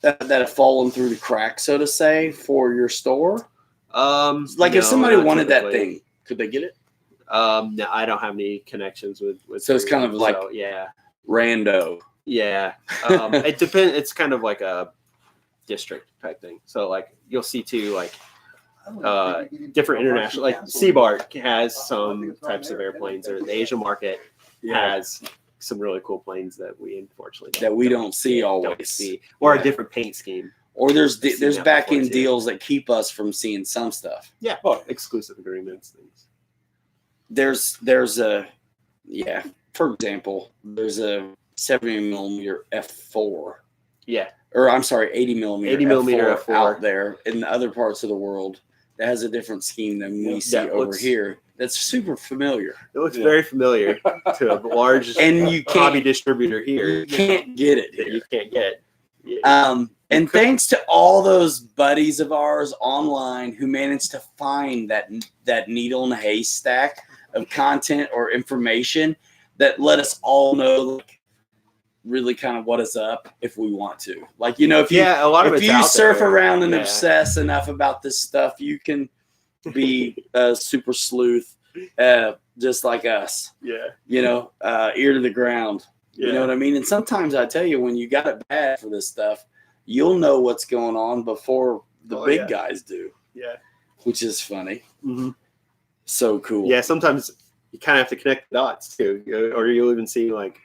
have fallen through the cracks, so to say, for your store? Like if No, somebody not wanted that typically. thing, could they get it? No, I don't have any connections with. So it's kind of like- so, yeah, Rando. yeah. It depends. It's kind of like a district type thing. So like you'll see too like different international like Seabart has some types of airplanes, or the Asian market has some really cool planes that we unfortunately That we don't see always. see, or Yeah. a different paint scheme. Or there's I've seen there's that back before, end too. deals that keep us from seeing some stuff. Yeah, exclusive agreements things. There's a for example, there's a 70 millimeter F4, Yeah, or I'm sorry, 80 millimeter 80 millimeter F4 out there in other parts of the world that has a different scheme than we see that over looks- here. That's super familiar, it looks very familiar to a large and you hobby can't distributor here. you can't get it that here. you can't get. Yeah. And thanks to all those buddies of ours online who managed to find that needle in a haystack of content or information that let us all know like, really kind of what is up if we want to. Like, you know, if you Yeah, a lot of if it's you out surf there. around and Yeah. obsess enough about this stuff, you can be a super sleuth, just like us. Yeah. You know, ear to the ground. Yeah. You know what I mean? And sometimes I tell you, when you got it bad for this stuff, you'll know what's going on before the Oh, big yeah. guys do, Yeah. which is funny. Mm-hmm. So cool. Yeah, sometimes you kind of have to connect the dots too, or you'll even see like,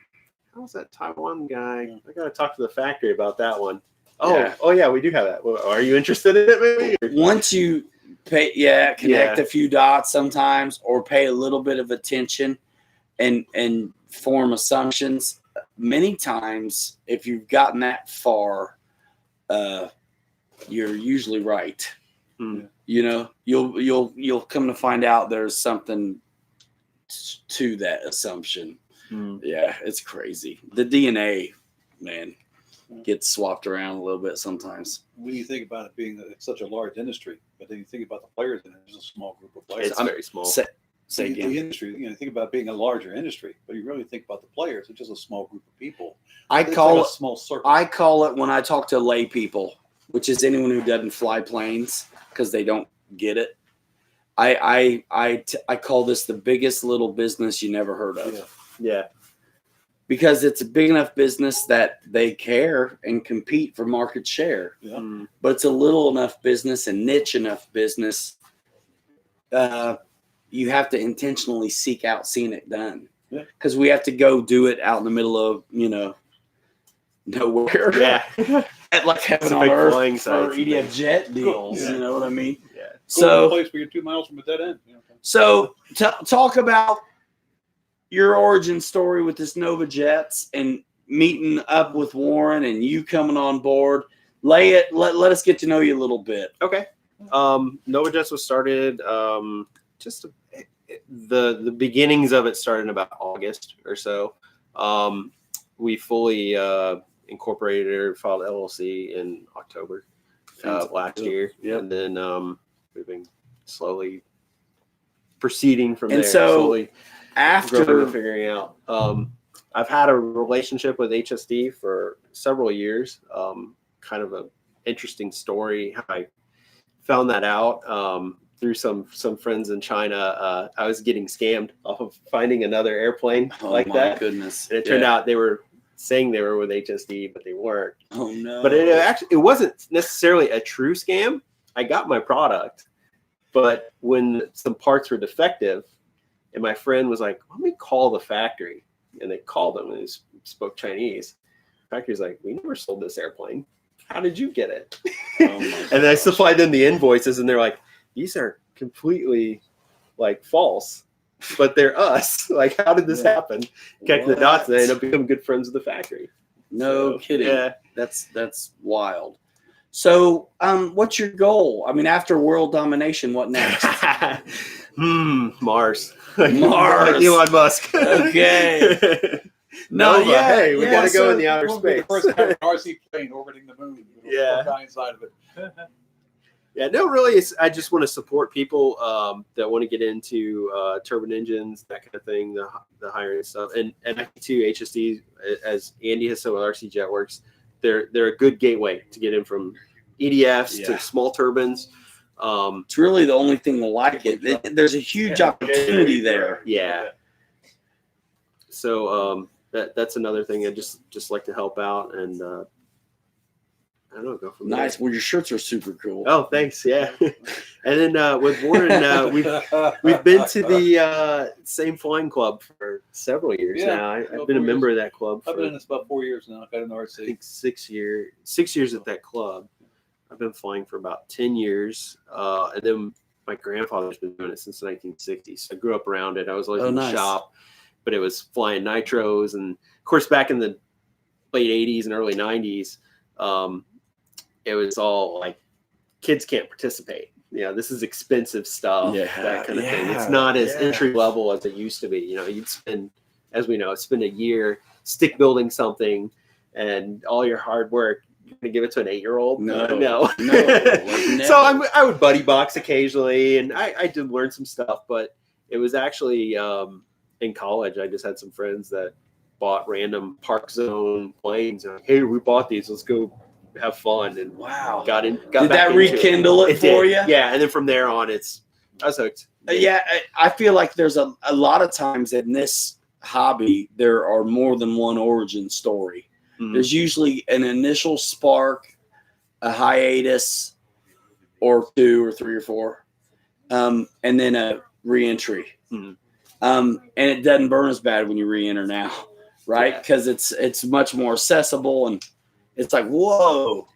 how's that Taiwan guy? I got to talk to the factory about that one. Oh, yeah, we do have that. Well, are you interested in it? Maybe. Or- Once you connect a few dots sometimes, or pay a little bit of attention and form assumptions. Many times, if you've gotten that far, you're usually right. You know, you'll come to find out there's something to that assumption. Yeah, it's crazy. The DNA, man. gets swapped around a little bit sometimes. When you think about it being such a large industry, but then you think about the players in it, there's a small group of players. It's very small. Say again. The industry, think about being a larger industry, but you really think about the players, it's just a small group of people. I It's call like it a small circle. I call it when I talk to lay people, which is anyone who doesn't fly planes because they don't get it. I call this the biggest little business you never heard of. Yeah. Because it's a big enough business that they care and compete for market share. Yeah. Mm. But it's a little enough business and niche enough business. You have to intentionally seek out seeing it done. Yeah. Because we have to go do it out in the middle of, nowhere. Yeah. At like heaven It's a on big earth flying for site. EDF jet deals. Yeah. You know what I mean? Yeah. Go to a So, place where you're 2 miles from a dead end. so talk about your origin story with this Nova Jets and meeting up with Warren and you coming on board. Let us get to know you a little bit. Okay. Nova Jets was started the beginnings of it started in about August or so. We fully incorporated or filed LLC in October last year. Yep. And then we've been slowly proceeding from And there. so slowly growing after and figuring out. I've had a relationship with HSD for several years. Kind of an interesting story how I found that out through some friends in China. I was getting scammed off of finding another airplane like my that. goodness. And it turned out they were saying they were with HSD, but they weren't. Oh no. But it wasn't necessarily a true scam. I got my product, but when some parts were defective, and my friend was like, "Let me call the factory," and they called them and they spoke Chinese. The factory's like, "We never sold this airplane. How did you get it?" And then I supplied them the invoices, and they're like, "These are completely like false, but they're us. Like, how did this happen?" Connecting the dots, and they end up becoming good friends with the factory. No So, kidding. Yeah. That's wild. So, what's your goal? I mean, after world domination, what next? Mars. Mars. Elon Musk. Okay. No, Nova. yeah, Hey, we yeah, gotta go so in the outer We'll be the space. first to have an RC plane orbiting the moon. Yeah. Guy inside of it. Yeah, no, really, I just want to support people that want to get into turbine engines, that kind of thing, the higher end stuff. And I think too, HSD, as Andy has said with RC JetWorks, they're a good gateway to get in from EDFs to small turbines. It's really the only thing like it. There's a huge opportunity there. Yeah. So that's another thing I just like to help out, and I don't know, go from there. Nice. Well, your shirts are super cool. Oh, thanks. Yeah. And then with Warren, we've been to the same flying club for several years Yeah, now. about I've been a 4 member of that club I've for been in this about 4 years now. I've got an I RC. think 6 years at that club. I've been flying for about 10 years. And then my grandfather's been doing it since the 1960s. I grew up around it. I was always in the nice. shop, but it was flying nitros. And of course, back in the late 80s and early 90s, it was all like kids can't participate. This is expensive stuff, that kind of thing. It's not as entry level as it used to be. You'd spend, as we know, spend a year stick building something and all your hard work. You're gonna give it to an 8-year-old? No. Like So I would buddy box occasionally, and I did learn some stuff. But it was actually in college. I just had some friends that bought random Park Zone planes. And like, hey, we bought these. Let's go have fun. And wow, got did back that into rekindle it for did. you? Yeah, and then from there on, I was hooked. Yeah, I feel like there's a lot of times in this hobby there are more than one origin story. Mhm. There's usually an initial spark, a hiatus, or 2 or 3 or 4, and then a reentry. Mhm. And it doesn't burn as bad when you re-enter now, right? Because it's much more accessible, and it's like, whoa.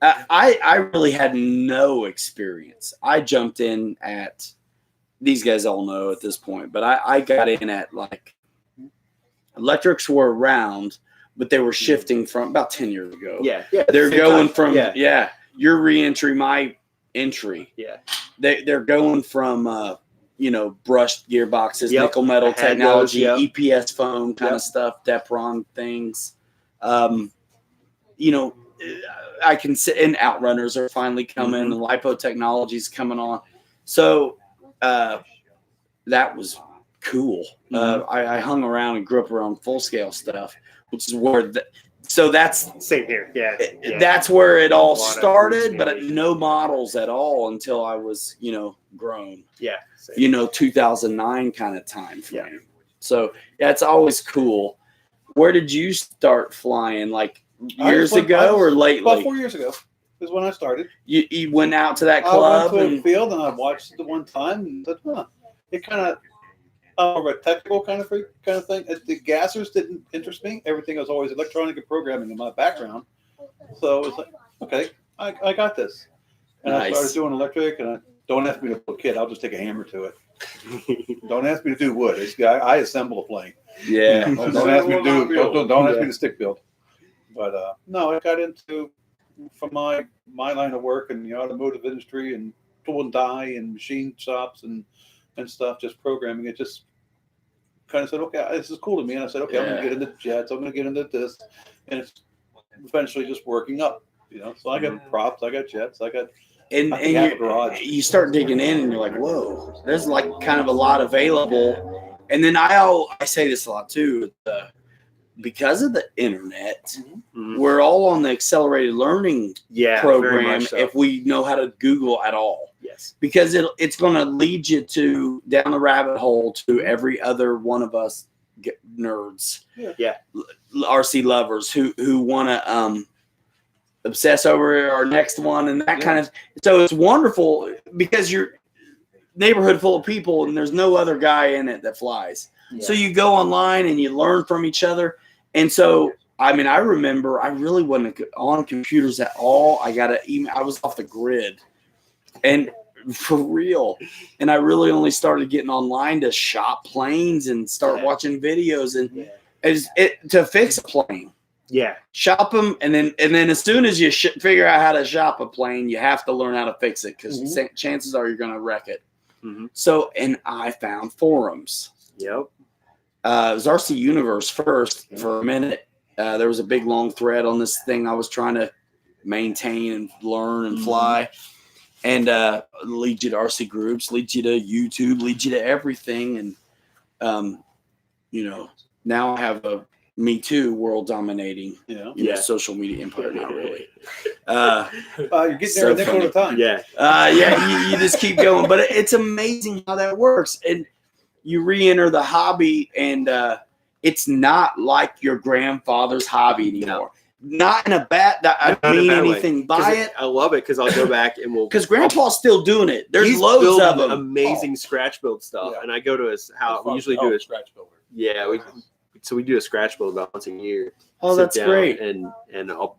I really had no experience. I jumped in at, these guys all know at this point, but I got in at like, electrics were around, but they were shifting from about 10 years ago. Yeah. They're Same going time. from, Yeah. your re-entry, my entry. Yeah. They're going from, brushed gearboxes, Yep. nickel metal I had technology, those, yep. EPS foam kind Yep. of stuff, Depron things. you know, I can sit, and Outrunners are finally coming, and Lipo Technology's coming on. So that was cool. I hung around and grew up around Full Scale stuff, which is where so that's Same here. Yeah. that's where it all A lot of started, but appreciation. no models at all until I was, you know, grown. Yeah. Same. You know, 2009 kind of time frame. So yeah, it's always cool. Where did you start flying? Like years ago or About lately? 4 years ago is when I started. You went out to that I club went to a and field and I watched it one time and said, huh, it kind of, more of a technical kind of thing. The gassers didn't interest me. Everything was always electronic and programming in my background. So it was like, okay, I got this. And I Nice. started doing electric, and don't ask me to build a kit. I'll just take a hammer to it. Don't ask me to do wood. I assemble a plane. yeah. Don't ask me to don't ask me to stick build. But no, I got into, from my line of work in the automotive industry and tool and die and machine shops and stuff, just programming it, just kind of said, okay, this is cool to me. And I said, okay, I'm going to get into jets. I'm going to get into this. And it's eventually just working up, you know. So I got props, I got jets, I got And, I have a and garage. you start digging in and you're like, whoa, there's like kind of a lot available. And then I say this a lot too, because of the internet, we're all on the accelerated learning Yeah. very program much so. if we know how to Google at all. Yes. Because it's going to lead you to down the rabbit hole to every other one of us nerds, RC lovers who want to obsess over our next one and that kind of. So it's wonderful because you're neighborhood full of people and there's no other guy in it that flies. So you go online and you learn from each other. And so I mean, I remember I really wasn't on computers at all. I got an email. I was off the grid. And for real. And I really only started getting online to shop planes and start watching videos and to fix a plane. Yeah. Shop them, and then as soon as you figure out how to shop a plane, you have to learn how to fix it because chances are you're going to wreck it. So, and I found forums. Yep. It was RC Universe first for a minute. There was a big long thread on this thing I was trying to maintain and learn and fly. And lead you to RC groups, lead you to YouTube, lead you to everything. And, you know, now I have a Me Too world dominating social media empire. Not really. You're getting there next all the time. You just keep going. But it's amazing how that works. And you re-enter the hobby, and it's not like your grandfather's hobby anymore. Not in a bad. I don't mean anything by it. I love it because I'll go back and we'll. Because Grandpa's still doing it. There's He's loads of building them. Amazing scratch build stuff, and I go to his house. We usually do a scratch builder. Yeah, we do a scratch build about once a year. Oh, Sit that's down great. And I'll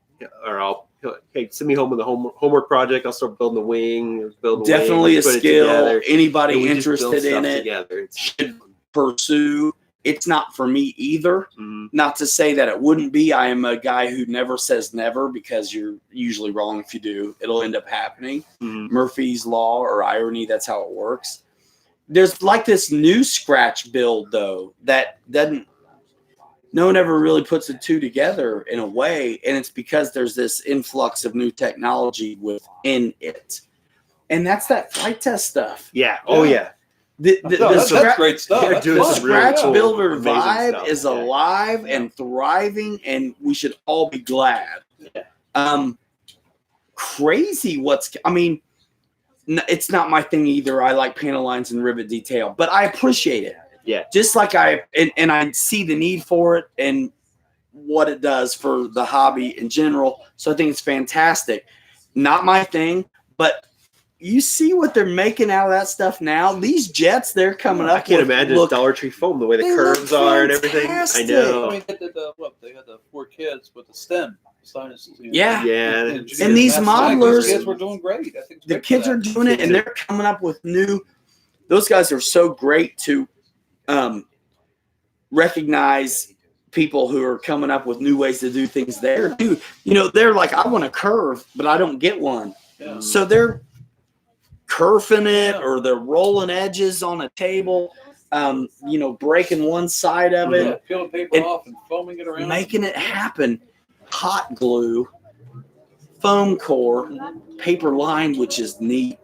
hey, send me home with a homework project. I'll start building the wing. Definitely a skill. Anybody And we just build interested in stuff it together. should pursue. It's not for me either. Not to say that it wouldn't be. I am a guy who never says never because you're usually wrong if you do. It'll end up happening. Murphy's Law or irony, that's how it works. There's like this new scratch build, though, that doesn't – no one ever really puts the two together in a way, and it's because there's this influx of new technology within it. And that's that flight test stuff. Yeah. Oh, yeah. That's great stuff. The Scratch really cool, Builder amazing vibe stuff. is alive and thriving, and we should all be glad. Crazy it's not my thing either. I like panel lines and rivet detail, but I appreciate it. Yeah. Just like I see the need for it and what it does for the hobby in general. So I think it's fantastic. Not my thing, but you see what they're making out of that stuff now. These jets they're coming up. I can't imagine Dollar Tree foam, the way the they curves look are and everything. fantastic. I know. I mean, they had the 4 kids with the stem. Sinus, Yeah. Yeah. And these modelers, kids were doing great. I think the kids are doing it, and they're coming up with new. Those guys are so great to recognize people who are coming up with new ways to do things. There, dude, they're like, I want a curve, but I don't get one. Yeah. So they're curving it, or they're rolling edges on a table. Breaking one side of it, peeling paper off and foaming it around, making it happen. hot glue, foam core, paper lined, which is neat.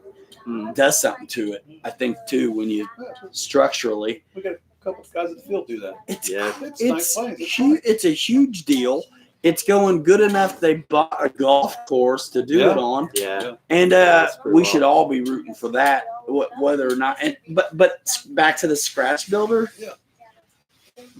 Does something to it, I think, too, when you structurally. We got a couple of guys in the field do that. It's It's it's nice planes. It's huge. It's a huge deal. It's going good enough. They bought a golf course to do it on, Yeah. and That's pretty we well. should all be rooting for that, whether or not. And but back to the scratch builder. Yeah.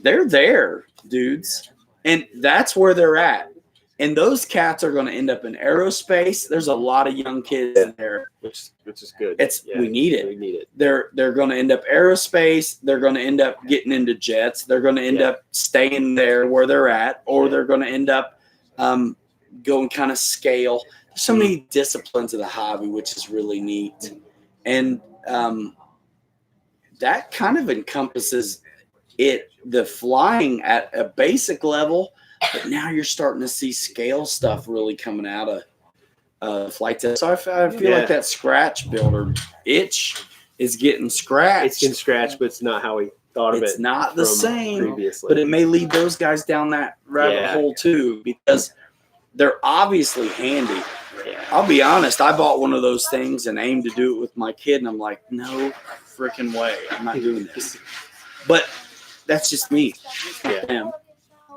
They're there, dudes, and that's where they're at. And those cats are going to end up in aerospace. There's a lot of young kids in there. Which is good. We need it. We need it. They're going to end up aerospace. They're going to end up getting into jets. They're going to end up staying there where they're at, or they're going to end up going kind of scale. There's so many disciplines of the hobby, which is really neat, and that kind of encompasses it. The flying at a basic level, but now you're starting to see scale stuff really coming out of flight test. So I feel like that scratch builder itch is getting scratched. It's getting scratched, but it's not how we thought of it. It's not the from same, previously. but it may lead those guys down that rabbit hole too, because they're obviously handy. I'll be honest, I bought one of those things and aimed to do it with my kid, and I'm like, no freaking way, I'm not doing this. But that's just me. Yeah.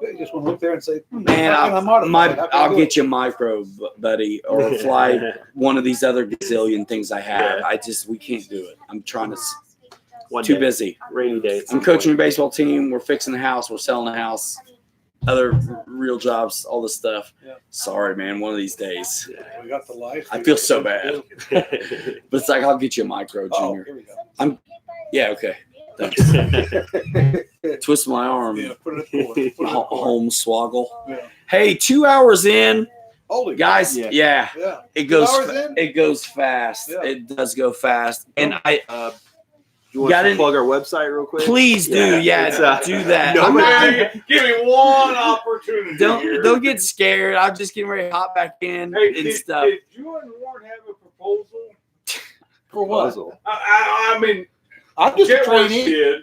You just want to look there and say, Man, I'll get you micro, buddy, or fly one of these other gazillion things I have. We can't do it. I'm trying to. Too busy. Rainy day. I'm coaching a baseball team. We're fixing the house. We're selling the house. Other real jobs, all this stuff. Yeah. Sorry, man. One of these days. We got the life. I feel so bad. But it's like, I'll get you a micro, Oh, Junior. here we go. Yeah, okay. Thanks. Twist my arm. Yeah, put it at the door. Put it at the door. Home swoggle. Yeah. Hey, 2 hours in, Holy guys. Yeah. Yeah. It goes. 2 hours in? It goes fast. Yeah. It does go fast. And I You want to plug our website real quick? please do. Yeah, It's, do that. No, I'm not- Give me one opportunity. here. don't get scared. I'm just getting ready to hop back in Hey, and did stuff. you and Warren have a proposal? For what? proposal. I mean, I'm just a Jet West trainee. did.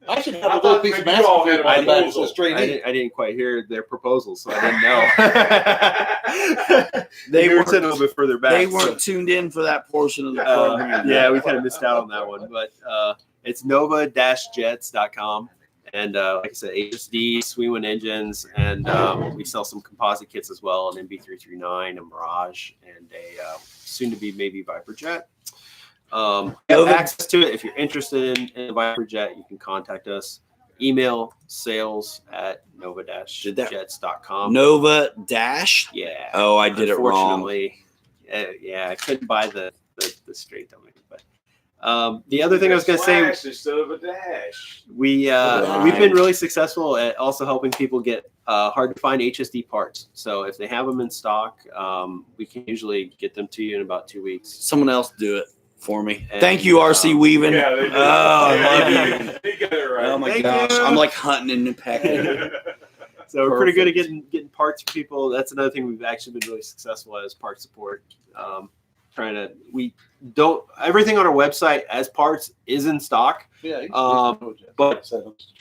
I should I have a little thought piece of maybe you all masking had tape a on my back proposal. as a trainee. I didn't quite hear their proposal, so I didn't know. They were weren't- sitting a little bit further back. They so- weren't tuned in for that portion of the program. yeah, we kind of missed out on that one, but it's nova-jets.com. And like I said, HSD, Sweewind engines, and we sell some composite kits as well, an MB339, a Mirage, and a soon-to-be maybe Viper jet. You have access to it. If you're interested in a Viper jet, you can contact us. Email sales@nova-jets.com. Nova Dash. Yeah. Oh, I did it wrong. Unfortunately, I couldn't buy the straight domain. But the other thing I was going to say, Slash instead of a dash. we've been really successful at also helping people get hard to find HSD parts. So if they have them in stock, we can usually get them to you in about 2 weeks. Someone else do it for me. And, Thank you, RC Weaving. Yeah, they do. Oh, I Yeah, love yeah, you. He got it right. Oh my Thank gosh, you. I'm like hunting and pecking. So we're pretty good at getting parts for people. That's another thing we've actually been really successful at is part support. Everything on our website as parts is in stock. Yeah. But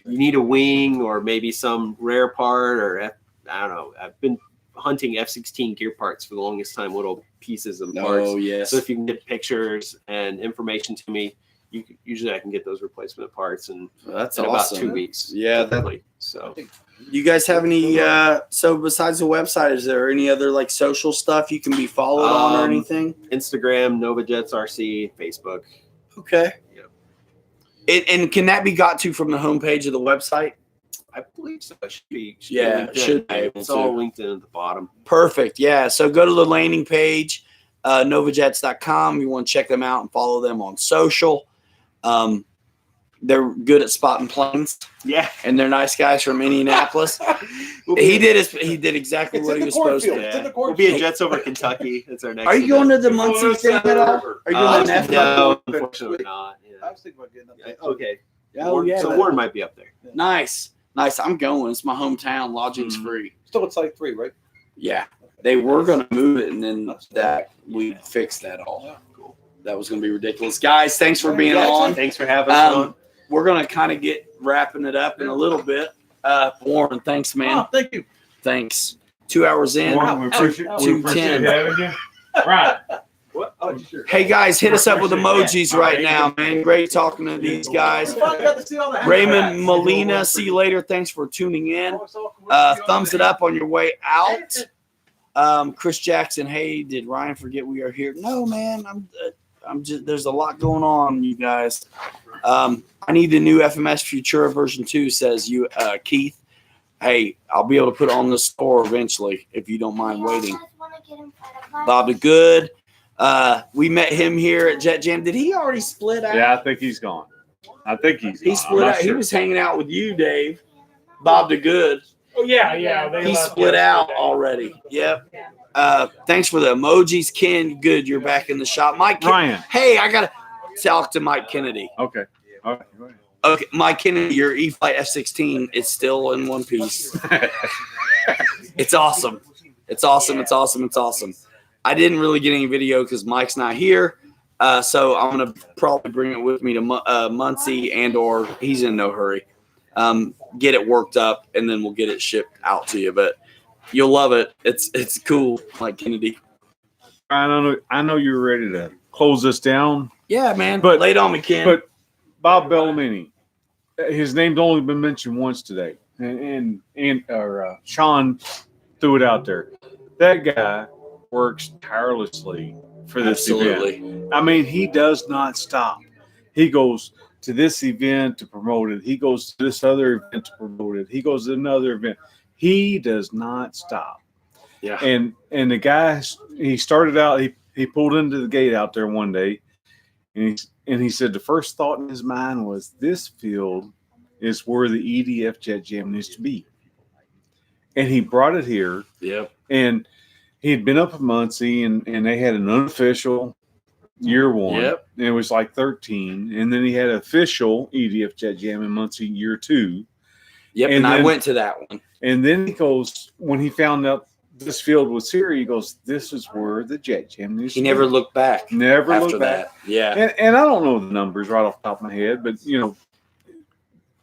you need a wing or maybe some rare part or I don't know. I've been hunting F-16 gear parts for the longest time, little pieces of parts. Oh yes. So if you can get pictures and information to me, usually I can get those replacement parts in That's about awesome. 2 weeks. Yeah, typically. So You guys have any? So besides the website, is there any other like social stuff you can be followed on or anything? Instagram, NovaJetsRC, Facebook. Okay. Yep. And can that be got to from the homepage of the website? I believe so. It should be. Yeah, linked in. should be able It's to. all linked in at the bottom. Perfect. Yeah. So go to the landing page, novajets.com. You want to check them out and follow them on social. They're good at spotting planes. Yeah. And they're nice guys from Indianapolis. He did exactly what he was supposed to. Yeah. We'll be at Jets over Kentucky. That's our next. Are you going to event. the Muncie thing at all? Are you doing an F? No, unfortunately not. Yeah. I was thinking about getting up there. Okay. Oh, yeah. So Warren might be up there. Nice. I'm going. It's my hometown. Lodging's free. Still at Site 3, right? Yeah. They were going to move it, and then we fixed that all. Cool. That was going to be ridiculous. Guys, thanks for being on. Thanks for having us on. We're going to kind of get wrapping it up in a little bit. Warren, thanks, man. Oh, thank you. Thanks. 2 hours in. Well, we appreciate 2:10. having you. Right. What? Oh, sure. Hey guys, hit us up with emojis right now, man. Great talking to these guys. Raymond Molina, see you later. Thanks for tuning in. Thumbs it up on your way out. Chris Jackson, hey, did Ryan forget we are here? No, man. I'm just, there's a lot going on, you guys. I need the new FMS Futura version 2, says you, Keith. Hey, I'll be able to put it on the store eventually if you don't mind waiting. Bob the Good. We met him here at Jet Jam. Did he already split out? Yeah, I think he's gone. He split out. He was hanging out with you, Dave. Bob the Good. Oh yeah. He split out already. Yep. Thanks for the emojis, Ken. Good, you're back in the shop. Mike, Ryan. Hey, I gotta talk to Mike Kennedy. Okay. All right. Go ahead. Okay, Mike Kennedy, your E-Flight F-16 is still in one piece. It's awesome. It's awesome. It's awesome. It's awesome. I didn't really get any video because Mike's not here. So I'm going to probably bring it with me to Muncie or he's in no hurry. Get it worked up and then we'll get it shipped out to you. But you'll love it. It's cool, Mike Kennedy. I know you're ready to close this down. Yeah, man. But lay it on me, Ken. But Bob Bellamini, his name's only been mentioned once today. And Sean threw it out there. That guy works tirelessly for this event. I mean, he does not stop. He goes to this event to promote it. He goes to this other event to promote it. He goes to another event. He does not stop. Yeah. And the guy, he started out, he pulled into the gate out there one day, and he said the first thought in his mind was, this field is where the EDF Jet Jam needs to be. And he brought it here. Yep. And he had been up in Muncie, and they had an unofficial year one. Yep. And it was like 13. And then he had an official EDF Jet Jam in Muncie year 2. Yep. And I went to that one. And then he goes, when he found out this field was here, he goes, this is where the Jet Jam needs to be. He never looked back. Never after looked back. that. Yeah. And I don't know the numbers right off the top of my head, but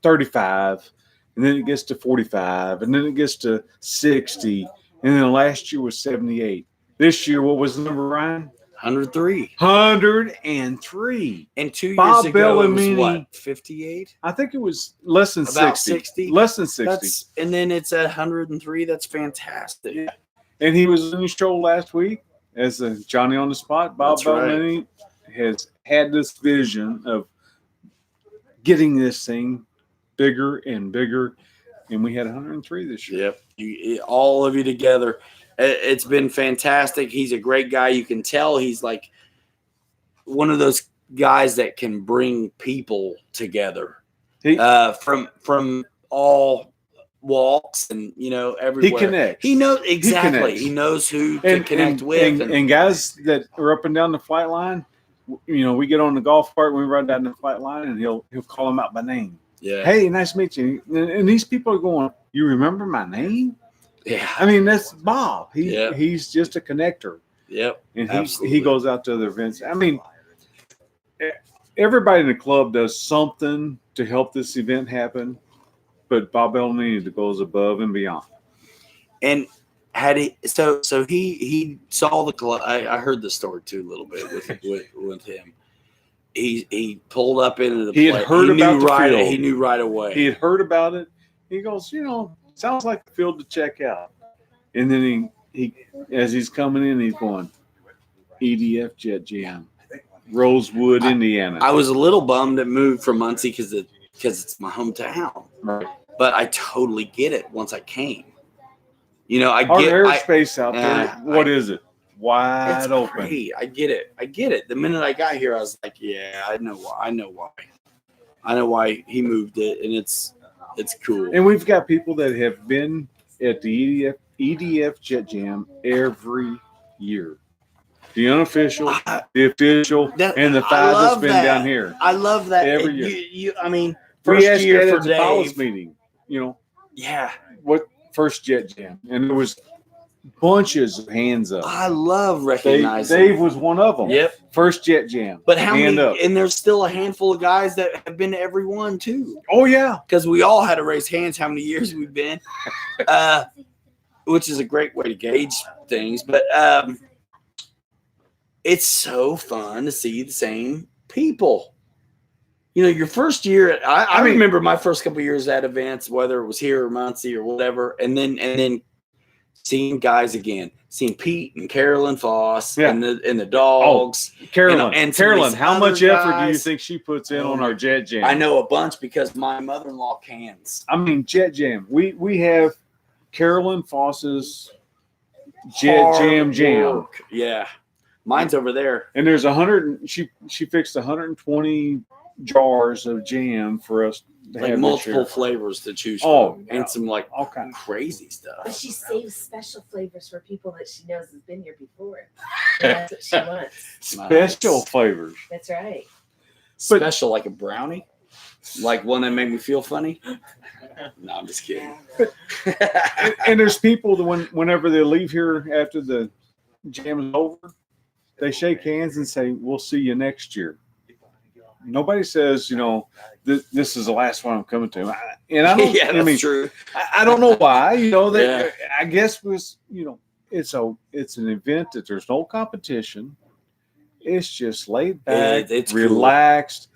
35, and then it gets to 45, and then it gets to 60, and then last year was 78. This year, what was the number, Ryan? 103. 103. And 2 years Bob ago, it was Bellamini, what, 58? I think it was less than About 60. 60? Less than 60. And then it's at 103. That's fantastic. Yeah. And he was in the show last week as a Johnny on the Spot. Bob That's right. Bellamini has had this vision of getting this thing bigger and bigger, and we had 103 this year. Yep, all of you together. It's been fantastic. He's a great guy. You can tell he's like one of those guys that can bring people together from all walks and everywhere. He connects. He knows exactly. connects. He knows who to connect with. And guys that are up and down the flight line, we get on the golf cart, we run down the flight line, and he'll call them out by name. Yeah. Hey, nice to meet you. And these people are going, you remember my name? Yeah. I mean, that's Bob. He's just a connector. Yep. And absolutely. he goes out to other events. I mean, everybody in the club does something to help this event happen, but Bob Bellamini goes above and beyond. And had he so he saw the club. I heard the story too a little bit with him. He pulled up into the He had heard about the field. He knew right away. He had heard about it. He goes, sounds like a field to check out. And then he as he's coming in, he's going, EDF Jet Jam, Rosewood, Indiana. I was a little bummed it moved from Muncie because it's my hometown. Right. But I totally get it once I came. Our airspace out there, what is it? Wide it's open. Great. I get it. The minute I got here, I was like, yeah, I know why. I know why he moved it, and it's cool. And we've got people that have been at the EDF Jet Jam every year. The unofficial, the official, and the five that's been down here. I love that. Every year. First year for Dave. Apollo's meeting, Yeah. What first Jet Jam? And there was bunches of hands up. I love recognizing. Dave was one of them. Yep. First Jet Jam. But how hand many? Up. And there's still a handful of guys that have been to every one too. Oh yeah. Because we all had to raise hands how many years we've been. which is a great way to gauge things. But it's so fun to see the same people. You know, your first year, I remember my first couple of years at events, whether it was here or Muncie or whatever, and then seeing guys again, seeing Pete and Carolyn Foss and the dogs. Carolyn, and some of Carolyn, these how other much effort do you guys. think she puts in on our Jet Jam? I know a bunch because my mother-in-law cans. I mean, Jet Jam. We have Carolyn Foss's Jet Jam. Work. Yeah. Mine's over there. And there's 100. She fixed 120 jars of jam for us to Like have multiple this year. flavors to choose Oh, from. And some like all kinds. crazy But stuff. she saves special flavors for people that she knows has been here before. And that's what she wants. Special flavors. That's right. Special like a brownie? Like one that made me feel funny? No, I'm just kidding. And there's people that whenever they leave here after the jam is over, they shake hands and say, "We'll see you next year." Nobody says, you know, this is the last one I'm coming to. And I don't. Yeah, that's I mean, true. I don't know why. You know, that Yeah. I guess was, you know, it's an event that there's no competition. It's just laid back, It's cool. relaxed.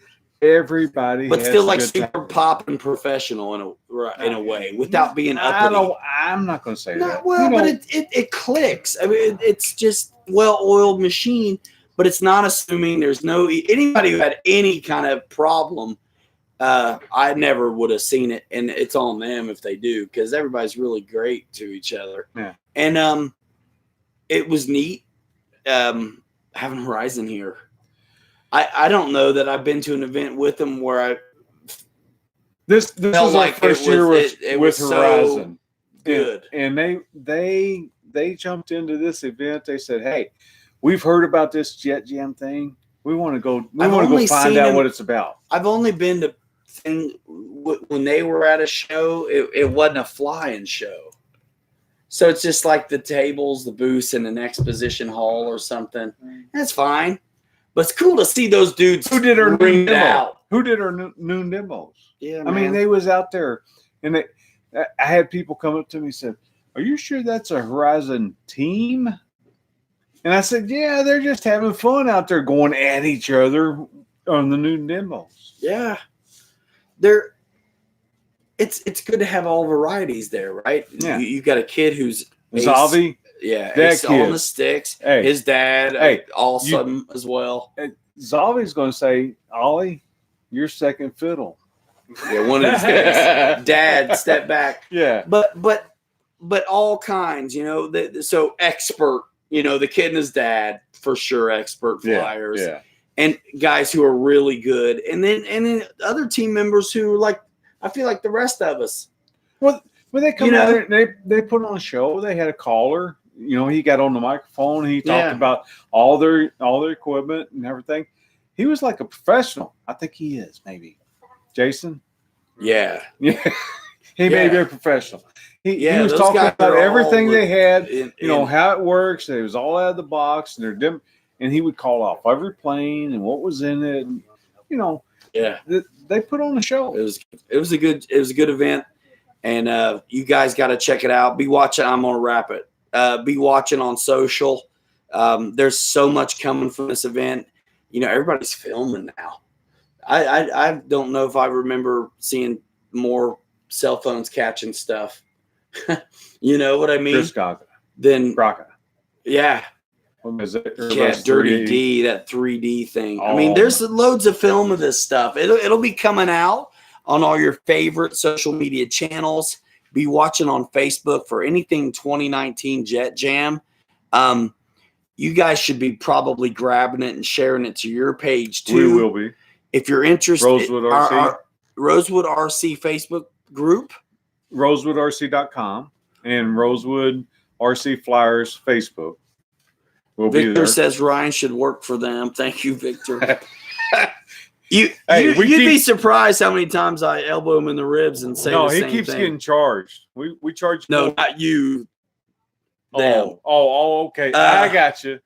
Everybody, But has still a like good super time. pop and professional in a way without being uppity. I'm not going to say that. Well, You know, but it clicks. I mean, it's just well-oiled machine, but it's not assuming there's anybody who had any kind of problem. I never would have seen it, and it's on them if they do, because everybody's really great to each other. Yeah. And it was neat having Horizon here. I don't know that I've been to an event with them where I this felt was like our first year with was so Horizon. good. And they jumped into this event. They said, "Hey, we've heard about this Jet Jam thing. We want to go. We I've want to only go find seen out them- what it's about." I've only been to when they were at a show. It wasn't a flying show, so it's just like the tables, the booths in an exposition hall or something. That's fine, but it's cool to see those dudes Who did our bring noon it demo? out. Who did our noon demos? Yeah, I mean, they was out there, and I had people come up to me and said, "Are you sure that's a Horizon team?" And I said, "Yeah, they're just having fun out there going at each other on the noon demos." Yeah, it's good to have all varieties there, right? Yeah. You got a kid who's ace- Zavi, yeah, that ace on kid. the sticks. Hey, His dad, hey, awesome as well. Zavi's going to say, "Ollie, you're second fiddle." Yeah, one of these days. Dad, step back. Yeah. But all kinds, you know. So expert, you know, the kid and his dad for sure, expert flyers, Yeah. and guys who are really good, and then other team members who are like, I feel like the rest of us. Well, when they come You know- out there, they put on a show. They had a caller. You know, he got on the microphone. He talked Yeah. about all their equipment and everything. He was like a professional. I think he is, maybe. Jason? Yeah. Yeah. He may Yeah. be a professional. He was those talking guys about are all everything they had, in- you know, in- how it works. It was all out of the box, and they're dim. And he would call off every plane and what was in it. And, you know, yeah. they put on a show. It was a good event, and you guys got to check it out. Be watching. I'm gonna wrap it. Be watching on social. There's so much coming from this event. You know, everybody's filming now. I don't know if I remember seeing more cell phones catching stuff. You know what I mean? Chris Gaga. Then Braca. yeah. What is it? Yeah, Dirty D, that 3D thing. I mean, Oh. there's loads of film of this stuff. It'll be coming out on all your favorite social media channels. Be watching on Facebook for anything 2019 Jet Jam. You guys should be probably grabbing it and sharing it to your page too. We will be. If you're interested. Rosewood RC. Our Rosewood RC Facebook group. RosewoodRC.com and Rosewood RC Flyers Facebook. We'll be Victor there. says Ryan should work for them. Thank you, Victor. You'd we be keep- surprised how many times I elbow him in the ribs and say No, the he same keeps thing. getting charged. We charge. No, more. not you. Them. Okay. Uh, I got you.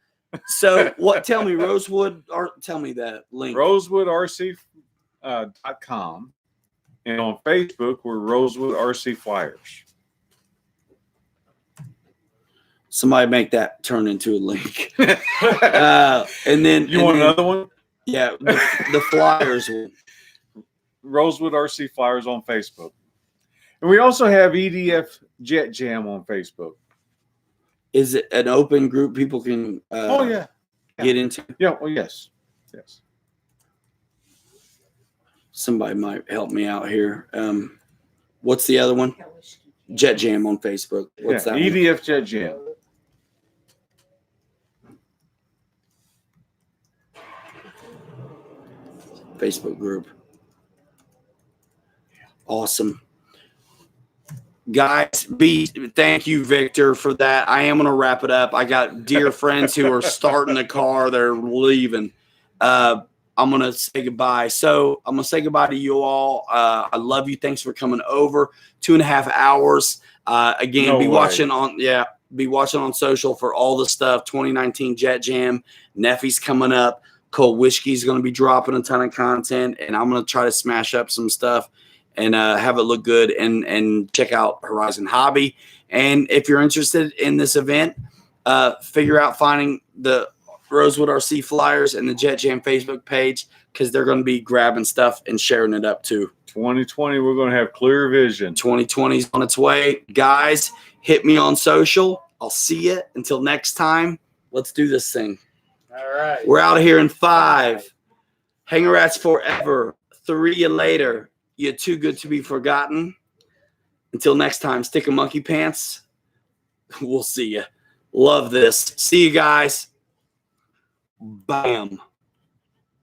So what? Tell me, Rosewood, or tell me that link. RosewoodRC.com and on Facebook we're Rosewood RC Flyers. Somebody make that turn into a link. And then You want another one? Yeah, the Flyers one. Rosewood RC Flyers on Facebook. And we also have EDF Jet Jam on Facebook. Is it an open group people can Oh, yeah. get into? Yeah, well, yes. Yes. Somebody might help me out here. What's the other one? Jet Jam on Facebook. What's that one? EDF Jet Jam. Facebook group. Awesome. Guys, thank you, Victor, for that. I am going to wrap it up. I got dear friends who are starting the car. They're leaving. I'm going to say goodbye. So I'm going to say goodbye to you all. I love you. Thanks for coming over. 2.5 hours. Again, No be way. watching on social for all the stuff. 2019 Jet Jam. Neffy's coming up. Cole Whiskey's going to be dropping a ton of content, and I'm going to try to smash up some stuff and have it look good, and check out Horizon Hobby. And if you're interested in this event, figure out finding the Rosewood RC Flyers and the Jet Jam Facebook page, because they're going to be grabbing stuff and sharing it up too. 2020, we're going to have clear vision. 2020 is on its way. Guys, hit me on social. I'll see you. Until next time, let's do this thing. All right. We're out of here in 5. Hanger Rats forever. 3 you later. You're too good to be forgotten. Until next time, stick a monkey pants. We'll see you. Love this. See you guys. Bam.